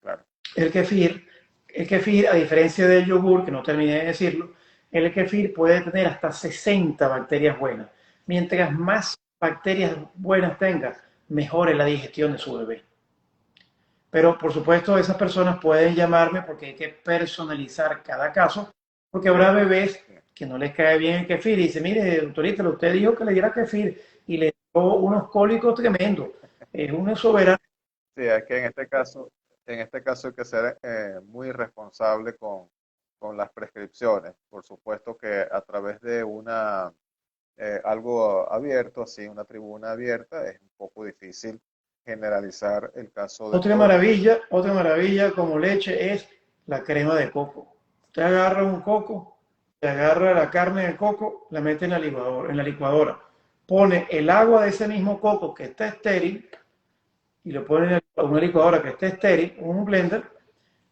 Claro. El kefir, el kefir, a diferencia del yogur, que no terminé de decirlo, el kefir puede tener hasta 60 bacterias buenas. Mientras más bacterias buenas tenga, mejor es la digestión de su bebé. Pero por supuesto esas personas pueden llamarme porque hay que personalizar cada caso, porque habrá bebés Sí. que no les cae bien el kefir y dice, mire, doctorita, usted dijo que le diera kefir y le dio unos cólicos tremendos. Es una soberana. Sí, es que en este caso hay que ser muy responsable con las prescripciones. Por supuesto que a través de algo abierto, así una tribuna abierta, es un poco difícil generalizar el caso de todos. Otra maravilla como leche es la crema de coco. Usted agarra un coco, te agarra la carne de coco, la mete en la licuadora, pone el agua de ese mismo coco que está estéril y lo pone en una licuadora que esté estéril, un blender,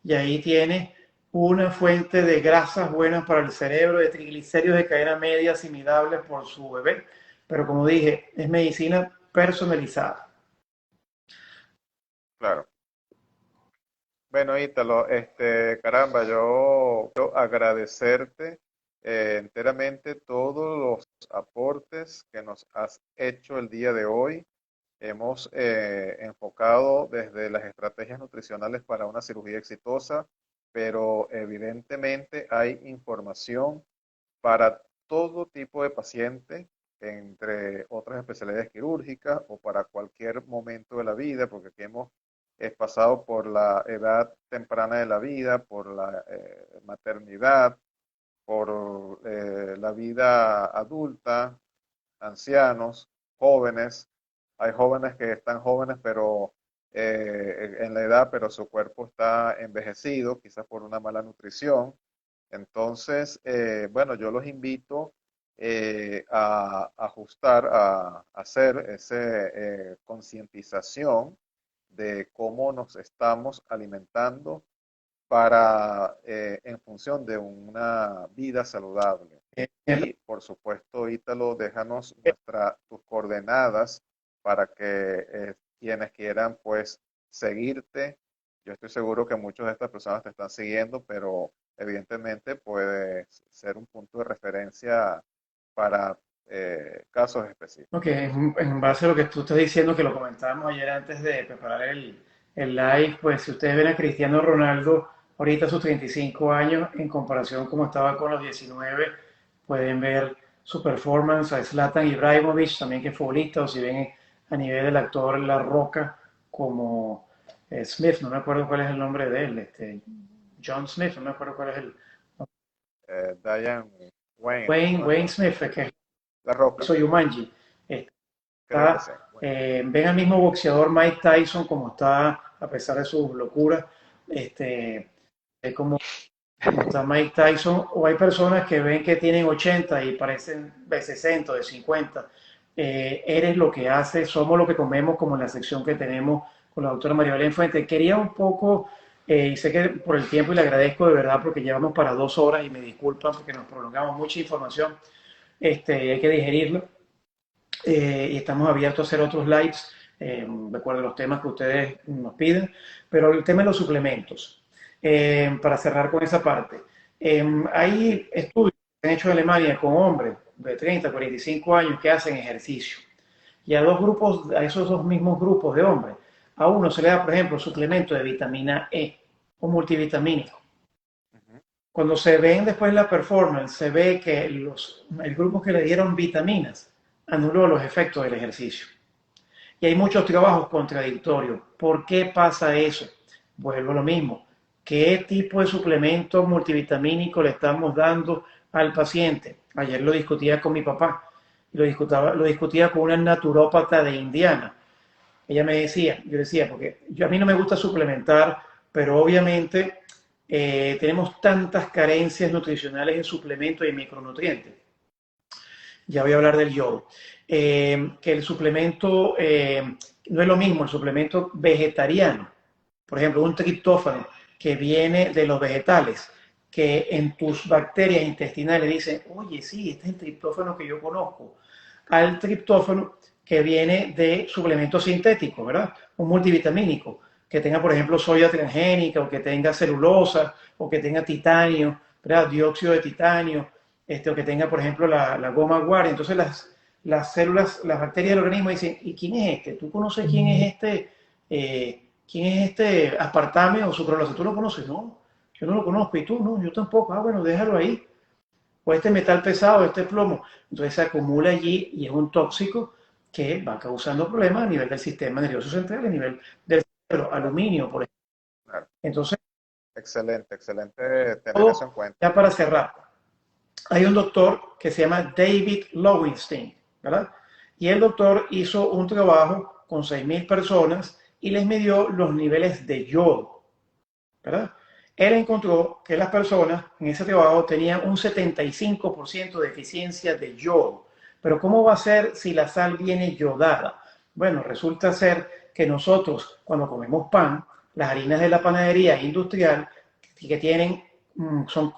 y ahí tiene una fuente de grasas buenas para el cerebro, de triglicéridos de cadena media asimilables por su bebé. Pero como dije, es medicina personalizada. Claro. Bueno, Ítalo, caramba, yo quiero agradecerte enteramente todos los aportes que nos has hecho el día de hoy. Hemos enfocado desde las estrategias nutricionales para una cirugía exitosa, pero evidentemente hay información para todo tipo de paciente, entre otras especialidades quirúrgicas o para cualquier momento de la vida, porque aquí hemos pasado por la edad temprana de la vida, por la maternidad, por la vida adulta, ancianos, jóvenes. Hay jóvenes que están jóvenes, pero en la edad, pero su cuerpo está envejecido, quizás por una mala nutrición. Entonces, bueno, yo los invito a ajustar, a hacer esa concientización de cómo nos estamos alimentando para, en función de una vida saludable. Y por supuesto, Ítalo, déjanos tus coordenadas para que quienes quieran pues seguirte. Yo estoy seguro que muchas de estas personas te están siguiendo, pero evidentemente puede ser un punto de referencia para casos específicos. Ok, en base a lo que tú estás diciendo, que lo comentábamos ayer antes de preparar el live, pues si ustedes ven a Cristiano Ronaldo ahorita a sus 35 años en comparación como estaba con los 19, pueden ver su performance a Zlatan Ibrahimovic, también que es futbolista, o si ven a nivel del actor La Roca como Smith, no me acuerdo cuál es el nombre de él, John Smith, no me acuerdo cuál es el Diane Wayne, no me Wayne acuerdo. Smith, es que La Roca, soy Yumanji. creo que sí. Está, Bueno, ven al mismo boxeador Mike Tyson como está, a pesar de sus locuras, es como está Mike Tyson, o hay personas que ven que tienen 80 y parecen de 60, de 50. Eres lo que haces, somos lo que comemos, como en la sección que tenemos con la doctora María Belén Fuente. Quería un poco, y sé que por el tiempo, y le agradezco de verdad porque llevamos para 2 horas y me disculpan porque nos prolongamos mucha información, hay que digerirlo y estamos abiertos a hacer otros lives, de acuerdo a los temas que ustedes nos piden, pero el tema de los suplementos, para cerrar con esa parte, hay estudios que han hecho en Alemania con hombres de 30, 45 años que hacen ejercicio, y a a esos dos mismos grupos de hombres, a uno se le da, por ejemplo, suplemento de vitamina E, un multivitamínico. ujú. Cuando se ven después la performance, se ve que el grupo que le dieron vitaminas anuló los efectos del ejercicio. Y hay muchos trabajos contradictorios. ¿Por qué pasa eso? Vuelvo a lo mismo. ¿Qué tipo de suplemento multivitamínico le estamos dando al paciente? Ayer lo discutía con mi papá. Lo discutía con una naturópata de Indiana. Ella me decía, yo decía, porque a mí no me gusta suplementar, pero obviamente tenemos tantas carencias nutricionales en suplementos y micronutrientes. Ya voy a hablar del yodo. Que el suplemento no es lo mismo, el suplemento vegetariano, por ejemplo, un triptófano que viene de los vegetales, que en tus bacterias intestinales dicen, oye, sí, este es el triptófano que yo conozco, al triptófano que viene de suplementos sintéticos, ¿verdad? Un multivitamínico, que tenga, por ejemplo, soya transgénica, o que tenga celulosa, o que tenga titanio, ¿verdad? Dióxido de titanio, o que tenga, por ejemplo, la goma guardia. Entonces las células, las bacterias del organismo dicen, ¿y quién es este? ¿Tú conoces quién es este? ¿Quién es este aspartame o sucralosa? ¿Tú lo conoces? No, yo no lo conozco. ¿Y tú? No, yo tampoco. Ah, bueno, déjalo ahí. O este metal pesado, este plomo. Entonces se acumula allí y es un tóxico que va causando problemas a nivel del sistema nervioso central, a nivel del aluminio, por ejemplo. claro. Entonces, Excelente, excelente tener eso en cuenta. ya para cerrar, hay un doctor que se llama David Lowenstein, ¿verdad? Y el doctor hizo un trabajo con 6.000 personas y les midió los niveles de yodo, ¿verdad? Él encontró que las personas en ese trabajo tenían un 75% de eficiencia de yodo. Pero ¿cómo va a ser si la sal viene yodada? Bueno, resulta ser que nosotros cuando comemos pan, las harinas de la panadería industrial que tienen, son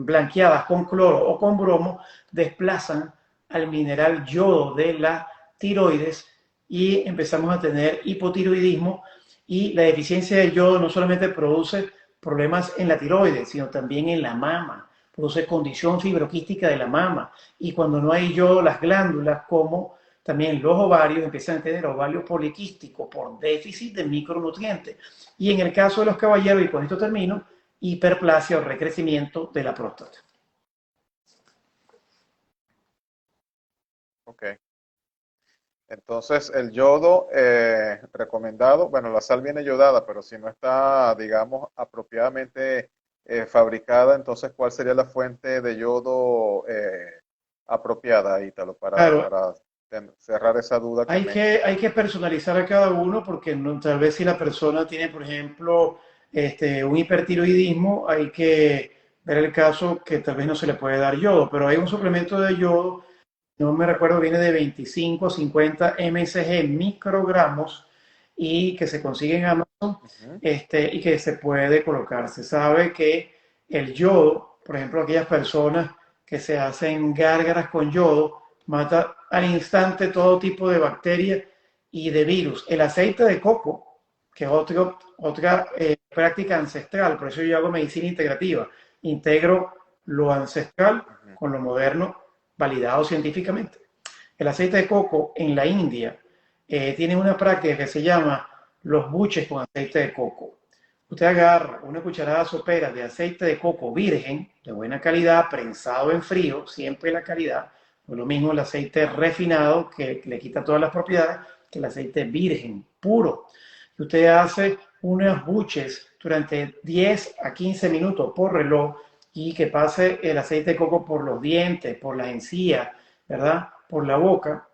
blanqueadas con cloro o con bromo, desplazan al mineral yodo de la tiroides y empezamos a tener hipotiroidismo, y la deficiencia de yodo no solamente produce problemas en la tiroides, sino también en la mama, produce condición fibroquística de la mama, y cuando no hay yodo, las glándulas como también los ovarios empiezan a tener ovario poliquístico por déficit de micronutrientes. Y en el caso de los caballeros, y con esto termino, hiperplasia o recrecimiento de la próstata. Ok. Entonces, el yodo recomendado, bueno, la sal viene yodada, pero si no está, digamos, apropiadamente fabricada, entonces, ¿cuál sería la fuente de yodo apropiada, Ítalo, Claro, para cerrar esa duda que me... hay que personalizar a cada uno porque no, tal vez si la persona tiene, por ejemplo, un hipertiroidismo, hay que ver el caso que tal vez no se le puede dar yodo, pero hay un suplemento de yodo, no me recuerdo, viene de 25 a 50 msg, microgramos, y que se consigue en Amazon, Ujú. y que se puede colocar. Se sabe que el yodo, por ejemplo, aquellas personas que se hacen gárgaras con yodo, mata al instante todo tipo de bacterias y de virus. El aceite de coco, que es otra práctica ancestral, por eso yo hago medicina integrativa. Integro lo ancestral Ujú. con lo moderno, validado científicamente. El aceite de coco en la India tiene una práctica que se llama los buches con aceite de coco. Usted agarra una cucharada sopera de aceite de coco virgen, de buena calidad, prensado en frío, siempre la calidad, no es lo mismo el aceite refinado que le quita todas las propiedades que el aceite virgen, puro. Y usted hace unas buches durante 10 a 15 minutos por reloj y que pase el aceite de coco por los dientes, por las encías, ¿verdad? Por la boca,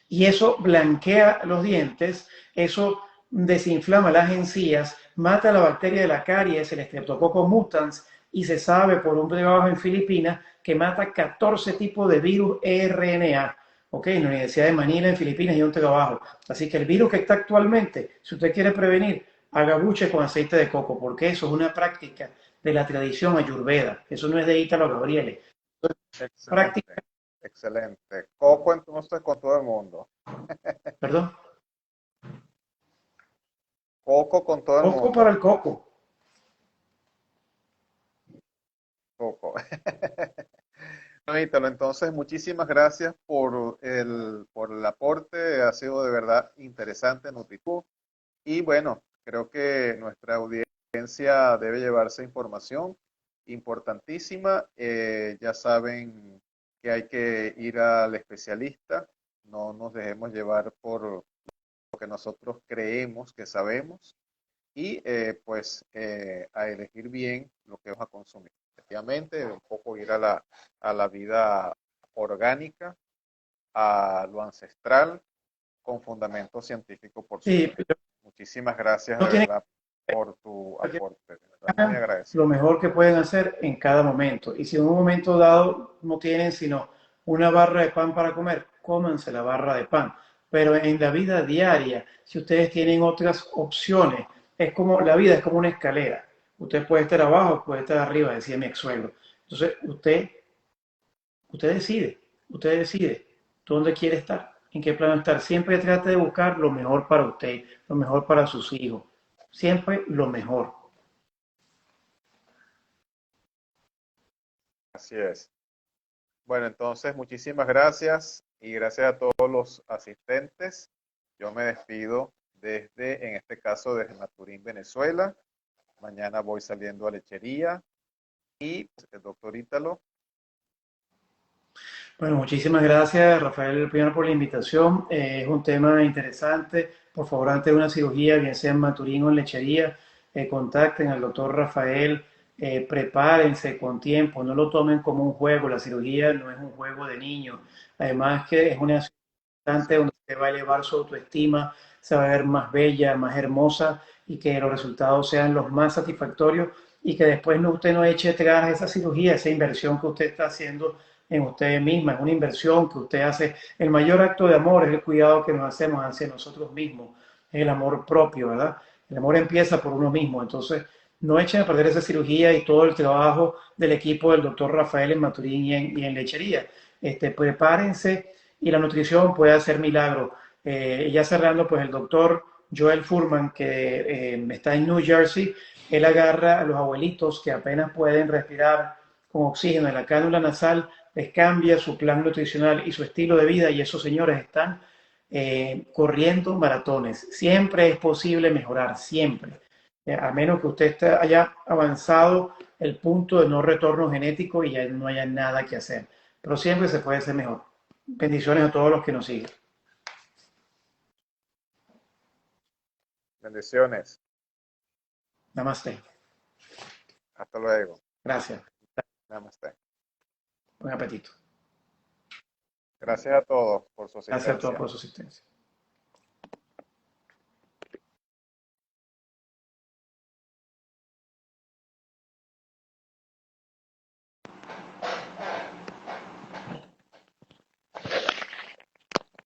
y eso blanquea los dientes, eso desinflama las encías, mata la bacteria de la caries, el Streptococcus mutans, y se sabe por un trabajo en Filipinas que mata 14 tipos de virus RNA. Ok, en la Universidad de Manila, en Filipinas, hay un trabajo. Así que el virus que está actualmente, si usted quiere prevenir, haga buche con aceite de coco, porque eso es una práctica de la tradición ayurveda. Eso no es de Ítalo Gabriele. Práctica, Excelente, excelente. Coco entonces con todo el mundo. perdón, Coco con todo el coco para mundo. el coco. Coco. No, Ítalo, entonces muchísimas gracias por el aporte, ha sido de verdad interesante, nutritivo y bueno, creo que nuestra audiencia debe llevarse información importantísima. Ya saben que hay que ir al especialista, no nos dejemos llevar por lo que nosotros creemos que sabemos y a elegir bien lo que vamos a consumir. Efectivamente, un poco ir a la vida orgánica, a lo ancestral, con fundamento científico, por Sí, supuesto. Muchísimas gracias de no tienen verdad por tu que aporte, de verdad, muy hacer lo agradecido. mejor que pueden hacer en cada momento. Y si en un momento dado no tienen sino una barra de pan para comer, cómanse la barra de pan. Pero en la vida diaria, si ustedes tienen otras opciones, es como la vida es como una escalera. Usted puede estar abajo, puede estar arriba, decía mi ex suegro. Entonces, usted decide dónde quiere estar, en qué plano estar. Siempre trate de buscar lo mejor para usted, lo mejor para sus hijos. Siempre lo mejor. Así es. Bueno, entonces muchísimas gracias y gracias a todos los asistentes. Yo me despido desde, en este caso, desde Maturín, Venezuela. Mañana voy saliendo a Lechería y el doctor Ítalo. Bueno, muchísimas gracias, Rafael, primero por la invitación. Es un tema interesante. Por favor, antes de una cirugía, bien sea en Maturín o en Lechería, contacten al doctor Rafael, prepárense con tiempo, no lo tomen como un juego. La cirugía no es un juego de niños. Además que es una Sí, donde se va a elevar su autoestima, se va a ver más bella, más hermosa y que los resultados sean los más satisfactorios y que después no, usted no eche atrás esa cirugía, esa inversión que usted está haciendo en usted misma, es una inversión que usted hace. El mayor acto de amor es el cuidado que nos hacemos hacia nosotros mismos, es el amor propio, ¿verdad? El amor empieza por uno mismo, entonces no echen a perder esa cirugía y todo el trabajo del equipo del doctor Rafael en Maturín y en Lechería. Prepárense y la nutrición puede hacer milagros. Ya cerrando, pues el doctor Joel Furman, que está en New Jersey, él agarra a los abuelitos que apenas pueden respirar con oxígeno en la cánula nasal, les cambia su plan nutricional y su estilo de vida y esos señores están corriendo maratones. Siempre es posible mejorar, siempre. A menos que usted haya avanzado el punto de no retorno genético y ya no haya nada que hacer. Pero siempre se puede ser mejor. Bendiciones a todos los que nos siguen. bendiciones. Namaste. Hasta luego. Gracias. Namaste. Buen apetito. Gracias a todos por su Gracias a todos asistencia. por su asistencia.